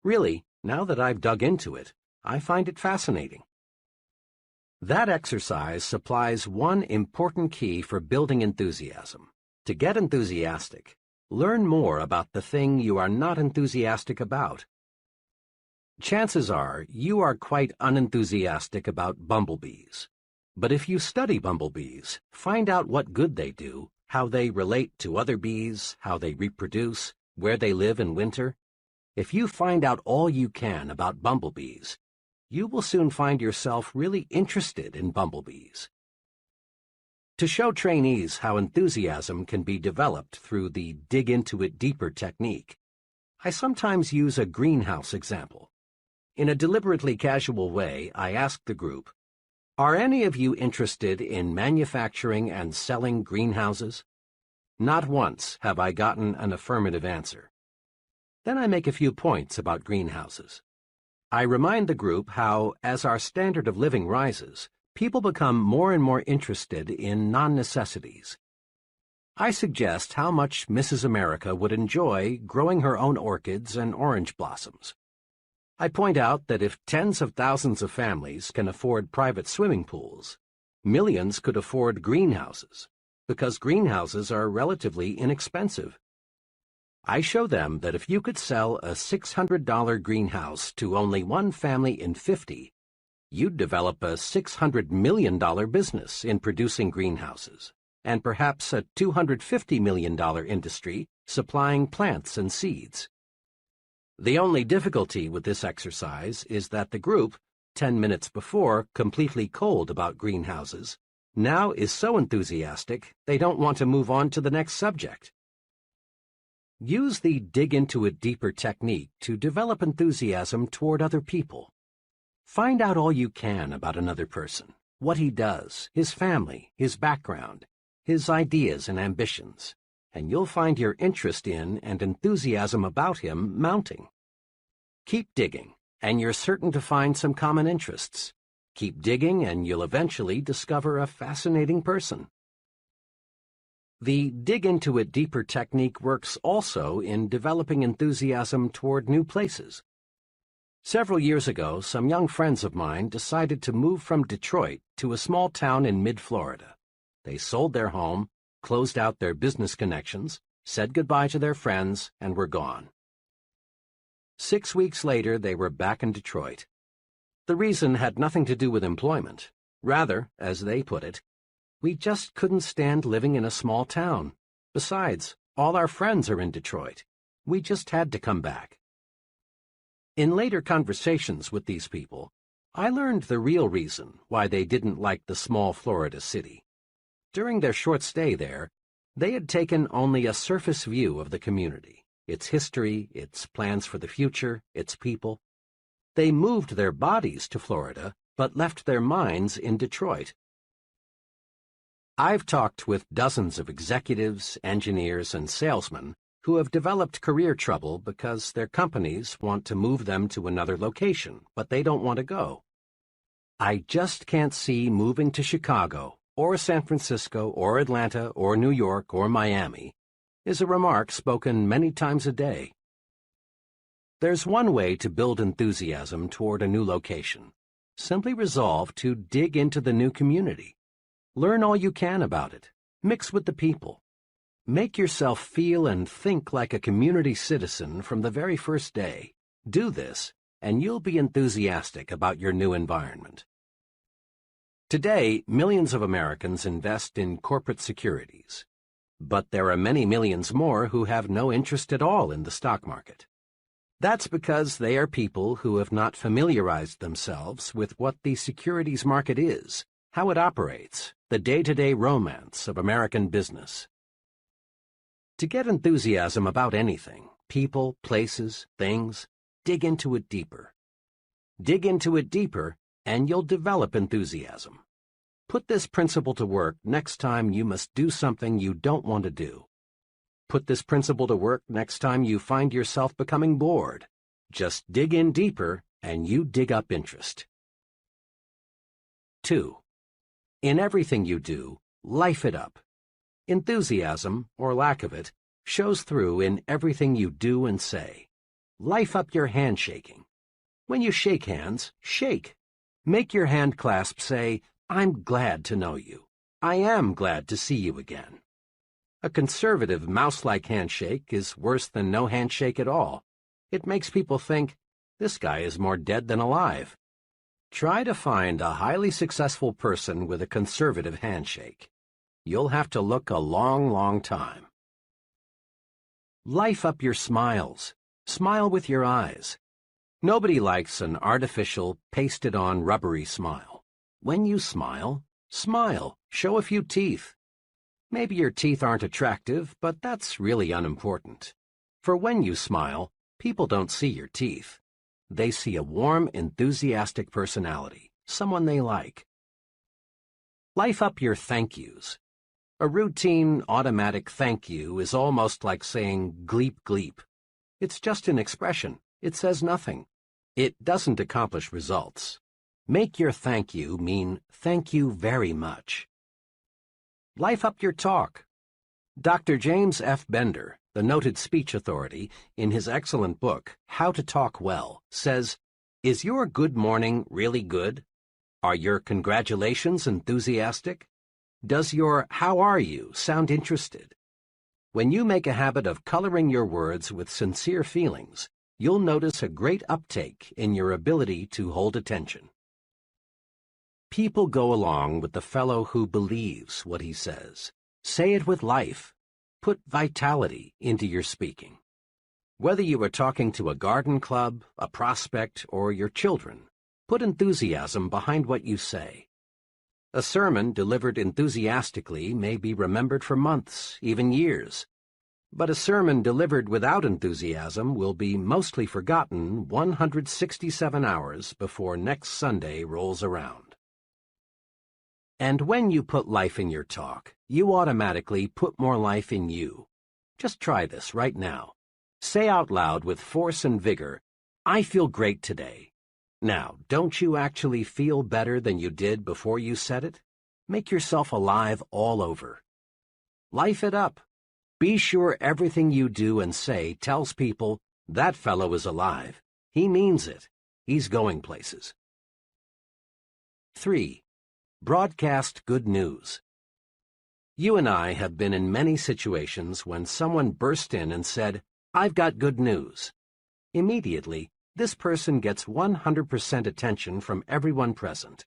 Really, now that I've dug into it, I find it fascinating. That exercise supplies one important key for building enthusiasm. To get enthusiastic, learn more about the thing you are not enthusiastic about. Chances are you are quite unenthusiastic about bumblebees. But if you study bumblebees, find out what good they do, how they relate to other bees, how they reproduce, where they live in winter. If you find out all you can about bumblebees, you will soon find yourself really interested in bumblebees. To show trainees how enthusiasm can be developed through the dig into it deeper technique, I sometimes use a greenhouse example. In a deliberately casual way, I ask the group, "Are any of you interested in manufacturing and selling greenhouses?" Not once have I gotten an affirmative answer. Then I make a few points about greenhouses. I remind the group how, as our standard of living rises, people become more and more interested in non-necessities. I suggest how much Mrs. America would enjoy growing her own orchids and orange blossoms. I point out that if tens of thousands of families can afford private swimming pools, millions could afford greenhouses, because greenhouses are relatively inexpensive. I show them that if you could sell a $600 greenhouse to only one family in 50, you'd develop a $600 million business in producing greenhouses, and perhaps a $250 million industry supplying plants and seeds. The only difficulty with this exercise is that the group, 10 minutes before completely cold about greenhouses, now is so enthusiastic they don't want to move on to the next subject. Use the dig into it deeper technique to develop enthusiasm toward other people. Find out all you can about another person, what he does, his family, his background, his ideas and ambitions, and you'll find your interest in and enthusiasm about him mounting. Keep digging, and you're certain to find some common interests. Keep digging, and you'll eventually discover a fascinating person. The dig into it deeper technique works also in developing enthusiasm toward new places. Several years ago, some young friends of mine decided to move from Detroit to a small town in mid-Florida. They sold their home, closed out their business connections, said goodbye to their friends, and were gone. 6 weeks later, they were back in Detroit. The reason had nothing to do with employment. Rather, as they put it, we just couldn't stand living in a small town. Besides, all our friends are in Detroit. We just had to come back. In later conversations with these people, I learned the real reason why they didn't like the small Florida city. During their short stay there, they had taken only a surface view of the community, its history, its plans for the future, its people. They moved their bodies to Florida, but left their minds in Detroit. I've talked with dozens of executives, engineers, and salesmen who have developed career trouble because their companies want to move them to another location, but they don't want to go. I just can't see moving to Chicago, or San Francisco, or Atlanta, or New York, or Miami, is a remark spoken many times a day. There's one way to build enthusiasm toward a new location. Simply resolve to dig into the new community. Learn all you can about it. Mix with the people. Make yourself feel and think like a community citizen from the very first day. Do this, and you'll be enthusiastic about your new environment. Today, millions of Americans invest in corporate securities. But there are many millions more who have no interest at all in the stock market. That's because they are people who have not familiarized themselves with what the securities market is, how it operates, the day-to-day romance of American business. To get enthusiasm about anything, people, places, things, dig into it deeper. Dig into it deeper, and you'll develop enthusiasm. Put this principle to work next time you must do something you don't want to do. Put this principle to work next time you find yourself becoming bored. Just dig in deeper, and you dig up interest. 2. In everything you do, life it up. Enthusiasm, or lack of it, shows through in everything you do and say. Life up your handshaking. When you shake hands, shake. Make your hand clasp say, "I'm glad to know you. I am glad to see you again." A conservative, mouse-like handshake is worse than no handshake at all. It makes people think, this guy is more dead than alive. Try to find a highly successful person with a conservative handshake. You'll have to look a long, long time. Life up your smiles. Smile with your eyes. Nobody likes an artificial, pasted-on, rubbery smile. When you smile, smile. Show a few teeth. Maybe your teeth aren't attractive, but that's really unimportant. For when you smile, people don't see your teeth. They see a warm, enthusiastic personality, someone they like. Life up your thank yous. A routine, automatic thank you is almost like saying gleep gleep. It's just an expression. It says nothing. It doesn't accomplish results. Make your thank you mean thank you very much. Life up your talk. Dr. James F. Bender, the noted speech authority, in his excellent book, How to Talk Well, says, "Is your good morning really good? Are your congratulations enthusiastic? Does your how are you sound interested? When you make a habit of coloring your words with sincere feelings, you'll notice a great uptake in your ability to hold attention." People go along with the fellow who believes what he says. Say it with life. Put vitality into your speaking. Whether you are talking to a garden club, a prospect, or your children, put enthusiasm behind what you say. A sermon delivered enthusiastically may be remembered for months, even years. But a sermon delivered without enthusiasm will be mostly forgotten 167 hours before next Sunday rolls around. And when you put life in your talk, you automatically put more life in you. Just try this right now. Say out loud with force and vigor, "I feel great today." Now, don't you actually feel better than you did before you said it? Make yourself alive all over. Life it up. Be sure everything you do and say tells people, that fellow is alive. He means it. He's going places. 3. Broadcast good news. You and I have been in many situations when someone burst in and said, "I've got good news." Immediately, this person gets 100% attention from everyone present.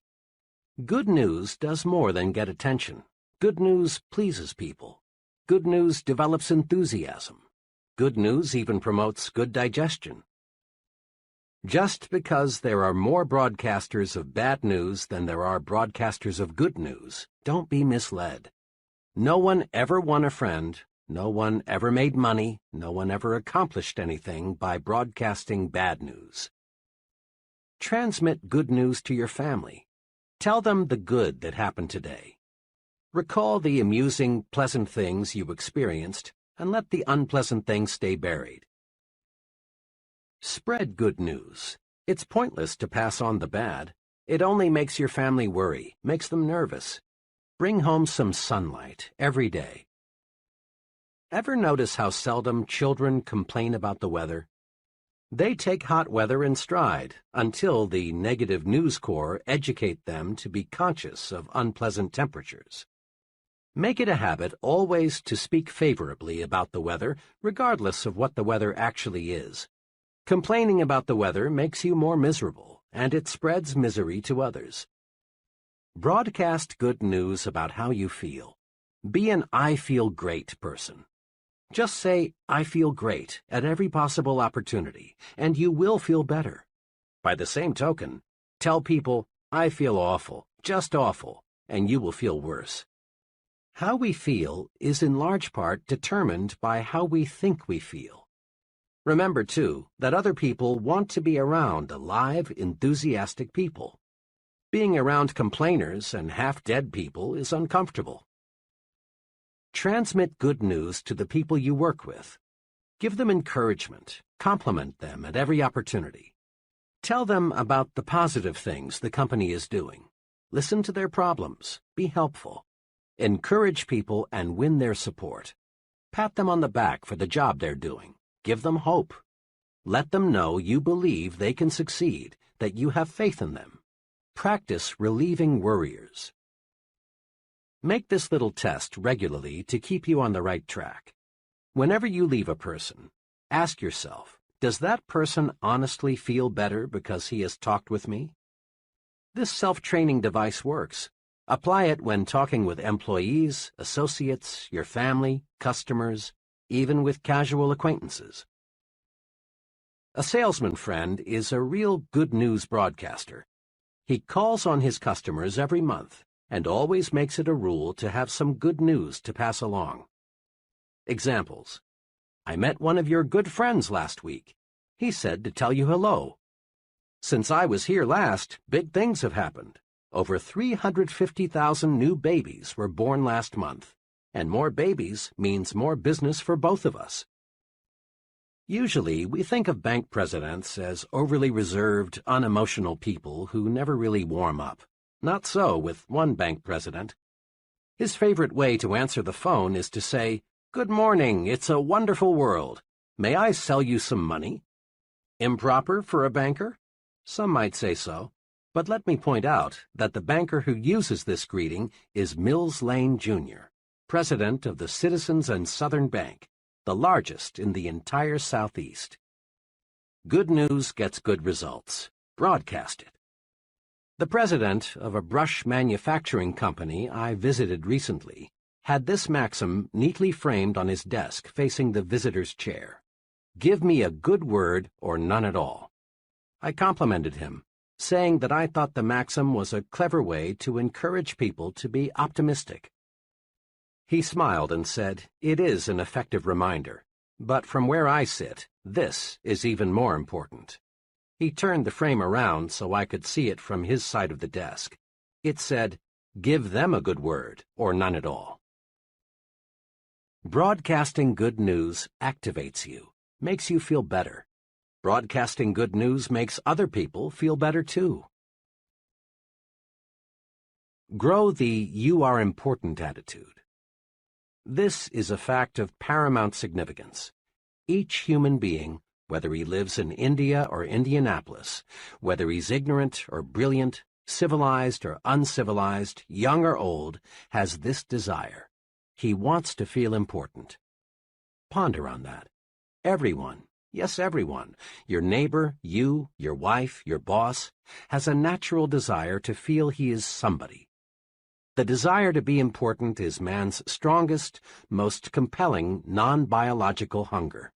Good news does more than get attention. Good news pleases people. Good news develops enthusiasm. Good news even promotes good digestion. Just because there are more broadcasters of bad news than there are broadcasters of good news, don't be misled. No one ever won a friend, no one ever made money, no one ever accomplished anything by broadcasting bad news. Transmit good news to your family. Tell them the good that happened today. Recall the amusing, pleasant things you experienced, and let the unpleasant things stay buried. Spread good news. It's pointless to pass on the bad. It only makes your family worry, makes them nervous. Bring home some sunlight every day. Ever notice how seldom children complain about the weather? They take hot weather in stride until the negative news corps educate them to be conscious of unpleasant temperatures. Make it a habit always to speak favorably about the weather, regardless of what the weather actually is. Complaining about the weather makes you more miserable, and it spreads misery to others. Broadcast good news about how you feel. Be an I feel great person. Just say, I feel great, at every possible opportunity, and you will feel better. By the same token, tell people, I feel awful, just awful, and you will feel worse. How we feel is in large part determined by how we think we feel. Remember, too, that other people want to be around alive, enthusiastic people. Being around complainers and half-dead people is uncomfortable. Transmit good news to the people you work with. Give them encouragement. Compliment them at every opportunity. Tell them about the positive things the company is doing. Listen to their problems. Be helpful. Encourage people and win their support. Pat them on the back for the job they're doing. Give them hope. Let them know you believe they can succeed, that you have faith in them. Practice relieving worriers. Make this little test regularly to keep you on the right track. Whenever you leave a person, ask yourself, does that person honestly feel better because he has talked with me? This self-training device works. Apply it when talking with employees, associates, your family, customers, even with casual acquaintances. A salesman friend is a real good news broadcaster. He calls on his customers every month and always makes it a rule to have some good news to pass along. Examples. I met one of your good friends last week. He said to tell you hello. Since I was here last, big things have happened. Over 350,000 new babies were born last month, and more babies means more business for both of us. Usually, we think of bank presidents as overly reserved, unemotional people who never really warm up. Not so with one bank president. His favorite way to answer the phone is to say, "Good morning, it's a wonderful world. May I sell you some money?" Improper for a banker? Some might say so. But let me point out that the banker who uses this greeting is Mills Lane, Jr., president of the Citizens and Southern Bank, the largest in the entire Southeast. Good news gets good results. Broadcast it. The president of a brush manufacturing company I visited recently had this maxim neatly framed on his desk facing the visitor's chair. Give me a good word or none at all. I complimented him, saying that I thought the maxim was a clever way to encourage people to be optimistic. He smiled and said, "It is an effective reminder, but from where I sit, this is even more important." He turned the frame around so I could see it from his side of the desk. It said, "Give them a good word or none at all." Broadcasting good news activates you, makes you feel better. Broadcasting good news makes other people feel better too. Grow the you are important attitude. This is a fact of paramount significance. Each human being, whether he lives in India or Indianapolis, whether he's ignorant or brilliant, civilized or uncivilized, young or old, has this desire. He wants to feel important. Ponder on that. Everyone, yes, everyone, your neighbor, you, your wife, your boss, has a natural desire to feel he is somebody. The desire to be important is man's strongest, most compelling non-biological hunger.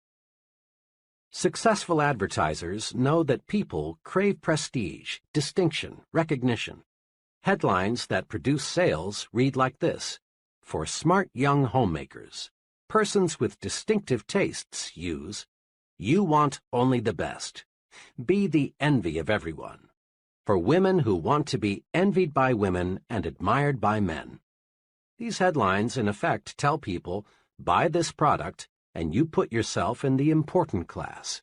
Successful advertisers know that people crave prestige, distinction, recognition. Headlines that produce sales read like this: "For smart young homemakers, persons with distinctive tastes use, you want only the best. Be the envy of everyone. For women who want to be envied by women and admired by men." These headlines, in effect, tell people, buy this product, and you put yourself in the important class.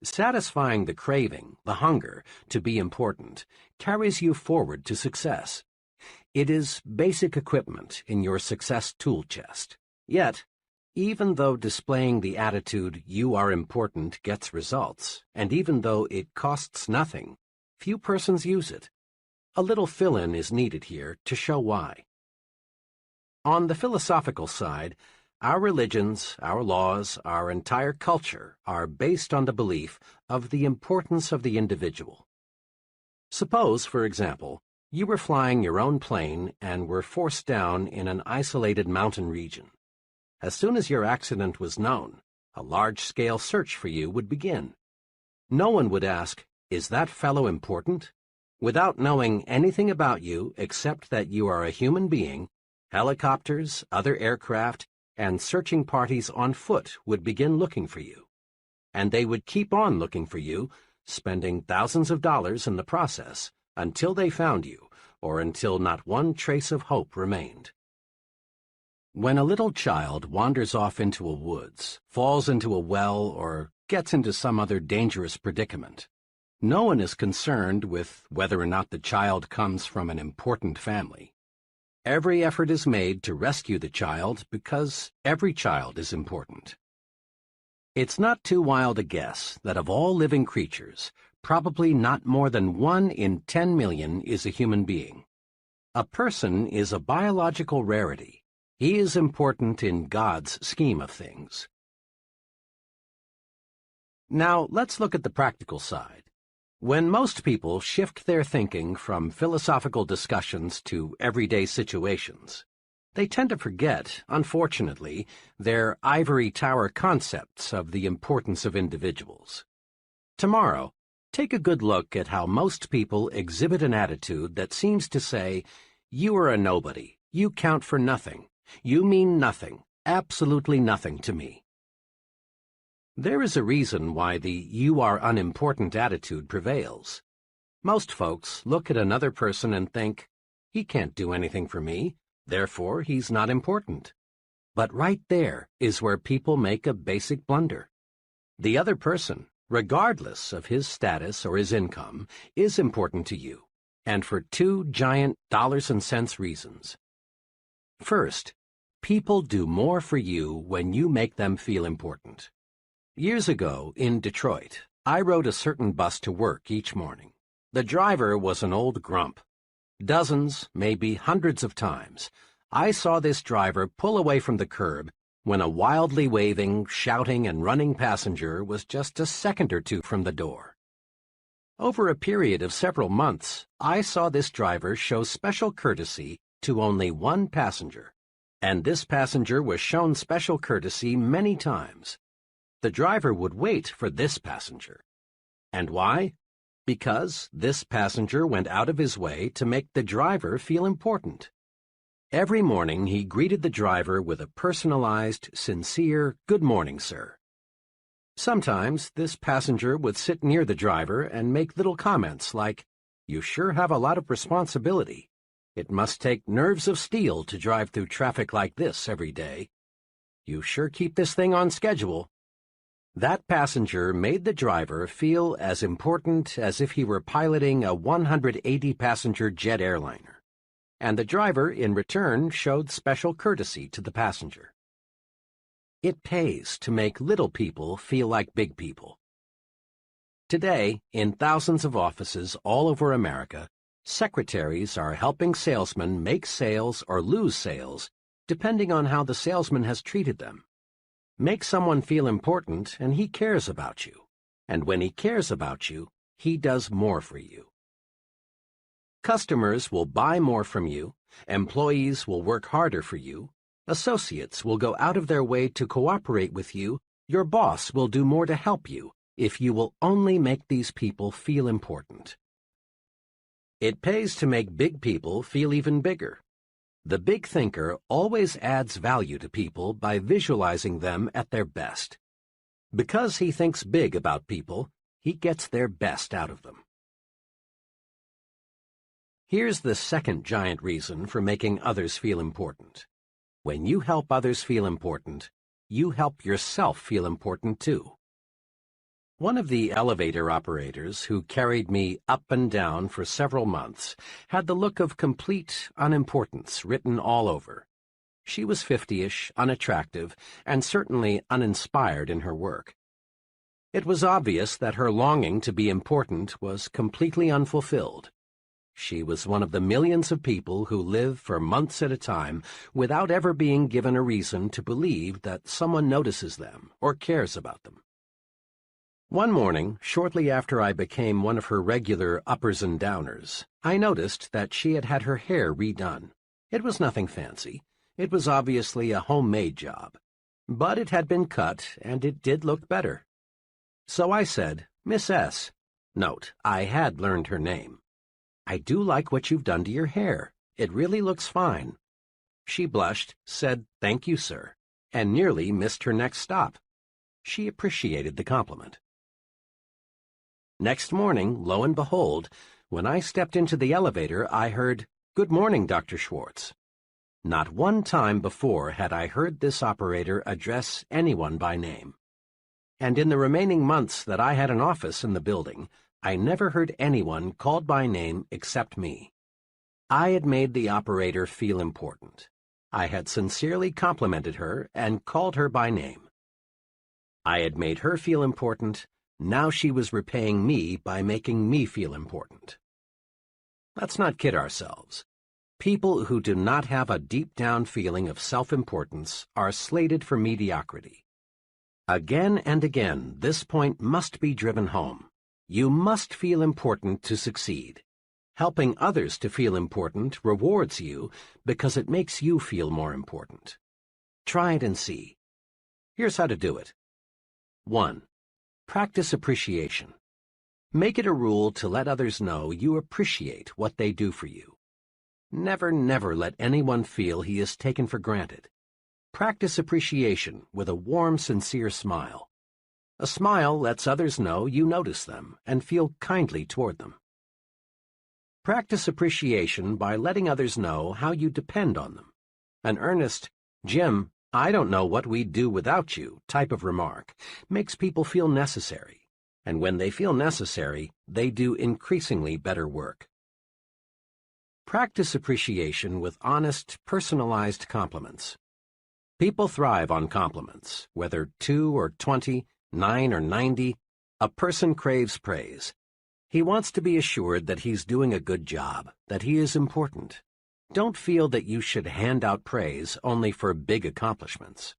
Satisfying the craving, the hunger, to be important, carries you forward to success. It is basic equipment in your success tool chest. Yet, even though displaying the attitude "you are important" gets results, and even though it costs nothing, few persons use it. A little fill-in is needed here to show why. On the philosophical side, our religions, our laws, our entire culture are based on the belief of the importance of the individual. Suppose, for example, you were flying your own plane and were forced down in an isolated mountain region. As soon as your accident was known, a large-scale search for you would begin. No one would ask, "Is that fellow important?" Without knowing anything about you except that you are a human being, helicopters, other aircraft, and searching parties on foot would begin looking for you. And they would keep on looking for you, spending thousands of dollars in the process, until they found you, or until not one trace of hope remained. When a little child wanders off into a woods, falls into a well, or gets into some other dangerous predicament, no one is concerned with whether or not the child comes from an important family. Every effort is made to rescue the child because every child is important. It's not too wild a guess that of all living creatures, probably not more than 1 in 10 million is a human being. A person is a biological rarity. He is important in God's scheme of things. Now, let's look at the practical side. When most people shift their thinking from philosophical discussions to everyday situations, they tend to forget, unfortunately, their ivory tower concepts of the importance of individuals. Tomorrow, take a good look at how most people exhibit an attitude that seems to say, "You are a nobody, you count for nothing, you mean nothing, absolutely nothing to me." There is a reason why the "you are unimportant" attitude prevails. Most folks look at another person and think, "He can't do anything for me, therefore he's not important." But right there is where people make a basic blunder. The other person, regardless of his status or his income, is important to you, and for 2 giant dollars and cents reasons. First, people do more for you when you make them feel important. Years ago, in Detroit, I rode a certain bus to work each morning. The driver was an old grump. Dozens, maybe hundreds of times, I saw this driver pull away from the curb when a wildly waving, shouting, and running passenger was just a second or two from the door. Over a period of several months, I saw this driver show special courtesy to only one passenger, and this passenger was shown special courtesy many times. The driver would wait for this passenger. And why? Because this passenger went out of his way to make the driver feel important. Every morning he greeted the driver with a personalized, sincere, "Good morning, sir." Sometimes this passenger would sit near the driver and make little comments like, "You sure have a lot of responsibility. It must take nerves of steel to drive through traffic like this every day. You sure keep this thing on schedule." That passenger made the driver feel as important as if he were piloting a 180-passenger jet airliner. and the driver, in return, showed special courtesy to the passenger. It pays to make little people feel like big people. Today, in thousands of offices all over America, secretaries are helping salesmen make sales or lose sales, depending on how the salesman has treated them. Make someone feel important, and he cares about you. And when he cares about you, he does more for you. Customers will buy more from you, employees will work harder for you, associates will go out of their way to cooperate with you, your boss will do more to help you, if you will only make these people feel important. It pays to make big people feel even bigger. The big thinker always adds value to people by visualizing them at their best. Because he thinks big about people, he gets their best out of them. Here's the second giant reason for making others feel important. When you help others feel important, you help yourself feel important too. One of the elevator operators who carried me up and down for several months had the look of complete unimportance written all over. She was 50-ish, unattractive, and certainly uninspired in her work. It was obvious that her longing to be important was completely unfulfilled. She was one of the millions of people who live for months at a time without ever being given a reason to believe that someone notices them or cares about them. One morning, shortly after I became one of her regular uppers and downers, I noticed that she had had her hair redone. It was nothing fancy. It was obviously a homemade job. But it had been cut, and it did look better. So I said, "Miss S." Note, I had learned her name. "I do like what you've done to your hair. It really looks fine." She blushed, said, "Thank you, sir," and nearly missed her next stop. She appreciated the compliment. Next morning, lo and behold, when I stepped into the elevator, I heard, "Good morning, Dr. Schwartz." Not one time before had I heard this operator address anyone by name. And in the remaining months that I had an office in the building, I never heard anyone called by name except me. I had made the operator feel important. I had sincerely complimented her and called her by name. I had made her feel important. Now she was repaying me by making me feel important. Let's not kid ourselves. People who do not have a deep-down feeling of self-importance are slated for mediocrity. Again and again, this point must be driven home. You must feel important to succeed. Helping others to feel important rewards you because it makes you feel more important. Try it and see. Here's how to do it. 1. Practice appreciation. Make it a rule to let others know you appreciate what they do for you. Never, never let anyone feel he is taken for granted. Practice appreciation with a warm, sincere smile. A smile lets others know you notice them and feel kindly toward them. Practice appreciation by letting others know how you depend on them. An earnest, "Jim, I don't know what we'd do without you" type of remark makes people feel necessary, and when they feel necessary, they do increasingly better work. Practice appreciation with honest, personalized compliments. People thrive on compliments, whether 2 or 20, 9 or 90. A person craves praise. He wants to be assured that he's doing a good job, that he is important. Don't feel that you should hand out praise only for big accomplishments.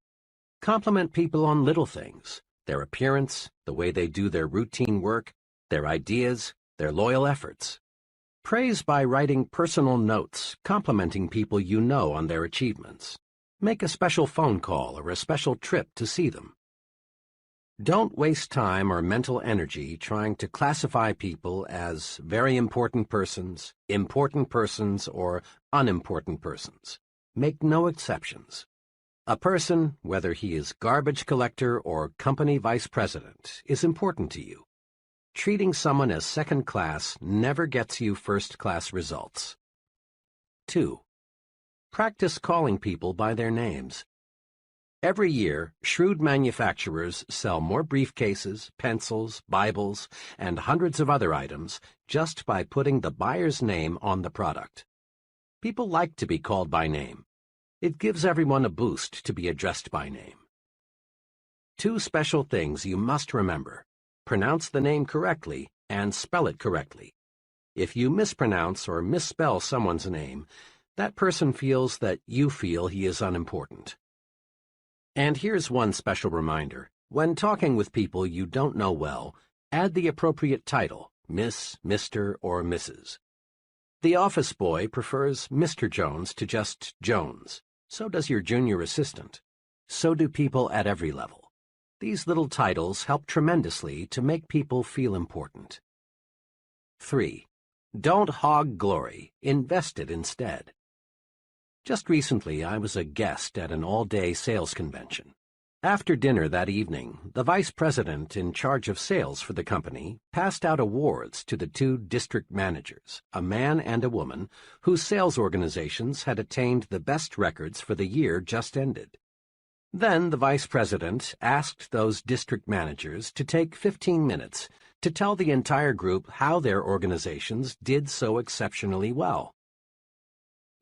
Compliment people on little things, their appearance, the way they do their routine work, their ideas, their loyal efforts. Praise by writing personal notes, complimenting people you know on their achievements. Make a special phone call or a special trip to see them. Don't waste time or mental energy trying to classify people as very important persons, or unimportant persons. Make no exceptions. A person, whether he is garbage collector or company vice president, is important to you. Treating someone as second class never gets you first-class results. 2. Practice calling people by their names. Every year, shrewd manufacturers sell more briefcases, pencils, Bibles, and hundreds of other items just by putting the buyer's name on the product. People like to be called by name. It gives everyone a boost to be addressed by name. Two special things you must remember: pronounce the name correctly and spell it correctly. If you mispronounce or misspell someone's name, that person feels that you feel he is unimportant. And here's one special reminder. When talking with people you don't know well, add the appropriate title: Miss, Mr., or Mrs. The office boy prefers Mr. Jones to just Jones. So does your junior assistant. So do people at every level. These little titles help tremendously to make people feel important. 3. Don't hog glory. Invest it instead. Just recently, I was a guest at an all-day sales convention. After dinner that evening, the vice president in charge of sales for the company passed out awards to the two district managers, a man and a woman, whose sales organizations had attained the best records for the year just ended. Then the vice president asked those district managers to take 15 minutes to tell the entire group how their organizations did so exceptionally well.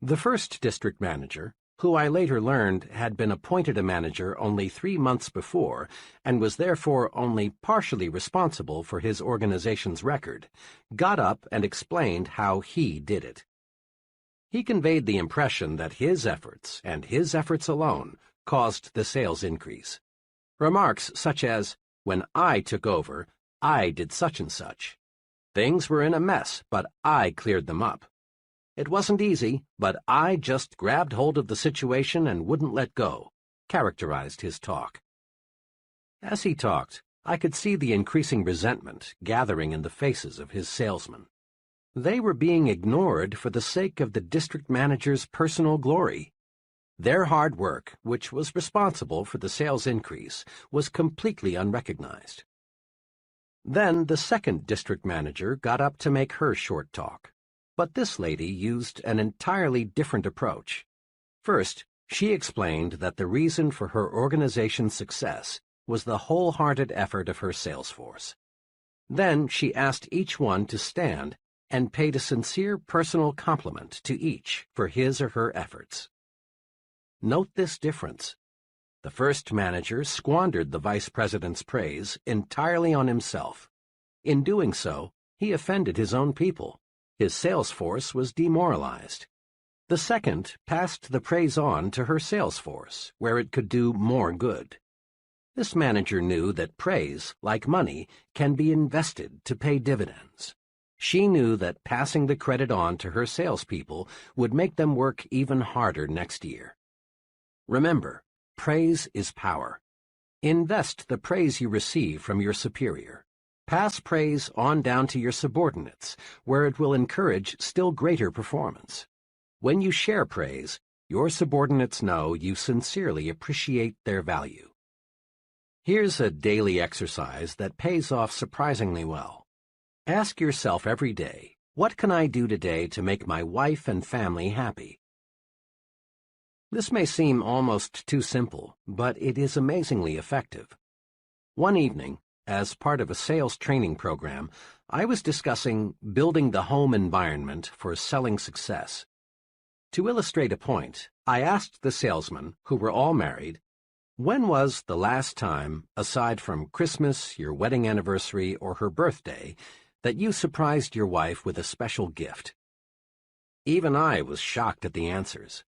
The first district manager, who I later learned had been appointed a manager only 3 months before and was therefore only partially responsible for his organization's record, got up and explained how he did it. He conveyed the impression that his efforts, and his efforts alone, caused the sales increase. Remarks such as, "When I took over, I did such and such. Things were in a mess, but I cleared them up. It wasn't easy, but I just grabbed hold of the situation and wouldn't let go," characterized his talk. As he talked, I could see the increasing resentment gathering in the faces of his salesmen. They were being ignored for the sake of the district manager's personal glory. Their hard work, which was responsible for the sales increase, was completely unrecognized. Then the second district manager got up to make her short talk. But this lady used an entirely different approach. First, she explained that the reason for her organization's success was the wholehearted effort of her sales force. Then she asked each one to stand and paid a sincere personal compliment to each for his or her efforts. Note this difference. The first manager squandered the vice president's praise entirely on himself. In doing so, he offended his own people. His sales force was demoralized. The second passed the praise on to her sales force, where it could do more good. This manager knew that praise, like money, can be invested to pay dividends. She knew that passing the credit on to her salespeople would make them work even harder next year. Remember, praise is power. Invest the praise you receive from your superior. Pass praise on down to your subordinates, where it will encourage still greater performance. When you share praise, your subordinates know you sincerely appreciate their value. Here's a daily exercise that pays off surprisingly well. Ask yourself every day, what can I do today to make my wife and family happy? This may seem almost too simple, but it is amazingly effective. One evening, as part of a sales training program, I was discussing building the home environment for selling success. To illustrate a point, I asked the salesmen, who were all married, when was the last time, aside from Christmas, your wedding anniversary, or her birthday, that you surprised your wife with a special gift? Even I was shocked at the answers.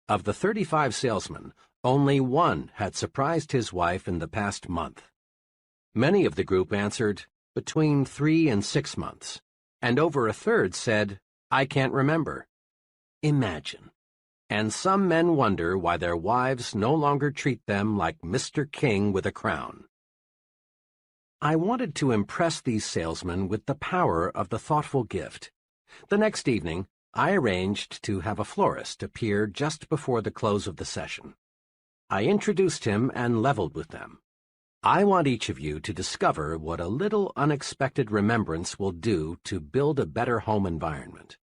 Of the 35 salesmen, only one had surprised his wife in the past month. Many of the group answered between 3 and 6 months, and over a third said, "I can't remember." Imagine. And some men wonder why their wives no longer treat them like Mr. King with a crown. I wanted to impress these salesmen with the power of the thoughtful gift. The next evening, I arranged to have a florist appear just before the close of the session. I introduced him and leveled with them. I want each of you to discover what a little unexpected remembrance will do to build a better home environment.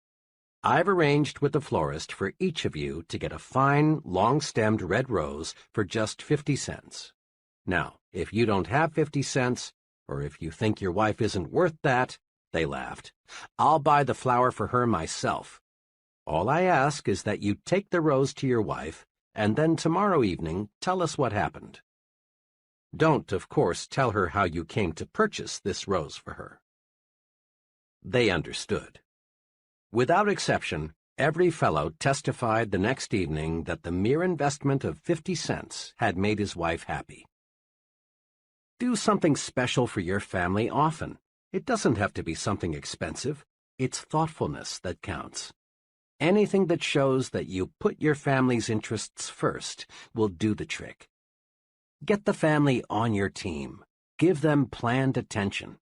I've arranged with the florist for each of you to get a fine, long-stemmed red rose for just 50 cents. Now, if you don't have 50 cents, or if you think your wife isn't worth that, they laughed, I'll buy the flower for her myself. All I ask is that you take the rose to your wife, and then tomorrow evening tell us what happened. Don't, of course, tell her how you came to purchase this rose for her." They understood. Without exception, every fellow testified the next evening that the mere investment of 50 cents had made his wife happy. Do something special for your family often. It doesn't have to be something expensive. It's thoughtfulness that counts. Anything that shows that you put your family's interests first will do the trick. Get the family on your team. Give them planned attention.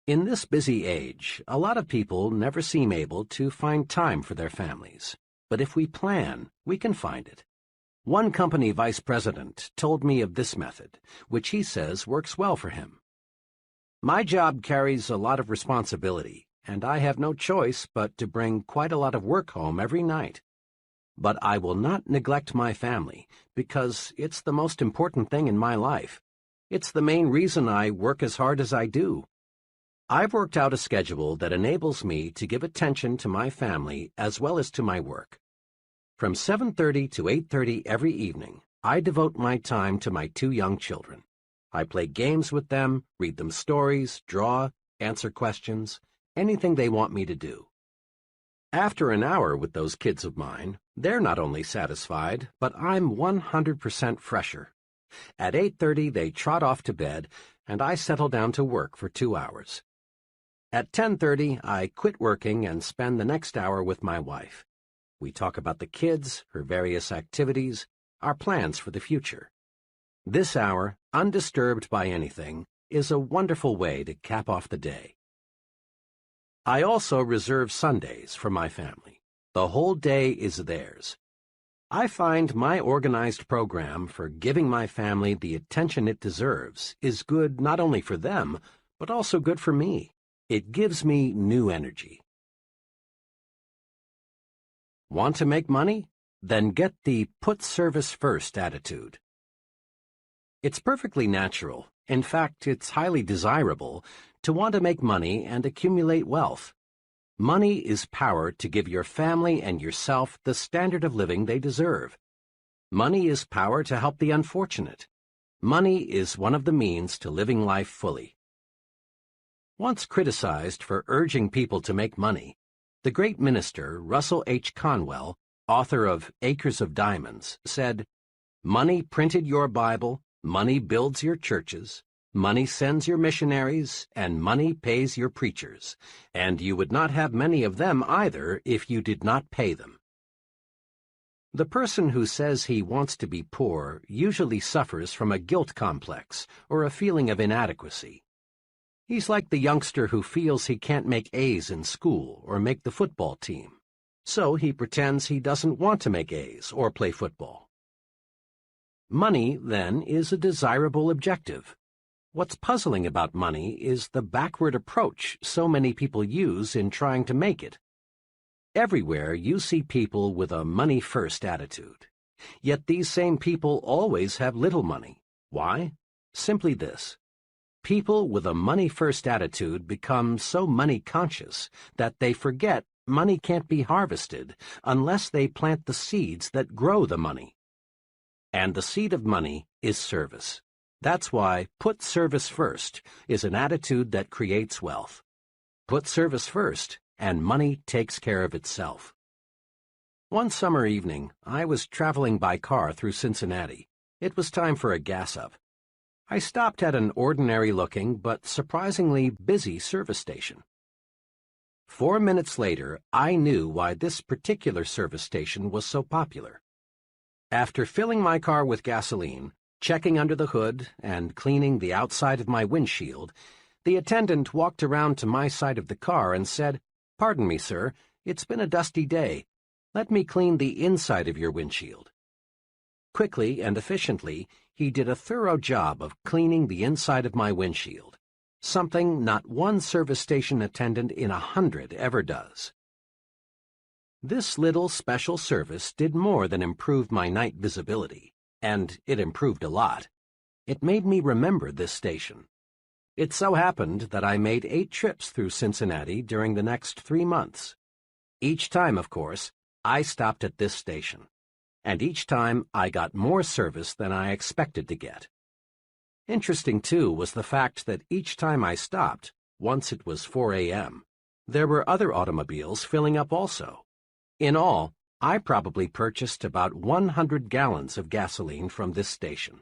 In this busy age, a lot of people never seem able to find time for their families. But if we plan, we can find it. One company vice president told me of this method, which he says works well for him. "My job carries a lot of responsibility, and I have no choice but to bring quite a lot of work home every night. But I will not neglect my family, because it's the most important thing in my life. It's the main reason I work as hard as I do. I've worked out a schedule that enables me to give attention to my family as well as to my work. From 7:30 to 8:30 every evening, I devote my time to my 2 young children. I play games with them, read them stories, draw, answer questions, anything they want me to do. After an hour with those kids of mine, they're not only satisfied, but I'm 100% fresher. At 8:30 they trot off to bed, and I settle down to work for 2 hours. At 10:30 I quit working and spend the next hour with my wife. We talk about the kids, her various activities, our plans for the future. This hour, undisturbed by anything, is a wonderful way to cap off the day. I also reserve Sundays for my family. The whole day is theirs. I find my organized program for giving my family the attention it deserves is good not only for them, but also good for me. It gives me new energy. Want to make money? Then get the put service first attitude. It's perfectly natural, in fact, it's highly desirable, to want to make money and accumulate wealth. Money is power to give your family and yourself the standard of living they deserve. Money is power to help the unfortunate. Money is one of the means to living life fully. Once criticized for urging people to make money, the great minister Russell H. Conwell, author of Acres of Diamonds, said, "Money printed your Bible, money builds your churches, money sends your missionaries, and money pays your preachers, and you would not have many of them either if you did not pay them." The person who says he wants to be poor usually suffers from a guilt complex or a feeling of inadequacy. He's like the youngster who feels he can't make A's in school or make the football team, so he pretends he doesn't want to make A's or play football. Money, then, is a desirable objective. What's puzzling about money is the backward approach so many people use in trying to make it. Everywhere you see people with a money-first attitude. Yet these same people always have little money. Why? Simply this. People with a money-first attitude become so money-conscious that they forget money can't be harvested unless they plant the seeds that grow the money. And the seed of money is service. That's why put service first is an attitude that creates wealth. Put service first, and money takes care of itself. One summer evening, I was traveling by car through Cincinnati. It was time for a gas-up. I stopped at an ordinary-looking but surprisingly busy service station. 4 minutes later, I knew why this particular service station was so popular. After filling my car with gasoline, checking under the hood, and cleaning the outside of my windshield, the attendant walked around to my side of the car and said, "Pardon me, sir, it's been a dusty day. Let me clean the inside of your windshield." Quickly and efficiently, he did a thorough job of cleaning the inside of my windshield, something not one service station attendant in 100 ever does. This little special service did more than improve my night visibility, and it improved a lot. It made me remember this station. It so happened that I made 8 trips through Cincinnati during the next 3 months. Each time, of course, I stopped at this station, and each time I got more service than I expected to get. Interesting, too, was the fact that each time I stopped, once it was 4 a.m., there were other automobiles filling up also. In all, I probably purchased about 100 gallons of gasoline from this station.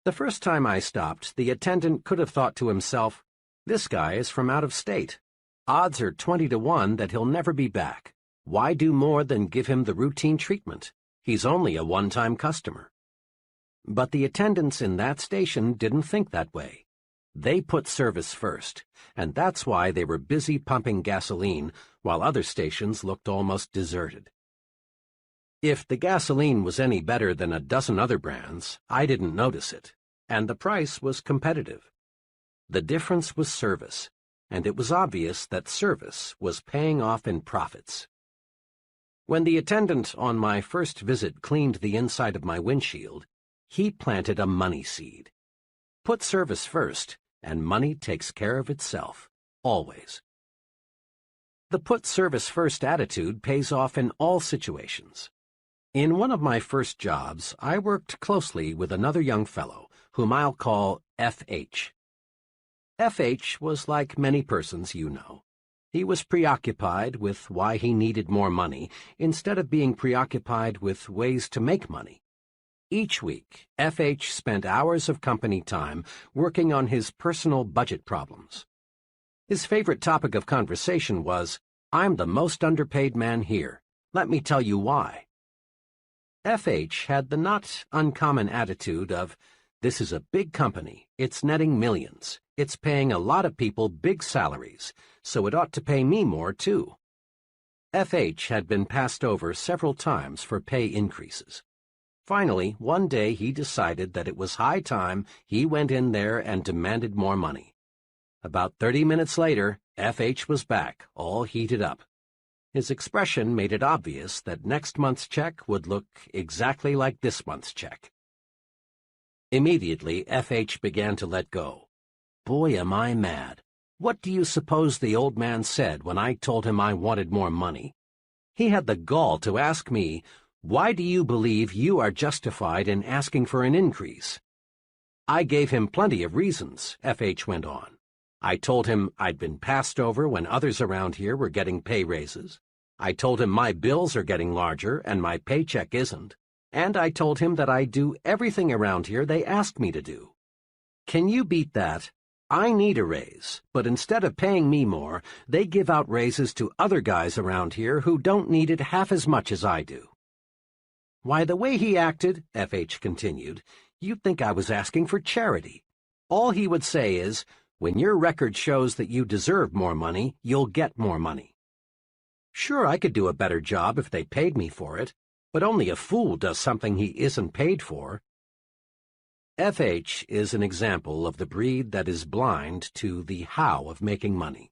The first time I stopped, the attendant could have thought to himself, "This guy is from out of state. Odds are 20 to 1 that he'll never be back. Why do more than give him the routine treatment? He's only a one-time customer." But the attendants in that station didn't think that way. They put service first, and that's why they were busy pumping gasoline while other stations looked almost deserted. If the gasoline was any better than a dozen other brands, I didn't notice it, and the price was competitive. The difference was service, and it was obvious that service was paying off in profits. When the attendant on my first visit cleaned the inside of my windshield, he planted a money seed. Put service first, and money takes care of itself, always. The put service first attitude pays off in all situations. In one of my first jobs, I worked closely with another young fellow, whom I'll call F.H. F.H. was like many persons you know. He was preoccupied with why he needed more money instead of being preoccupied with ways to make money. Each week, F.H. spent hours of company time working on his personal budget problems. His favorite topic of conversation was, "I'm the most underpaid man here. Let me tell you why." F.H. had the not uncommon attitude of, "This is a big company. It's netting millions. It's paying a lot of people big salaries, so it ought to pay me more, too." F.H. had been passed over several times for pay increases. Finally, one day he decided that it was high time he went in there and demanded more money. About 30 minutes later, F.H. was back, all heated up. His expression made it obvious that next month's check would look exactly like this month's check. Immediately, F.H. began to let go. Boy, am I mad. What do you suppose the old man said when I told him I wanted more money? He had the gall to ask me, "Why do you believe you are justified in asking for an increase?" I gave him plenty of reasons, F.H. went on. I told him I'd been passed over when others around here were getting pay raises. I told him my bills are getting larger and my paycheck isn't. And I told him that I do everything around here they ask me to do. Can you beat that? I need a raise, but instead of paying me more, they give out raises to other guys around here who don't need it half as much as I do. Why, the way he acted, F.H. continued, you'd think I was asking for charity. All he would say is, "When your record shows that you deserve more money, you'll get more money." Sure, I could do a better job if they paid me for it, but only a fool does something he isn't paid for. F.H. is an example of the breed that is blind to the how of making money.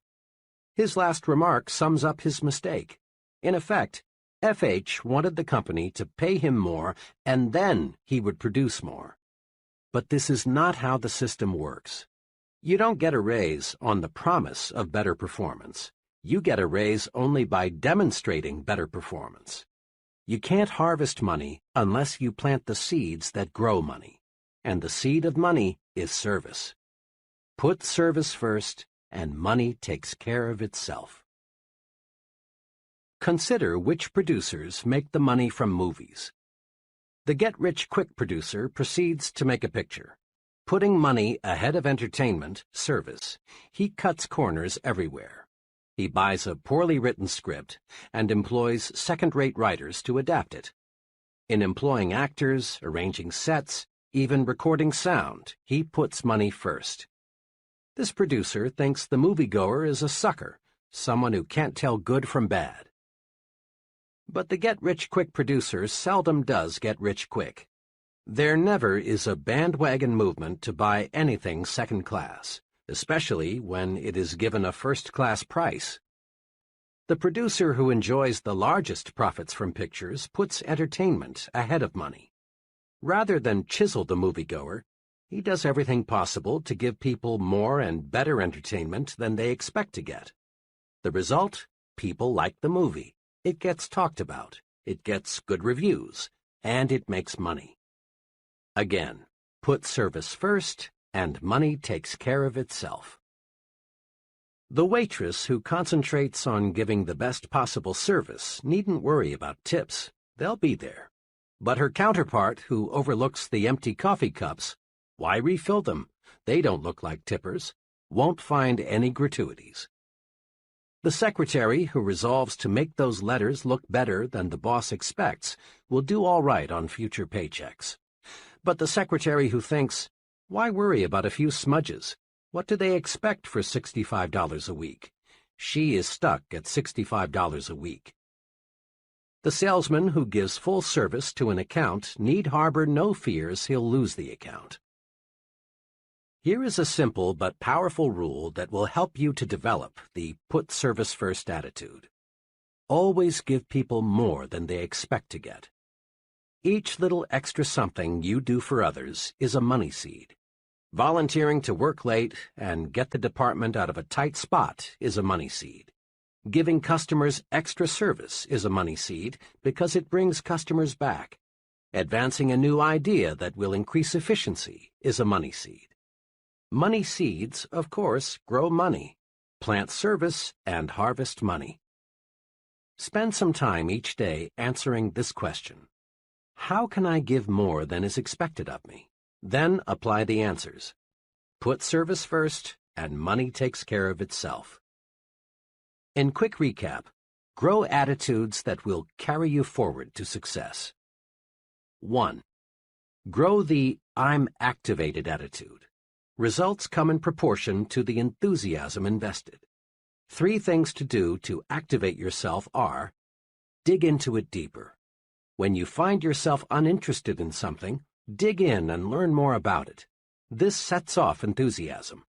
His last remark sums up his mistake. In effect, F.H. wanted the company to pay him more, and then he would produce more. But this is not how the system works. You don't get a raise on the promise of better performance. You get a raise only by demonstrating better performance. You can't harvest money unless you plant the seeds that grow money. And the seed of money is service. Put service first, and money takes care of itself. Consider which producers make the money from movies. The get-rich-quick producer proceeds to make a picture. Putting money ahead of entertainment, service, he cuts corners everywhere. He buys a poorly written script and employs second-rate writers to adapt it. In employing actors, arranging sets, even recording sound, he puts money first. This producer thinks the moviegoer is a sucker, someone who can't tell good from bad. But the get-rich-quick producer seldom does get rich quick. There never is a bandwagon movement to buy anything second class, especially when it is given a first-class price. The producer who enjoys the largest profits from pictures puts entertainment ahead of money. Rather than chisel the moviegoer, he does everything possible to give people more and better entertainment than they expect to get. The result? people like the movie. It gets talked about, it gets good reviews, and it makes money. Again, put service first, and money takes care of itself. The waitress who concentrates on giving the best possible service needn't worry about tips. They'll be there. But her counterpart who overlooks the empty coffee cups, why refill them? They don't look like tippers, won't find any gratuities. The secretary who resolves to make those letters look better than the boss expects will do all right on future paychecks. But the secretary who thinks, why worry about a few smudges? What do they expect for $65 a week? She is stuck at $65 a week. The salesman who gives full service to an account need harbor no fears he'll lose the account. Here is a simple but powerful rule that will help you to develop the put service first attitude. Always give people more than they expect to get. Each little extra something you do for others is a money seed. Volunteering to work late and get the department out of a tight spot is a money seed. Giving customers extra service is a money seed because it brings customers back. Advancing a new idea that will increase efficiency is a money seed. Money seeds, of course, grow money. Plant service and harvest money. Spend some time each day answering this question. How can I give more than is expected of me? Then apply the answers. Put service first, and money takes care of itself. In quick recap, grow attitudes that will carry you forward to success. 1. Grow the I'm activated attitude. Results come in proportion to the enthusiasm invested. 3 things to do to activate yourself are: dig into it deeper. When you find yourself uninterested in something, dig in and learn more about it. This sets off enthusiasm.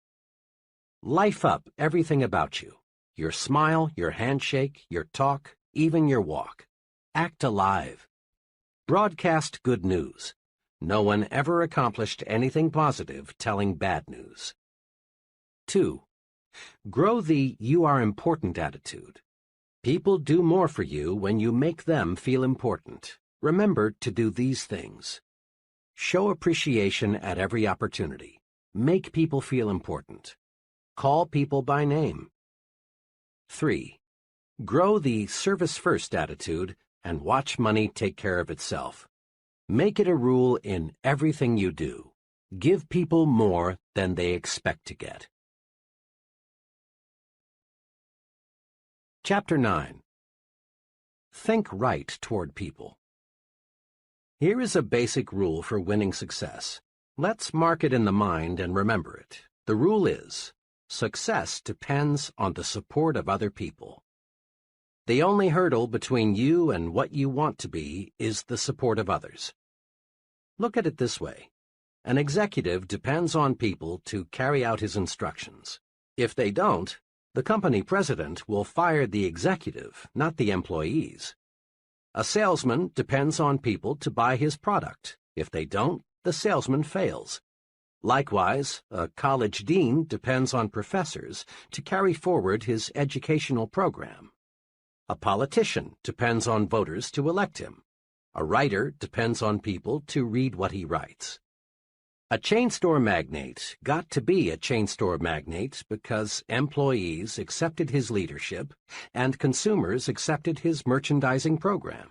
Life up everything about you. Your smile, your handshake, your talk, even your walk. Act alive. Broadcast good news. No one ever accomplished anything positive telling bad news. 2. Grow the you are important attitude. People do more for you when you make them feel important. Remember to do these things. Show appreciation at every opportunity. Make people feel important. Call people by name. 3. Grow the service-first attitude and watch money take care of itself. Make it a rule in everything you do. Give people more than they expect to get. Chapter 9. Think right toward people. Here is a basic rule for winning success. Let's mark it in the mind and remember it. The rule is: success depends on the support of other people. The only hurdle between you and what you want to be is the support of others. Look at it this way. An executive depends on people to carry out his instructions. If they don't, the company president will fire the executive, not the employees. A salesman depends on people to buy his product. If they don't, the salesman fails. Likewise, a college dean depends on professors to carry forward his educational program. A politician depends on voters to elect him. A writer depends on people to read what he writes. A chain store magnate got to be a chain store magnate because employees accepted his leadership and consumers accepted his merchandising program.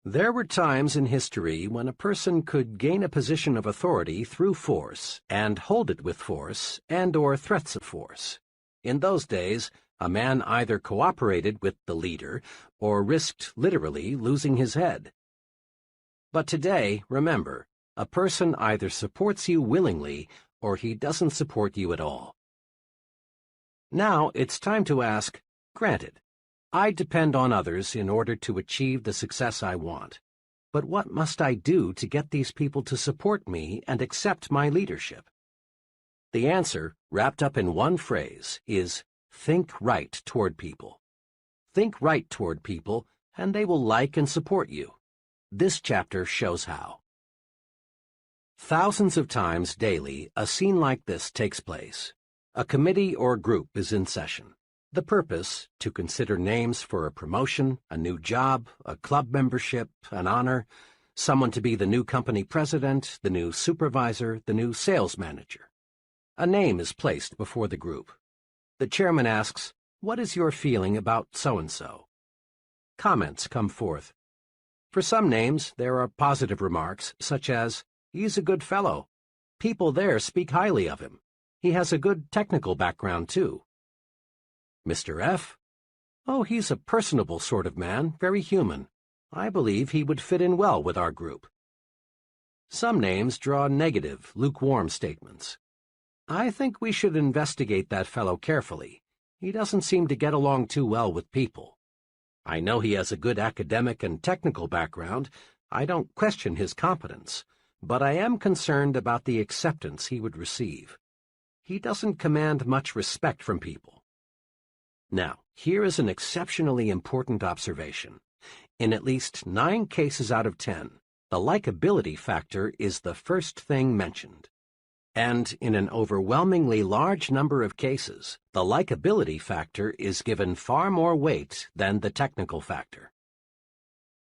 There were times in history when a person could gain a position of authority through force and hold it with force and/or threats of force. In those days, a man either cooperated with the leader or risked literally losing his head. But today, remember, a person either supports you willingly or he doesn't support you at all. Now it's time to ask, granted, I depend on others in order to achieve the success I want. But what must I do to get these people to support me and accept my leadership? The answer, wrapped up in one phrase, is think right toward people. Think right toward people, and they will like and support you. This chapter shows how. Thousands of times daily, a scene like this takes place. A committee or group is in session. The purpose, to consider names for a promotion, a new job, a club membership, an honor, someone to be the new company president, the new supervisor, the new sales manager. A name is placed before the group. The chairman asks, "What is your feeling about so-and-so?" Comments come forth. For some names, there are positive remarks, such as, "He's a good fellow. People there speak highly of him. He has a good technical background, too." Mr. F. "Oh, he's a personable sort of man, very human. I believe he would fit in well with our group." Some names draw negative, lukewarm statements. "I think we should investigate that fellow carefully. He doesn't seem to get along too well with people. I know he has a good academic and technical background. I don't question his competence, but I am concerned about the acceptance he would receive. He doesn't command much respect from people." Now, here is an exceptionally important observation. In at least 9 cases out of 10, the likability factor is the first thing mentioned. And in an overwhelmingly large number of cases, the likability factor is given far more weight than the technical factor.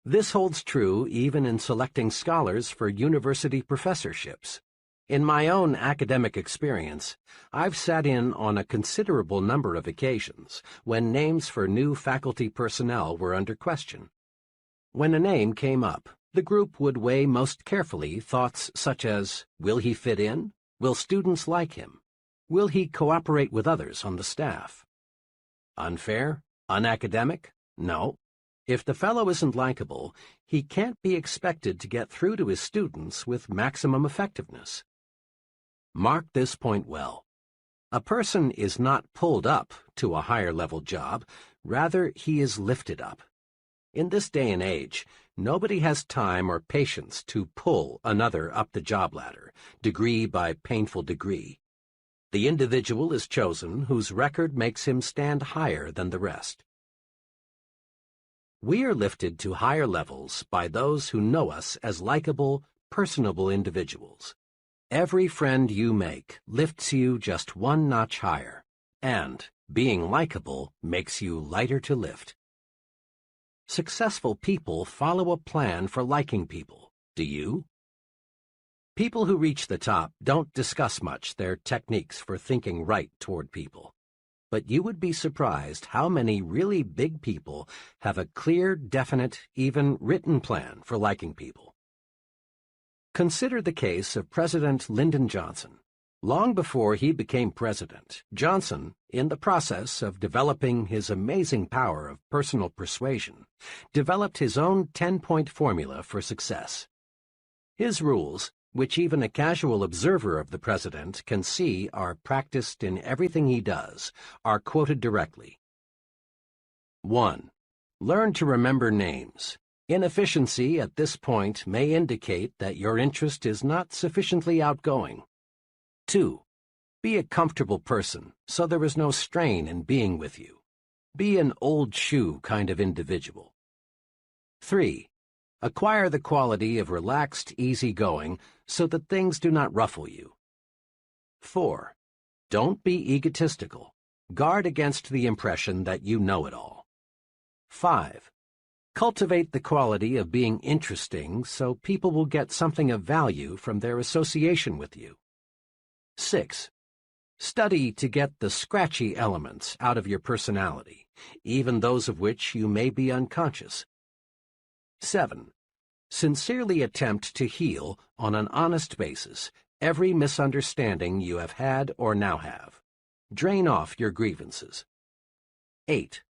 This holds true even in selecting scholars for university professorships. In my own academic experience, I've sat in on a considerable number of occasions when names for new faculty personnel were under question. When a name came up, the group would weigh most carefully thoughts such as, will he fit in? Will students like him? Will he cooperate with others on the staff? Unfair? Unacademic? No. If the fellow isn't likable, he can't be expected to get through to his students with maximum effectiveness. Mark this point well. A person is not pulled up to a higher-level job, rather he is lifted up. In this day and age, nobody has time or patience to pull another up the job ladder, degree by painful degree. The individual is chosen whose record makes him stand higher than the rest. We are lifted to higher levels by those who know us as likable, personable individuals. Every friend you make lifts you just one notch higher, and being likable makes you lighter to lift. Successful people follow a plan for liking people. Do you? People who reach the top don't discuss much their techniques for thinking right toward people. But you would be surprised how many really big people have a clear, definite, even written plan for liking people. Consider the case of President Lyndon Johnson. Long before he became president, Johnson, in the process of developing his amazing power of personal persuasion, developed his own 10-point formula for success. His rules, which even a casual observer of the president can see are practiced in everything he does, are quoted directly. 1. Learn to remember names. Inefficiency at this point may indicate that your interest is not sufficiently outgoing. 2. Be a comfortable person, so there is no strain in being with you. Be an old shoe kind of individual. 3. Acquire the quality of relaxed, easygoing, so that things do not ruffle you. 4. Don't be egotistical. Guard against the impression that you know it all. 5. Cultivate the quality of being interesting so people will get something of value from their association with you. 6. Study to get the scratchy elements out of your personality, even those of which you may be unconscious. 7. Sincerely attempt to heal, on an honest basis, every misunderstanding you have had or now have. Drain off your grievances. 8.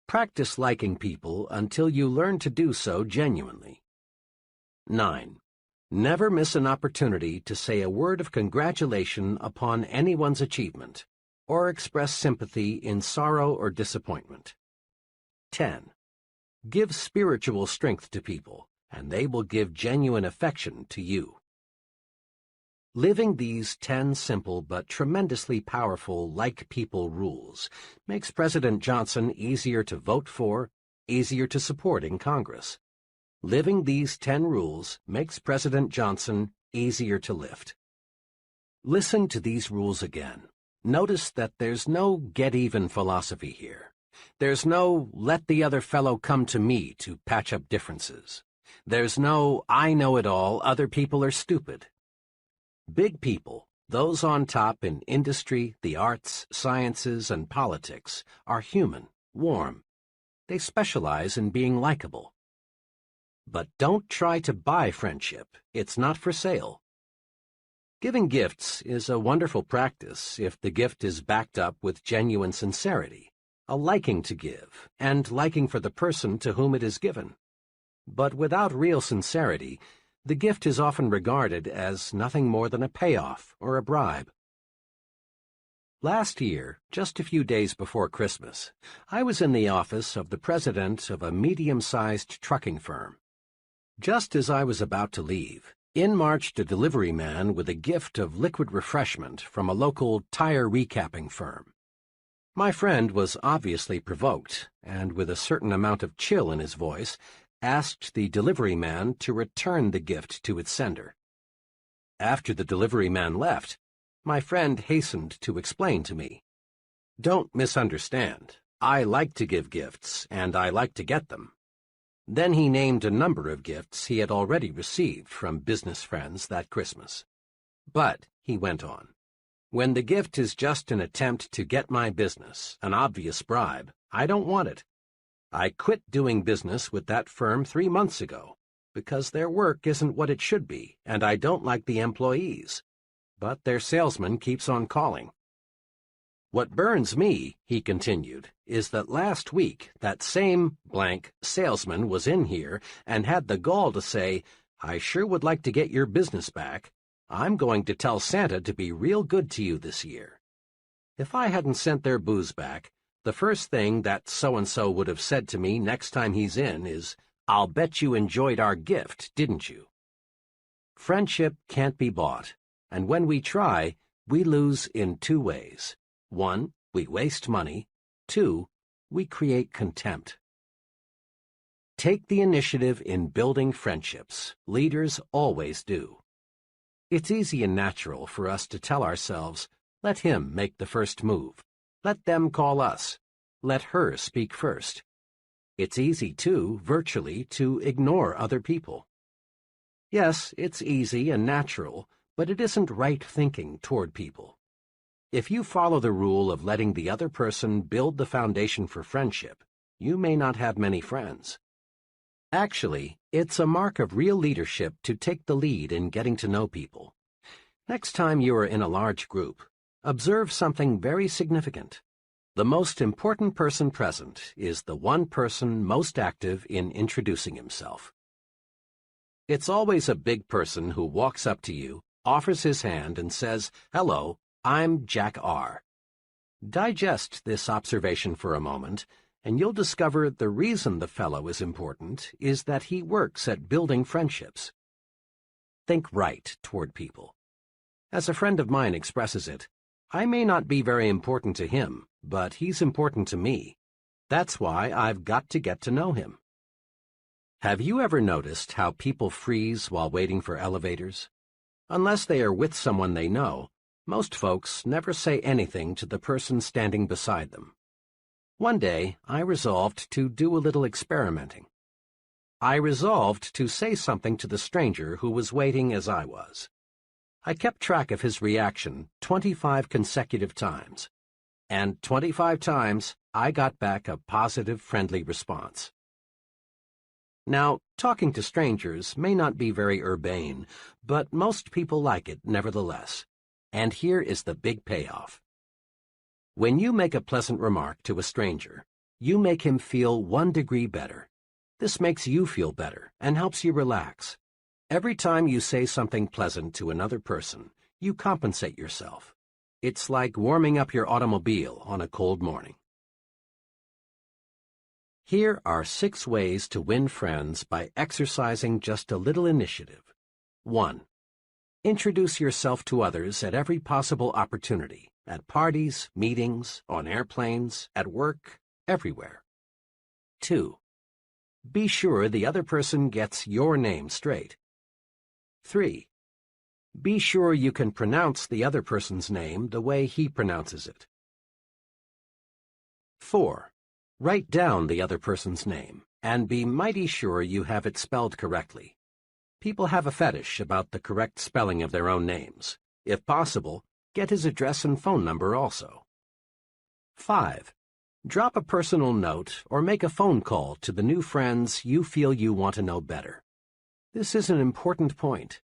Practice liking people until you learn to do so genuinely. 9. Never miss an opportunity to say a word of congratulation upon anyone's achievement, or express sympathy in sorrow or disappointment. 10. Give spiritual strength to people, and they will give genuine affection to you. Living these 10 simple but tremendously powerful like-people rules makes President Johnson easier to vote for, easier to support in Congress. Living these 10 rules makes President Johnson easier to lift. Listen to these rules again. Notice that there's no get-even philosophy here. There's no let the other fellow come to me to patch up differences. There's no I know it all, other people are stupid. Big people, those on top in industry, the arts, sciences, and politics, are human, warm. They specialize in being likable. But don't try to buy friendship. It's not for sale. Giving gifts is a wonderful practice if the gift is backed up with genuine sincerity, a liking to give, and liking for the person to whom it is given. But without real sincerity, the gift is often regarded as nothing more than a payoff or a bribe. Last year, just a few days before Christmas, I was in the office of the president of a medium-sized trucking firm. Just as I was about to leave, in marched a delivery man with a gift of liquid refreshment from a local tire recapping firm. My friend was obviously provoked, and with a certain amount of chill in his voice, asked the delivery man to return the gift to its sender. After the delivery man left, my friend hastened to explain to me, "Don't misunderstand. I like to give gifts, and I like to get them." Then he named a number of gifts he had already received from business friends that Christmas. "But," he went on, "when the gift is just an attempt to get my business, an obvious bribe, I don't want it. I quit doing business with that firm 3 months ago, because their work isn't what it should be, and I don't like the employees. But their salesman keeps on calling. What burns me," he continued, "is that last week that same blank salesman was in here and had the gall to say, 'I sure would like to get your business back. I'm going to tell Santa to be real good to you this year.' If I hadn't sent their booze back, the first thing that so-and-so would have said to me next time he's in is, 'I'll bet you enjoyed our gift, didn't you?' Friendship can't be bought, and when we try, we lose in 2 ways. 1, we waste money. 2, we create contempt. Take the initiative in building friendships. Leaders always do. It's easy and natural for us to tell ourselves, let him make the first move. Let them call us. Let her speak first. It's easy, too, virtually, to ignore other people. Yes, it's easy and natural, but it isn't right thinking toward people. If you follow the rule of letting the other person build the foundation for friendship, you may not have many friends. Actually, it's a mark of real leadership to take the lead in getting to know people. Next time you are in a large group, observe something very significant. The most important person present is the one person most active in introducing himself. It's always a big person who walks up to you, offers his hand, and says, "Hello, I'm Jack R." Digest this observation for a moment, and you'll discover the reason the fellow is important is that he works at building friendships. Think right toward people. As a friend of mine expresses it, I may not be very important to him, but he's important to me. That's why I've got to get to know him. Have you ever noticed how people freeze while waiting for elevators? Unless they are with someone they know, most folks never say anything to the person standing beside them. One day, I resolved to do a little experimenting. I resolved to say something to the stranger who was waiting as I was. I kept track of his reaction 25 consecutive times, and 25 times I got back a positive, friendly response. Now, talking to strangers may not be very urbane, but most people like it nevertheless. And here is the big payoff. When you make a pleasant remark to a stranger, you make him feel 1 degree better. This makes you feel better and helps you relax. Every time you say something pleasant to another person, you compensate yourself. It's like warming up your automobile on a cold morning. Here are 6 ways to win friends by exercising just a little initiative. 1. Introduce yourself to others at every possible opportunity, at parties, meetings, on airplanes, at work, everywhere. 2. Be sure the other person gets your name straight. 3. Be sure you can pronounce the other person's name the way he pronounces it. 4. Write down the other person's name, and be mighty sure you have it spelled correctly. People have a fetish about the correct spelling of their own names. If possible, get his address and phone number also. 5. Drop a personal note or make a phone call to the new friends you feel you want to know better. This is an important point.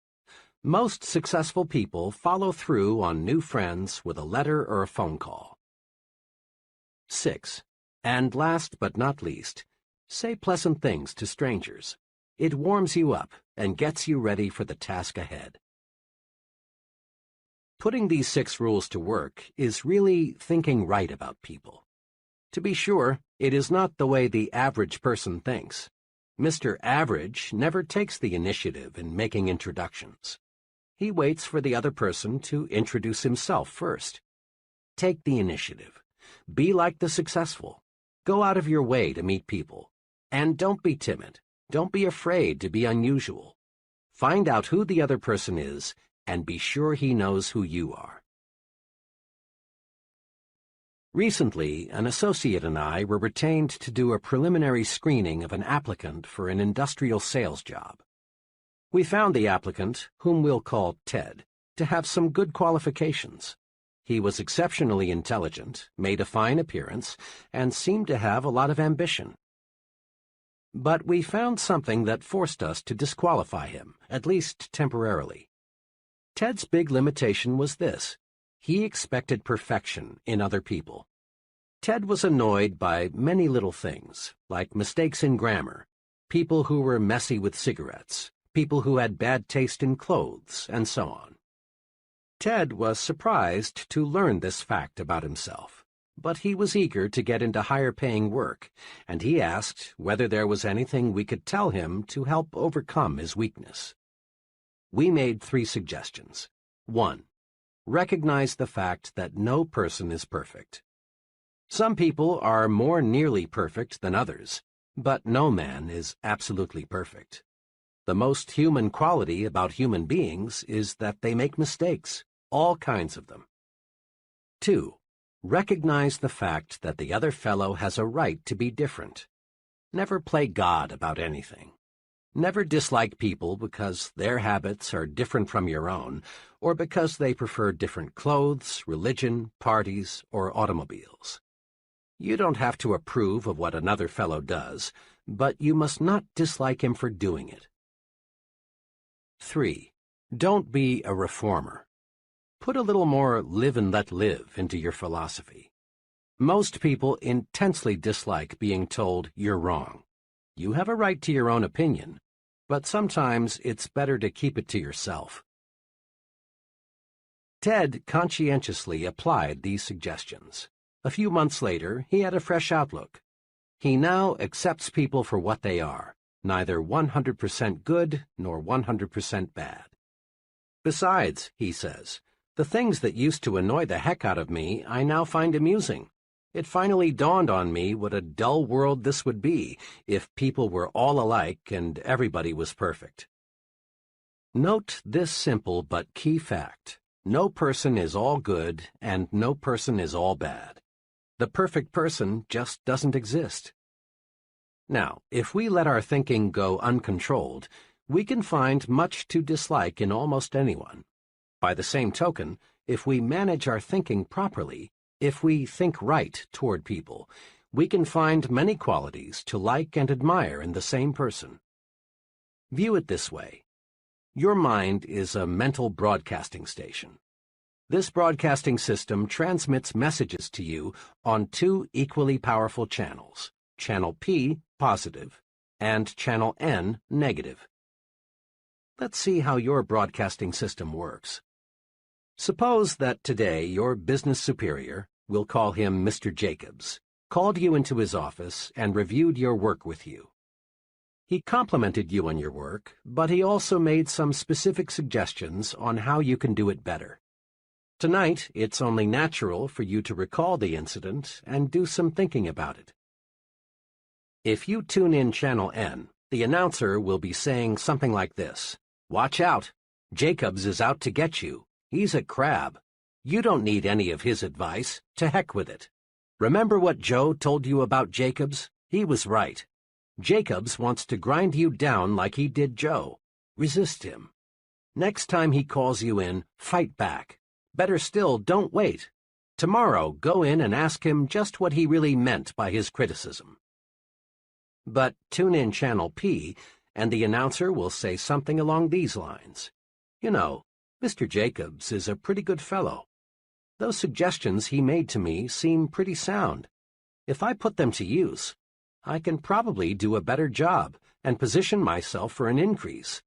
Most successful people follow through on new friends with a letter or a phone call. 6. And last but not least, say pleasant things to strangers. It warms you up and gets you ready for the task ahead. Putting these 6 rules to work is really thinking right about people. To be sure, it is not the way the average person thinks. Mr. Average never takes the initiative in making introductions. He waits for the other person to introduce himself first. Take the initiative. Be like the successful. Go out of your way to meet people. And don't be timid. Don't be afraid to be unusual. Find out who the other person is, and be sure he knows who you are. Recently, an associate and I were retained to do a preliminary screening of an applicant for an industrial sales job. We found the applicant, whom we'll call Ted, to have some good qualifications. He was exceptionally intelligent, made a fine appearance, and seemed to have a lot of ambition. But we found something that forced us to disqualify him, at least temporarily. Ted's big limitation was this: he expected perfection in other people. Ted was annoyed by many little things, like mistakes in grammar, people who were messy with cigarettes, people who had bad taste in clothes, and so on. Ted was surprised to learn this fact about himself, but he was eager to get into higher-paying work, and he asked whether there was anything we could tell him to help overcome his weakness. We made 3 suggestions. 1. Recognize the fact that no person is perfect. Some people are more nearly perfect than others, but no man is absolutely perfect. The most human quality about human beings is that they make mistakes, all kinds of them. 2. Recognize the fact that the other fellow has a right to be different. Never play God about anything. Never dislike people because their habits are different from your own, or because they prefer different clothes, religion, parties, or automobiles. You don't have to approve of what another fellow does, but you must not dislike him for doing it. 3. Don't be a reformer. Put a little more live and let live into your philosophy. Most people intensely dislike being told you're wrong. You have a right to your own opinion, but sometimes it's better to keep it to yourself. Ted conscientiously applied these suggestions. A few months later, he had a fresh outlook. He now accepts people for what they are, neither 100% good nor 100% bad. Besides, he says, the things that used to annoy the heck out of me I now find amusing. It finally dawned on me what a dull world this would be if people were all alike and everybody was perfect. Note this simple but key fact: no person is all good and no person is all bad. The perfect person just doesn't exist. Now, if we let our thinking go uncontrolled, we can find much to dislike in almost anyone. By the same token, if we manage our thinking properly, if we think right toward people, we can find many qualities to like and admire in the same person. View it this way. Your mind is a mental broadcasting station. This broadcasting system transmits messages to you on 2 equally powerful channels, Channel P, positive, and Channel N, negative. Let's see how your broadcasting system works. Suppose that today your business superior, we'll call him Mr. Jacobs, called you into his office and reviewed your work with you. He complimented you on your work, but he also made some specific suggestions on how you can do it better. Tonight, it's only natural for you to recall the incident and do some thinking about it. If you tune in Channel N, the announcer will be saying something like this: "Watch out! Jacobs is out to get you. He's a crab. You don't need any of his advice. To heck with it. Remember what Joe told you about Jacobs? He was right. Jacobs wants to grind you down like he did Joe. Resist him. Next time he calls you in, fight back. Better still, don't wait. Tomorrow, go in and ask him just what he really meant by his criticism. But tune in Channel P, and the announcer will say something along these lines. You know, Mr. Jacobs is a pretty good fellow. Those suggestions he made to me seem pretty sound. If I put them to use, I can probably do a better job and position myself for an increase.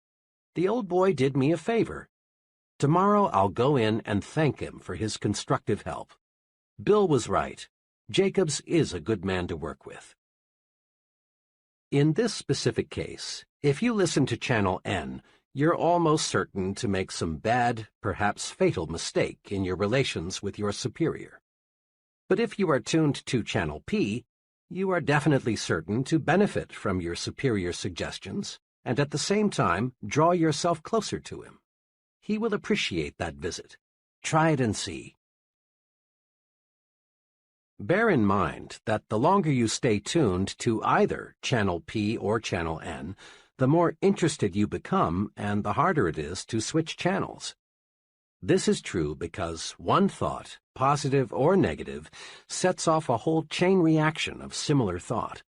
The old boy did me a favor. Tomorrow I'll go in and thank him for his constructive help. Bill was right. Jacobs is a good man to work with. In this specific case, if you listen to Channel N, you're almost certain to make some bad, perhaps fatal mistake in your relations with your superior. But if you are tuned to Channel P, you are definitely certain to benefit from your superior's suggestions and at the same time draw yourself closer to him. He will appreciate that visit. Try it and see. Bear in mind that the longer you stay tuned to either Channel P or Channel N, the more interested you become and the harder it is to switch channels. This is true because one thought, positive or negative, sets off a whole chain reaction of similar thought.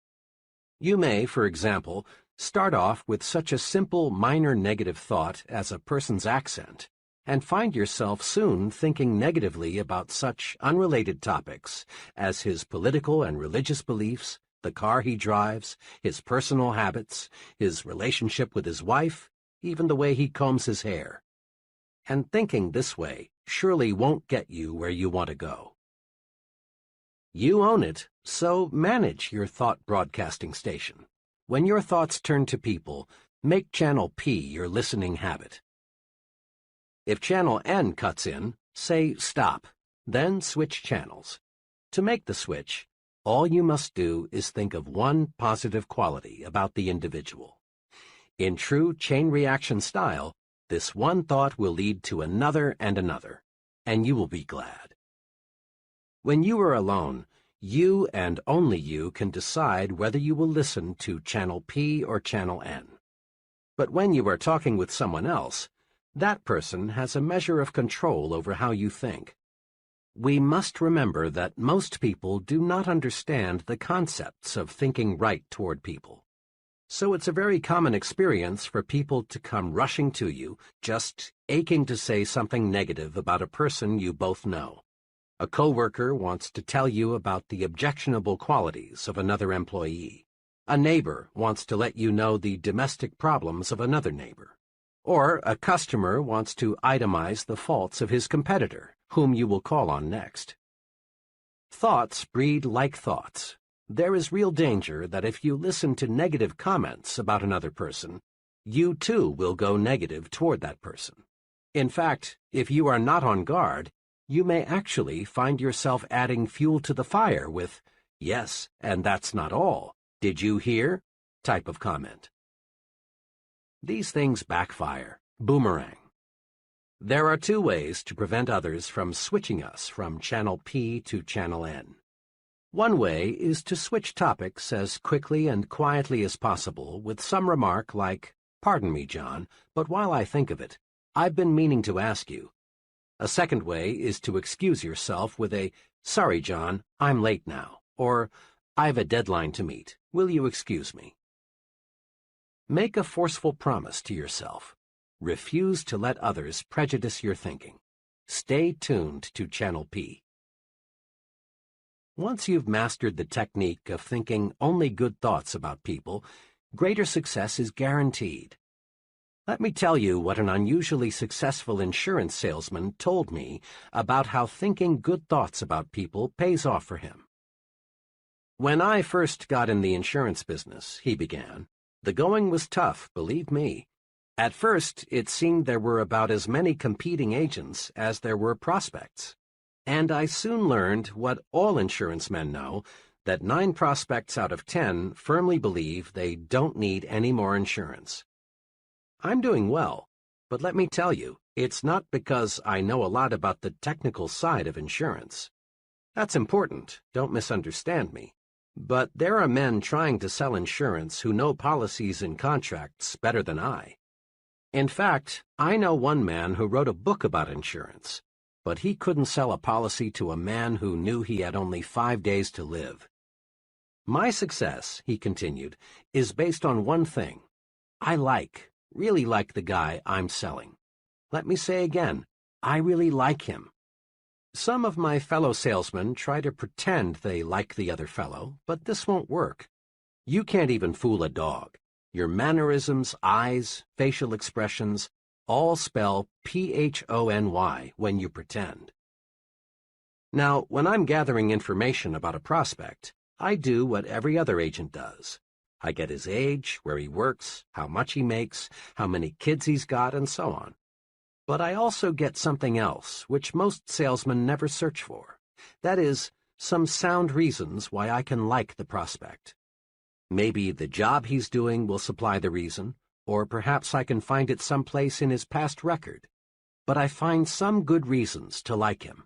You may, for example, start off with such a simple minor negative thought as a person's accent, and find yourself soon thinking negatively about such unrelated topics as his political and religious beliefs, the car he drives, his personal habits, his relationship with his wife, even the way he combs his hair. And thinking this way surely won't get you where you want to go. You own it, so manage your thought broadcasting station. When your thoughts turn to people, make Channel P your listening habit. If Channel N cuts in, say stop, then switch channels. To make the switch, all you must do is think of one positive quality about the individual. In true chain reaction style, this one thought will lead to another and another, and you will be glad. When you are alone, you and only you can decide whether you will listen to Channel P or Channel N. But when you are talking with someone else, that person has a measure of control over how you think. We must remember that most people do not understand the concepts of thinking right toward people. So it's a very common experience for people to come rushing to you, just aching to say something negative about a person you both know. A coworker wants to tell you about the objectionable qualities of another employee. A neighbor wants to let you know the domestic problems of another neighbor. Or a customer wants to itemize the faults of his competitor, whom you will call on next. Thoughts breed like thoughts. There is real danger that if you listen to negative comments about another person, you too will go negative toward that person. In fact, if you are not on guard, you may actually find yourself adding fuel to the fire with, "Yes, and that's not all. Did you hear?" type of comment. These things backfire, boomerang. There are two ways to prevent others from switching us from Channel P to Channel N. One way is to switch topics as quickly and quietly as possible with some remark like, "Pardon me, John, but while I think of it, I've been meaning to ask you." A second way is to excuse yourself with a, "Sorry, John, I'm late now," or, "I've a deadline to meet. Will you excuse me?" Make a forceful promise to yourself. Refuse to let others prejudice your thinking. Stay tuned to Channel P. Once you've mastered the technique of thinking only good thoughts about people, greater success is guaranteed. Let me tell you what an unusually successful insurance salesman told me about how thinking good thoughts about people pays off for him. "When I first got in the insurance business," he began, "the going was tough, believe me. At first, it seemed there were about as many competing agents as there were prospects. And I soon learned what all insurance men know, that 9 prospects out of 10 firmly believe they don't need any more insurance. I'm doing well. But let me tell you, it's not because I know a lot about the technical side of insurance. That's important, don't misunderstand me. But there are men trying to sell insurance who know policies and contracts better than I. In fact, I know one man who wrote a book about insurance, but he couldn't sell a policy to a man who knew he had only 5 days to live. My success, he continued, is based on one thing. I really like the guy I'm selling. Let me say again, I really like him. Some of my fellow salesmen try to pretend they like the other fellow, but this won't work. You can't even fool a dog. Your mannerisms, eyes, facial expressions, all spell PHONY when you pretend. Now, when I'm gathering information about a prospect, I do what every other agent does. I get his age, where he works, how much he makes, how many kids he's got, and so on. But I also get something else, which most salesmen never search for. That is, some sound reasons why I can like the prospect. Maybe the job he's doing will supply the reason, or perhaps I can find it someplace in his past record. But I find some good reasons to like him.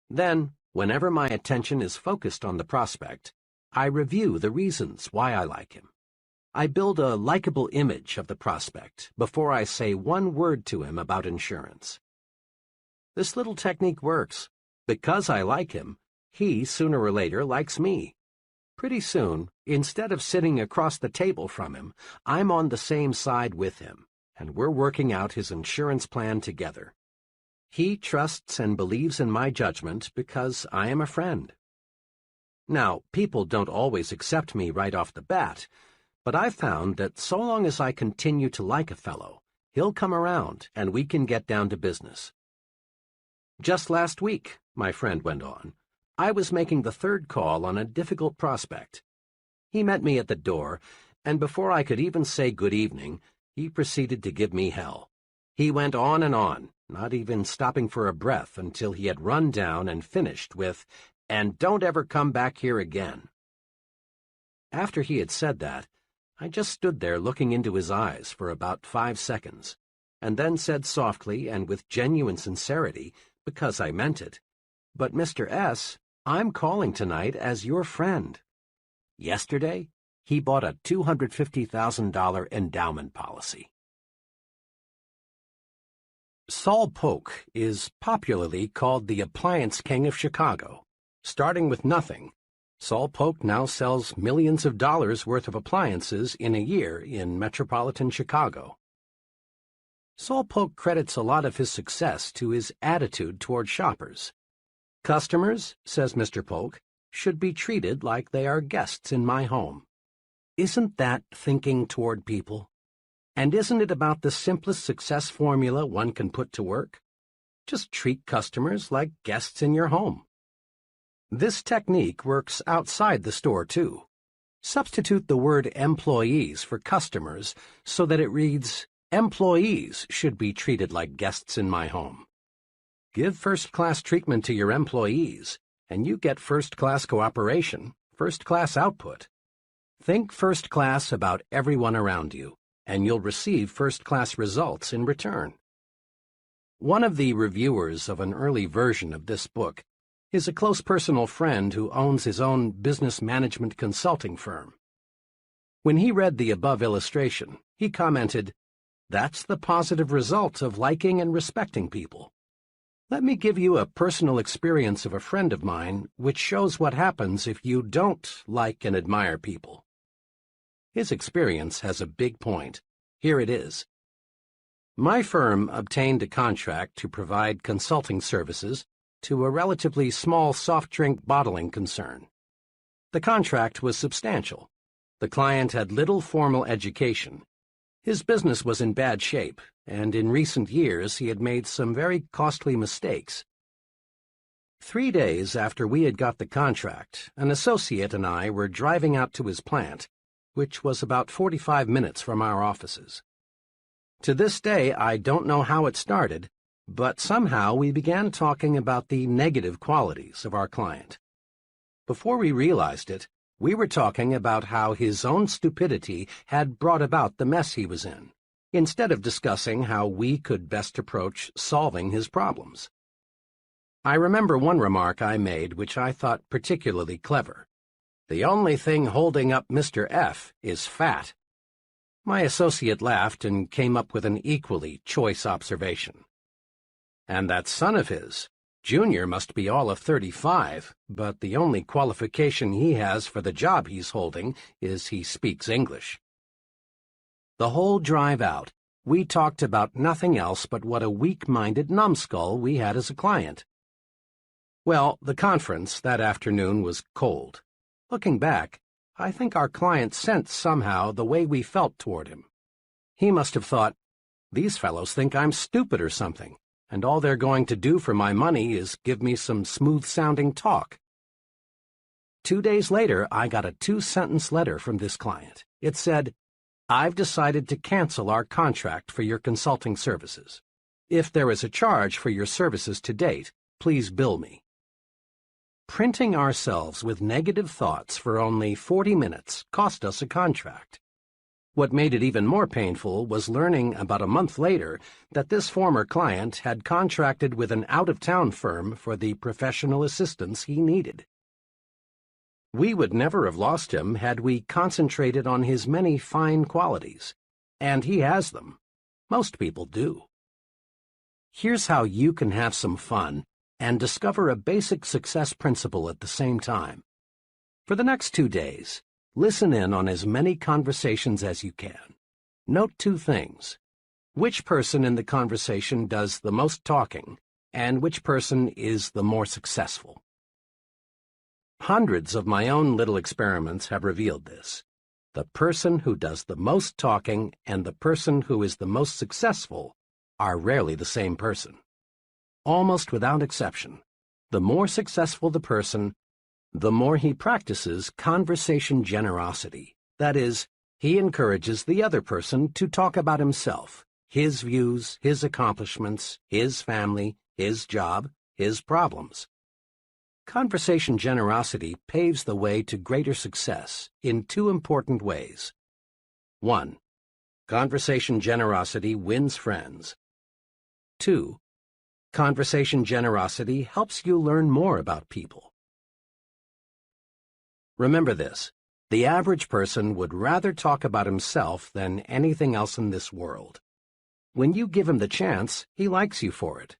Then, whenever my attention is focused on the prospect, I review the reasons why I like him. I build a likable image of the prospect before I say one word to him about insurance. This little technique works. Because I like him, he, sooner or later, likes me. Pretty soon, instead of sitting across the table from him, I'm on the same side with him, and we're working out his insurance plan together. He trusts and believes in my judgment because I am a friend. Now, people don't always accept me right off the bat, but I've found that so long as I continue to like a fellow, he'll come around and we can get down to business. Just last week, my friend went on, I was making the third call on a difficult prospect. He met me at the door, and before I could even say good evening, he proceeded to give me hell. He went on, not even stopping for a breath until he had run down and finished with, "And don't ever come back here again." After he had said that, I just stood there looking into his eyes for about 5 seconds, and then said softly and with genuine sincerity, because I meant it, "But Mr. S., I'm calling tonight as your friend." Yesterday, he bought a $250,000 endowment policy. Saul Polk is popularly called the appliance king of Chicago. Starting with nothing, Saul Polk now sells millions of dollars worth of appliances in a year in metropolitan Chicago. Saul Polk credits a lot of his success to his attitude toward shoppers. "Customers," says Mr. Polk, "should be treated like they are guests in my home." Isn't that thinking toward people? And isn't it about the simplest success formula one can put to work? Just treat customers like guests in your home. This technique works outside the store, too. Substitute the word employees for customers so that it reads, "Employees should be treated like guests in my home." Give first-class treatment to your employees, and you get first-class cooperation, first-class output. Think first-class about everyone around you, and you'll receive first-class results in return. One of the reviewers of an early version of this book is a close personal friend who owns his own business management consulting firm. When he read the above illustration, he commented, "That's the positive result of liking and respecting people." Let me give you a personal experience of a friend of mine which shows what happens if you don't like and admire people. His experience has a big point. Here it is. My firm obtained a contract to provide consulting services to a relatively small soft drink bottling concern. The contract was substantial. The client had little formal education. His business was in bad shape, and in recent years he had made some very costly mistakes. 3 days after we had got the contract, an associate and I were driving out to his plant, which was about 45 minutes from our offices. To this day, I don't know how it started, but somehow we began talking about the negative qualities of our client. Before we realized it, we were talking about how his own stupidity had brought about the mess he was in, instead of discussing how we could best approach solving his problems. I remember one remark I made which I thought particularly clever. "The only thing holding up Mr. F is fat." My associate laughed and came up with an equally choice observation. "And that son of his, Junior, must be all of 35, but the only qualification he has for the job he's holding is he speaks English." The whole drive out, we talked about nothing else but what a weak-minded numbskull we had as a client. Well, the conference that afternoon was cold. Looking back, I think our client sensed somehow the way we felt toward him. He must have thought, "These fellows think I'm stupid or something, and all they're going to do for my money is give me some smooth-sounding talk." 2 days later, I got a 2-sentence letter from this client. It said, "I've decided to cancel our contract for your consulting services. If there is a charge for your services to date, please bill me." Printing ourselves with negative thoughts for only 40 minutes cost us a contract. What made it even more painful was learning about a month later that this former client had contracted with an out-of-town firm for the professional assistance he needed. We would never have lost him had we concentrated on his many fine qualities, and he has them. Most people do. Here's how you can have some fun and discover a basic success principle at the same time. For the next 2 days, listen in on as many conversations as you can. Note 2 things. Which person in the conversation does the most talking, and which person is the more successful. Hundreds of my own little experiments have revealed this. The person who does the most talking and the person who is the most successful are rarely the same person. Almost without exception, the more successful the person, the more he practices conversation generosity. That is, he encourages the other person to talk about himself, his views, his accomplishments, his family, his job, his problems. Conversation generosity paves the way to greater success in 2 important ways. 1. Conversation generosity wins friends. 2. Conversation generosity helps you learn more about people. Remember this, the average person would rather talk about himself than anything else in this world. When you give him the chance, he likes you for it.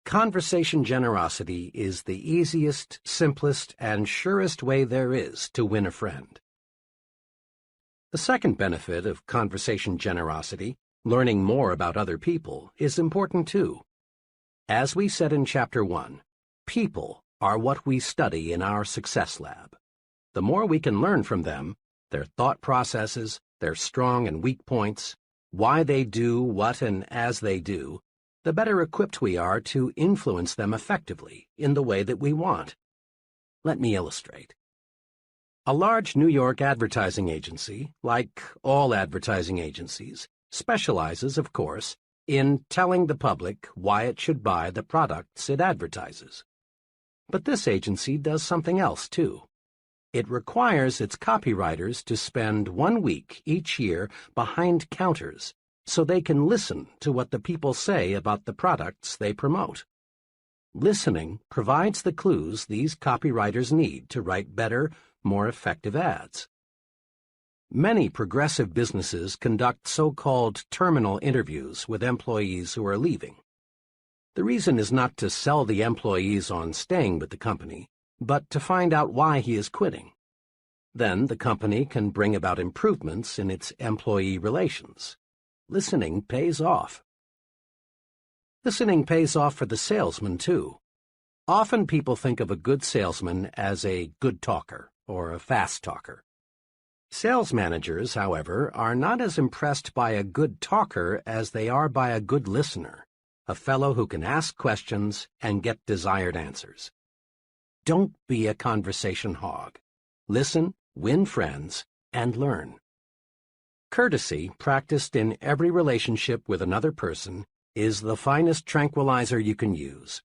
Conversation generosity is the easiest, simplest, and surest way there is to win a friend. The second benefit of conversation generosity, learning more about other people, is important too. As we said in Chapter 1, people are what we study in our success lab. The more we can learn from them, their thought processes, their strong and weak points, why they do what and as they do, the better equipped we are to influence them effectively in the way that we want. Let me illustrate. A large New York advertising agency, like all advertising agencies, specializes, of course, in telling the public why it should buy the products it advertises. But this agency does something else, too. It requires its copywriters to spend 1 week each year behind counters so they can listen to what the people say about the products they promote. Listening provides the clues these copywriters need to write better, more effective ads. Many progressive businesses conduct so-called terminal interviews with employees who are leaving. The reason is not to sell the employees on staying with the company, but to find out why he is quitting. Then the company can bring about improvements in its employee relations. Listening pays off. Listening pays off for the salesman, too. Often people think of a good salesman as a good talker or a fast talker. Sales managers, however, are not as impressed by a good talker as they are by a good listener, a fellow who can ask questions and get desired answers. Don't be a conversation hog. Listen, win friends, and learn. Courtesy, practiced in every relationship with another person, is the finest tranquilizer you can use.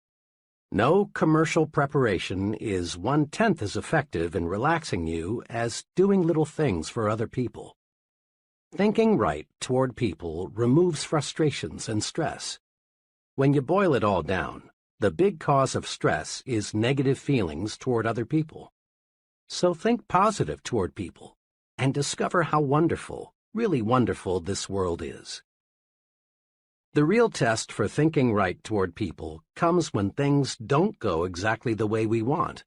No commercial preparation is 1/10 as effective in relaxing you as doing little things for other people. Thinking right toward people removes frustrations and stress. When you boil it all down, the big cause of stress is negative feelings toward other people. So think positive toward people and discover how wonderful, really wonderful this world is. The real test for thinking right toward people comes when things don't go exactly the way we want.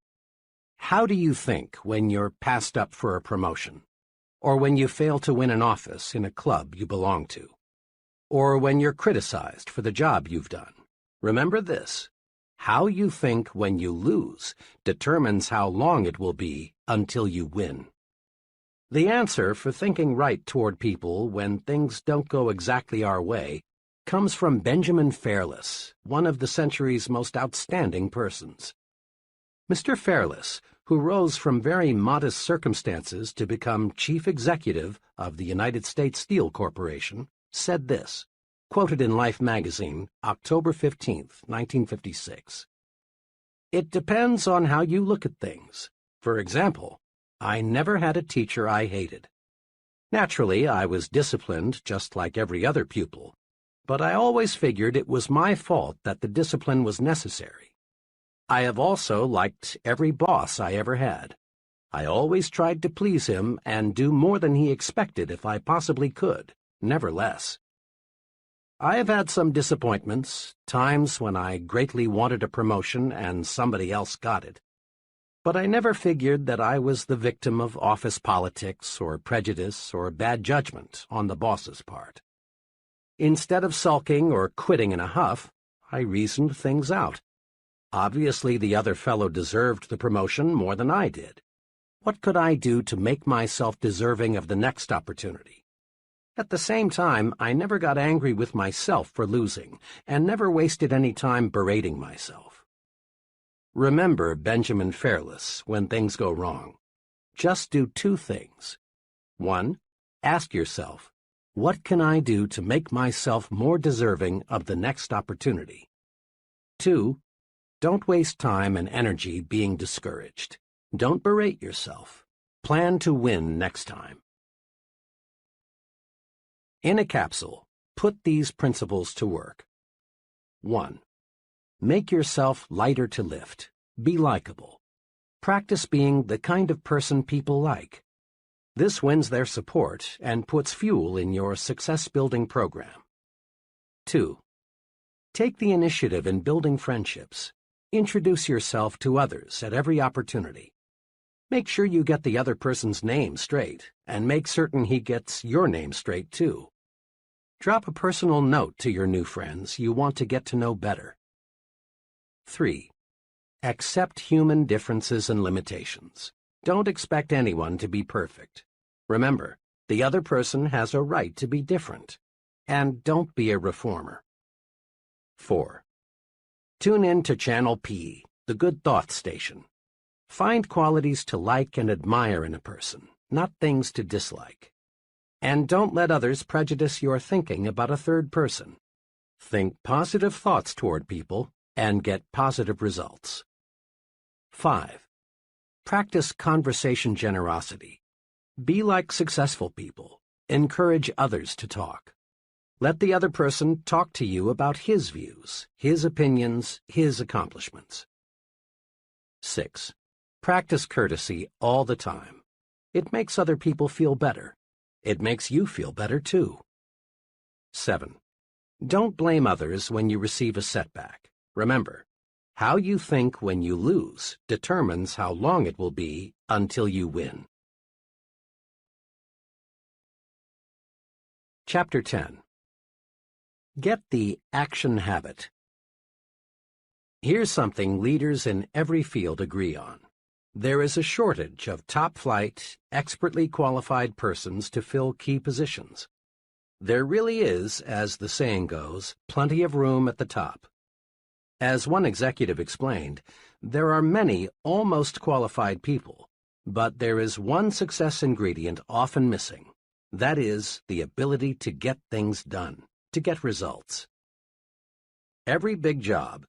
How do you think when you're passed up for a promotion? Or when you fail to win an office in a club you belong to? Or when you're criticized for the job you've done? Remember this: how you think when you lose determines how long it will be until you win. The answer for thinking right toward people when things don't go exactly our way comes from Benjamin Fairless, one of the century's most outstanding persons. Mr. Fairless, who rose from very modest circumstances to become chief executive of the United States Steel Corporation, said this, quoted in Life magazine, October 15, 1956. "It depends on how you look at things. For example, I never had a teacher I hated. Naturally, I was disciplined just like every other pupil, but I always figured it was my fault that the discipline was necessary. I have also liked every boss I ever had. I always tried to please him and do more than he expected if I possibly could, never less. I have had some disappointments, times when I greatly wanted a promotion and somebody else got it. But I never figured that I was the victim of office politics or prejudice or bad judgment on the boss's part. Instead of sulking or quitting in a huff, I reasoned things out. Obviously, the other fellow deserved the promotion more than I did. What could I do to make myself deserving of the next opportunity? At the same time, I never got angry with myself for losing, and never wasted any time berating myself. Remember Benjamin Fairless when things go wrong. Just do two things. 1. Ask yourself, what can I do to make myself more deserving of the next opportunity? 2. Don't waste time and energy being discouraged. Don't berate yourself. Plan to win next time. In a capsule, put these principles to work. 1. Make yourself lighter to lift. Be likable. Practice being the kind of person people like. This wins their support and puts fuel in your success-building program. 2. Take the initiative in building friendships. Introduce yourself to others at every opportunity. Make sure you get the other person's name straight, and make certain he gets your name straight, too. Drop a personal note to your new friends you want to get to know better. 3. Accept human differences and limitations. Don't expect anyone to be perfect. Remember, the other person has a right to be different. And don't be a reformer. 4. Tune in to Channel P, the Good Thoughts station. Find qualities to like and admire in a person, not things to dislike. And don't let others prejudice your thinking about a third person. Think positive thoughts toward people and get positive results. 5. Practice conversation generosity. Be like successful people. Encourage others to talk. Let the other person talk to you about his views, his opinions, his accomplishments. 6. Practice courtesy all the time. It makes other people feel better. It makes you feel better, too. 7. Don't blame others when you receive a setback. Remember, how you think when you lose determines how long it will be until you win. Chapter 10. Get the action habit. Here's something leaders in every field agree on. There is a shortage of top-flight, expertly qualified persons to fill key positions. There really is, as the saying goes, plenty of room at the top. As one executive explained, there are many almost qualified people, but there is one success ingredient often missing. That is, the ability to get things done, to get results. Every big job,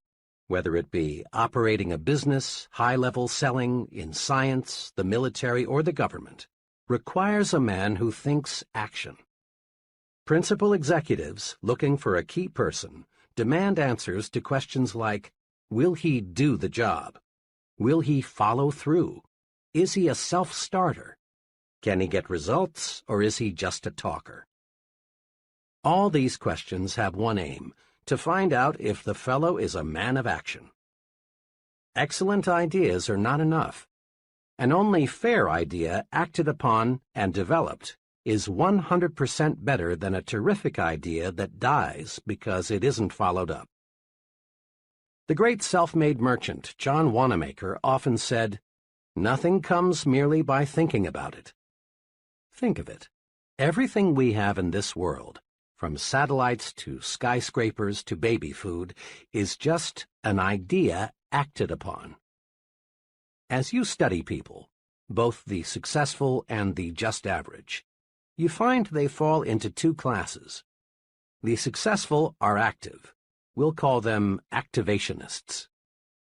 whether it be operating a business, high-level selling, in science, the military, or the government, requires a man who thinks action. Principal executives looking for a key person demand answers to questions like, will he do the job? Will he follow through? Is he a self-starter? Can he get results, or is he just a talker? All these questions have one aim, to find out if the fellow is a man of action. Excellent ideas are not enough. An only fair idea acted upon and developed is 100% better than a terrific idea that dies because it isn't followed up. The great self-made merchant, John Wanamaker, often said, "Nothing comes merely by thinking about it." Think of it. Everything we have in this world, from satellites to skyscrapers to baby food, is just an idea acted upon. As you study people, both the successful and the just average, you find they fall into two classes. The successful are active. We'll call them activationists.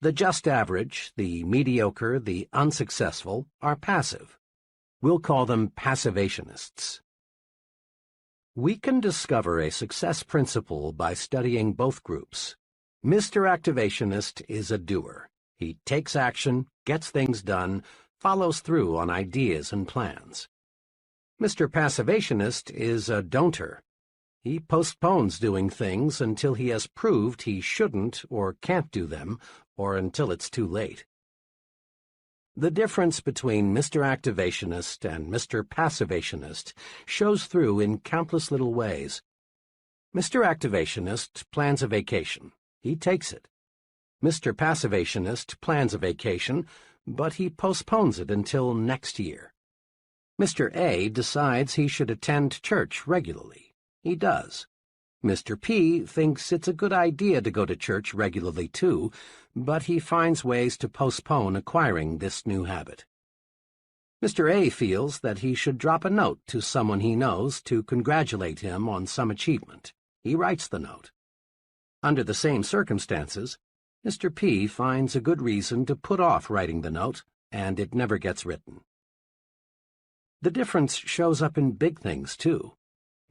The just average, the mediocre, the unsuccessful, are passive. We'll call them passivationists. We can discover a success principle by studying both groups. Mr. Activationist is a doer. He takes action, gets things done, follows through on ideas and plans. Mr. Passivationist is a don'ter. He postpones doing things until he has proved he shouldn't or can't do them, or until it's too late. The difference between Mr. Activationist and Mr. Passivationist shows through in countless little ways. Mr. Activationist plans a vacation. He takes it. Mr. Passivationist plans a vacation, but he postpones it until next year. Mr. A decides he should attend church regularly. He does. Mr. P thinks it's a good idea to go to church regularly too, but he finds ways to postpone acquiring this new habit. Mr. A feels that he should drop a note to someone he knows to congratulate him on some achievement. He writes the note. Under the same circumstances, Mr. P finds a good reason to put off writing the note, and it never gets written. The difference shows up in big things, too.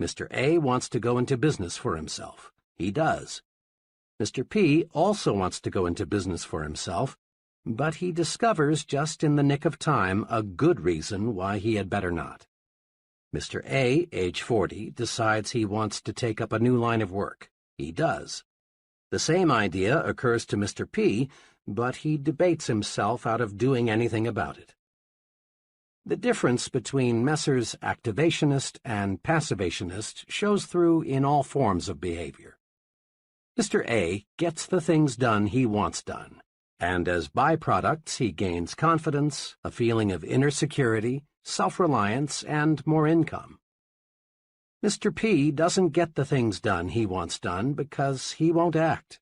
Mr. A wants to go into business for himself. He does. Mr. P also wants to go into business for himself, but he discovers just in the nick of time a good reason why he had better not. Mr. A, age 40, decides he wants to take up a new line of work. He does. The same idea occurs to Mr. P, but he debates himself out of doing anything about it. The difference between Messrs. Activationist and Passivationist shows through in all forms of behavior. Mr. A gets the things done he wants done, and as byproducts he gains confidence, a feeling of inner security, self-reliance, and more income. Mr. P doesn't get the things done he wants done because he won't act.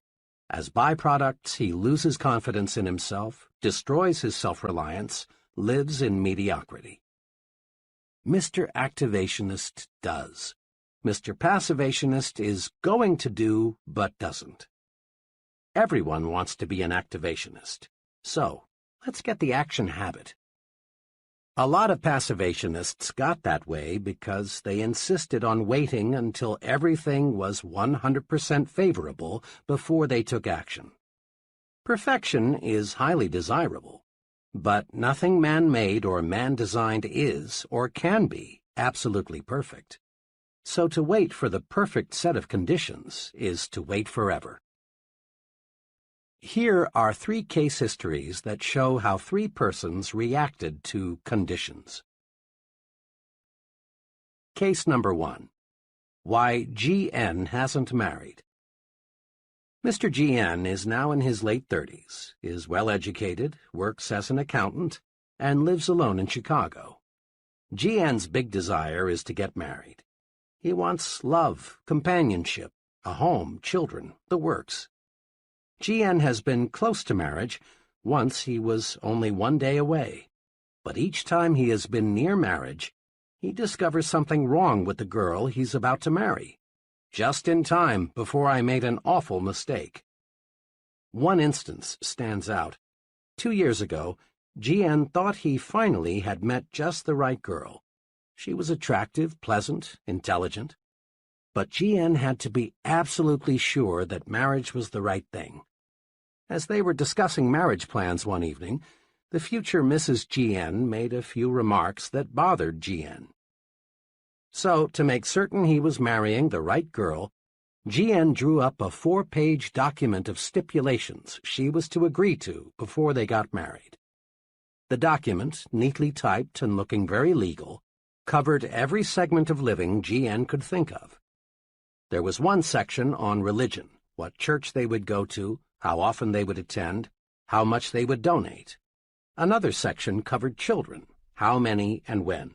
As byproducts, he loses confidence in himself, destroys his self-reliance, lives in mediocrity. Mr. Activationist does. Mr. Passivationist is going to do, but doesn't. Everyone wants to be an activationist. So, let's get the action habit. A lot of passivationists got that way because they insisted on waiting until everything was 100% favorable before they took action. Perfection is highly desirable, but nothing man-made or man-designed is or can be absolutely perfect. So to wait for the perfect set of conditions is to wait forever. Here are 3 case histories that show how 3 persons reacted to conditions. Case number 1. Why G.N. hasn't married. Mr. G.N. is now in his late 30s, is well-educated, works as an accountant, and lives alone in Chicago. G.N.'s big desire is to get married. He wants love, companionship, a home, children, the works. G.N. has been close to marriage. Once he was only 1 day away. But each time he has been near marriage, he discovers something wrong with the girl he's about to marry. Just in time before I made an awful mistake. One instance stands out. 2 years ago, G.N. thought he finally had met just the right girl. She was attractive, pleasant, intelligent. But GN had to be absolutely sure that marriage was the right thing. As they were discussing marriage plans one evening, the future Mrs. GN made a few remarks that bothered GN. So, to make certain he was marrying the right girl, GN drew up a 4-page document of stipulations she was to agree to before they got married. The document, neatly typed and looking very legal, covered every segment of living GN could think of. There was one section on religion, what church they would go to, how often they would attend, how much they would donate. Another section covered children, how many and when.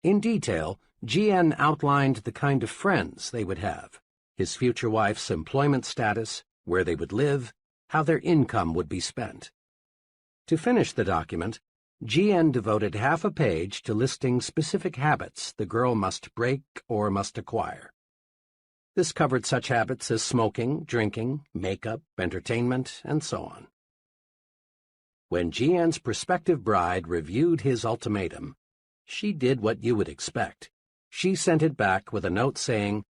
In detail, GN outlined the kind of friends they would have, his future wife's employment status, where they would live, how their income would be spent. To finish the document, GN devoted half a page to listing specific habits the girl must break or must acquire. This covered such habits as smoking, drinking, makeup, entertainment, and so on. When GN's prospective bride reviewed his ultimatum, she did what you would expect. She sent it back with a note saying,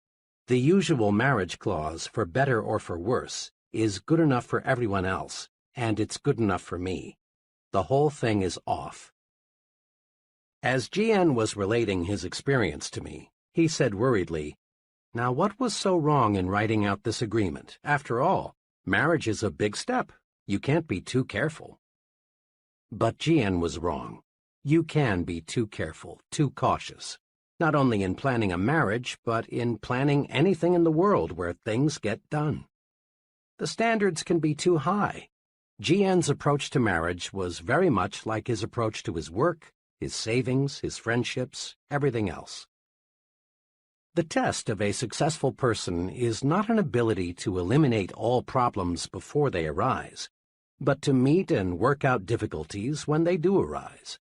"The usual marriage clause, for better or for worse, is good enough for everyone else, and it's good enough for me. The whole thing is off." As GN was relating his experience to me, he said worriedly, "Now what was so wrong in writing out this agreement? After all, marriage is a big step. You can't be too careful." But GN was wrong. You can be too careful, too cautious, not only in planning a marriage, but in planning anything in the world where things get done. The standards can be too high. GN's approach to marriage was very much like his approach to his work, his savings, his friendships, everything else. The test of a successful person is not an ability to eliminate all problems before they arise, but to meet and work out difficulties when they do arise.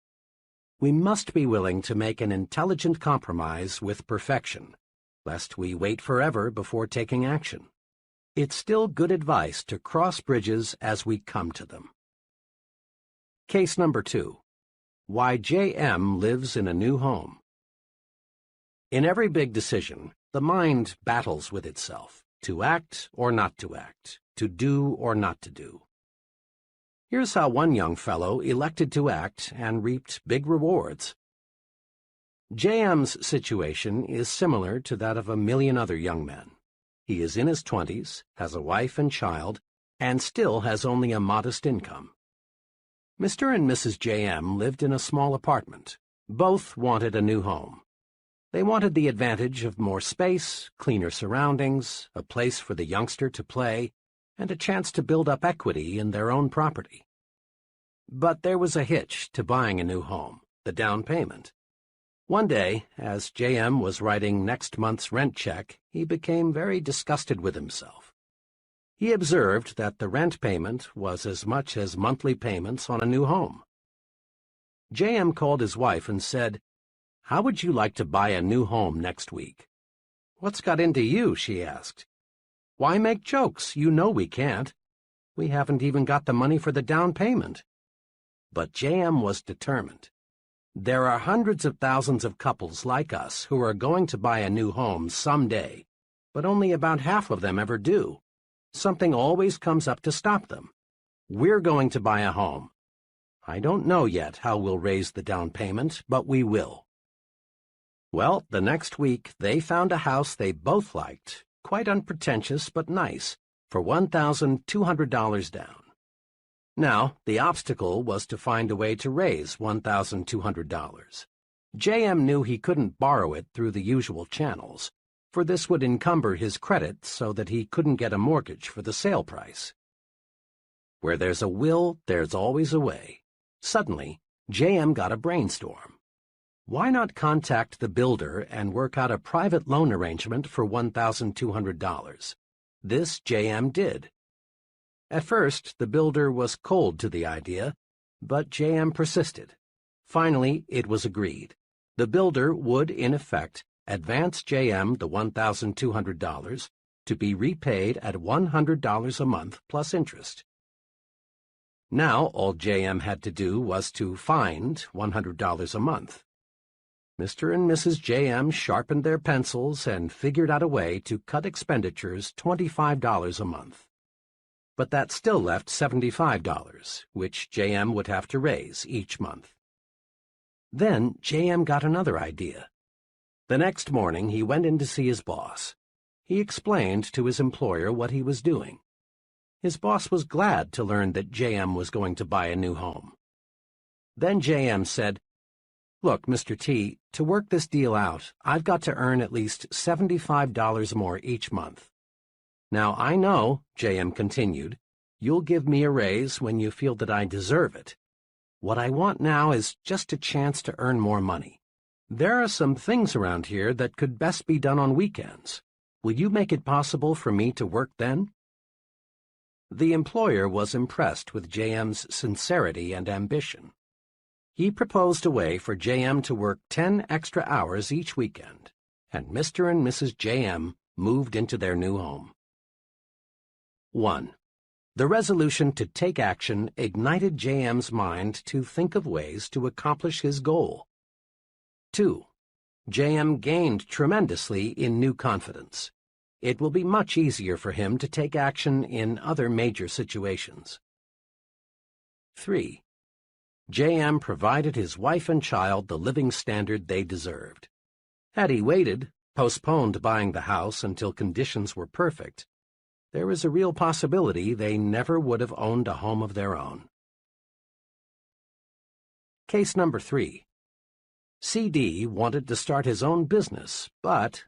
We must be willing to make an intelligent compromise with perfection, lest we wait forever before taking action. It's still good advice to cross bridges as we come to them. Case number 2. Why JM lives in a new home. In every big decision, the mind battles with itself, to act or not to act, to do or not to do. Here's how one young fellow elected to act and reaped big rewards. JM's situation is similar to that of a million other young men. He is in his 20s, has a wife and child, and still has only a modest income. Mr. and Mrs. JM lived in a small apartment. Both wanted a new home. They wanted the advantage of more space, cleaner surroundings, a place for the youngster to play, and a chance to build up equity in their own property. But there was a hitch to buying a new home, the down payment. One day, as JM was writing next month's rent check, he became very disgusted with himself. He observed that the rent payment was as much as monthly payments on a new home. JM called his wife and said, "How would you like to buy a new home next week?" "What's got into you?" she asked. "Why make jokes? You know we can't. We haven't even got the money for the down payment." But JM was determined. There are hundreds of thousands of couples like us who are going to buy a new home someday, but only about half of them ever do. Something always comes up to stop them. We're going to buy a home. I don't know yet how we'll raise the down payment, but we will. Well, the next week they found a house they both liked, quite unpretentious but nice, for $1,200 down. Now, the obstacle was to find a way to raise $1,200. JM knew he couldn't borrow it through the usual channels, for this would encumber his credit so that he couldn't get a mortgage for the sale price. Where there's a will, there's always a way. Suddenly, JM got a brainstorm. Why not contact the builder and work out a private loan arrangement for $1,200? This JM did. At first, the builder was cold to the idea, but JM persisted. Finally, it was agreed. The builder would, in effect, advance JM the $1,200 to be repaid at $100 a month plus interest. Now, all JM had to do was to find $100 a month. Mr. and Mrs. J.M. sharpened their pencils and figured out a way to cut expenditures $25 a month. But that still left $75, which J.M. would have to raise each month. Then J.M. got another idea. The next morning he went in to see his boss. He explained to his employer what he was doing. His boss was glad to learn that J.M. was going to buy a new home. Then J.M. said, "Look, Mr. T, to work this deal out, I've got to earn at least $75 more each month. Now, I know," J.M. continued, "you'll give me a raise when you feel that I deserve it. What I want now is just a chance to earn more money. There are some things around here that could best be done on weekends. Will you make it possible for me to work then?" The employer was impressed with J.M.'s sincerity and ambition. He proposed a way for J.M. to work 10 extra hours each weekend, and Mr. and Mrs. J.M. moved into their new home. 1. The resolution to take action ignited J.M.'s mind to think of ways to accomplish his goal. 2. J.M. gained tremendously in new confidence. It will be much easier for him to take action in other major situations. 3. J.M. provided his wife and child the living standard they deserved. Had he waited, postponed buying the house until conditions were perfect, there is a real possibility they never would have owned a home of their own. Case number 3. C.D. wanted to start his own business, but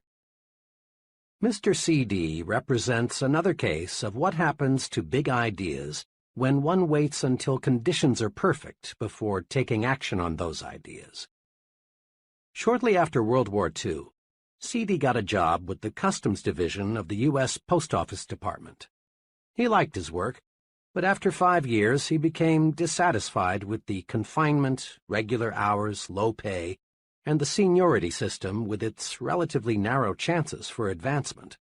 Mr. C.D. represents another case of what happens to big ideas when one waits until conditions are perfect before taking action on those ideas. Shortly after World War II, C.D. got a job with the Customs Division of the U.S. Post Office Department. He liked his work, but after 5 years he became dissatisfied with the confinement, regular hours, low pay, and the seniority system with its relatively narrow chances for advancement.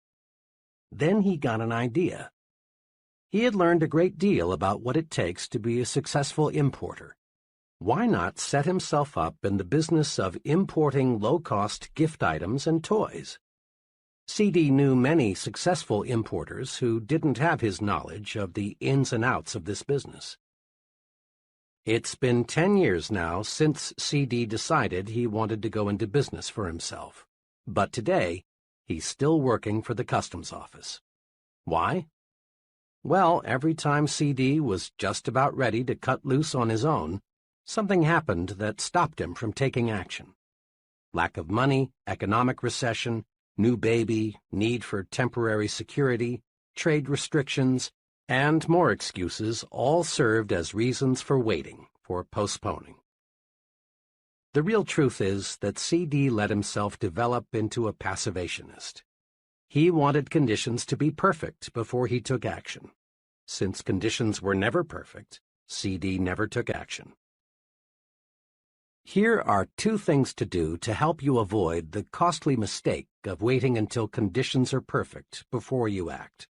Then he got an idea. He had learned a great deal about what it takes to be a successful importer. Why not set himself up in the business of importing low-cost gift items and toys? C.D. knew many successful importers who didn't have his knowledge of the ins and outs of this business. It's been 10 years now since C.D. decided he wanted to go into business for himself. But today, he's still working for the Customs Office. Why? Well, every time C.D. was just about ready to cut loose on his own, something happened that stopped him from taking action. Lack of money, economic recession, new baby, need for temporary security, trade restrictions, and more excuses all served as reasons for waiting, for postponing. The real truth is that C.D. let himself develop into a passivationist. He wanted conditions to be perfect before he took action. Since conditions were never perfect, C.D. never took action. Here are 2 things to do to help you avoid the costly mistake of waiting until conditions are perfect before you act.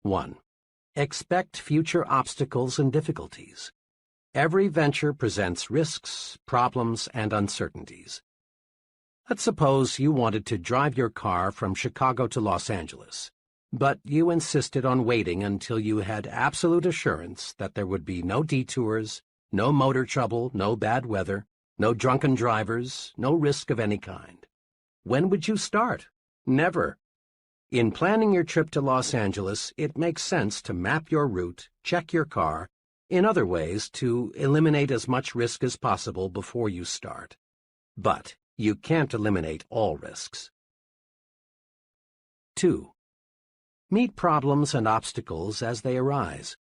1. Expect future obstacles and difficulties. Every venture presents risks, problems, and uncertainties. Let's suppose you wanted to drive your car from Chicago to Los Angeles, but you insisted on waiting until you had absolute assurance that there would be no detours, no motor trouble, no bad weather, no drunken drivers, no risk of any kind. When would you start? Never. In planning your trip to Los Angeles, it makes sense to map your route, check your car, in other ways to eliminate as much risk as possible before you start. But you can't eliminate all risks. 2. Meet problems and obstacles as they arise.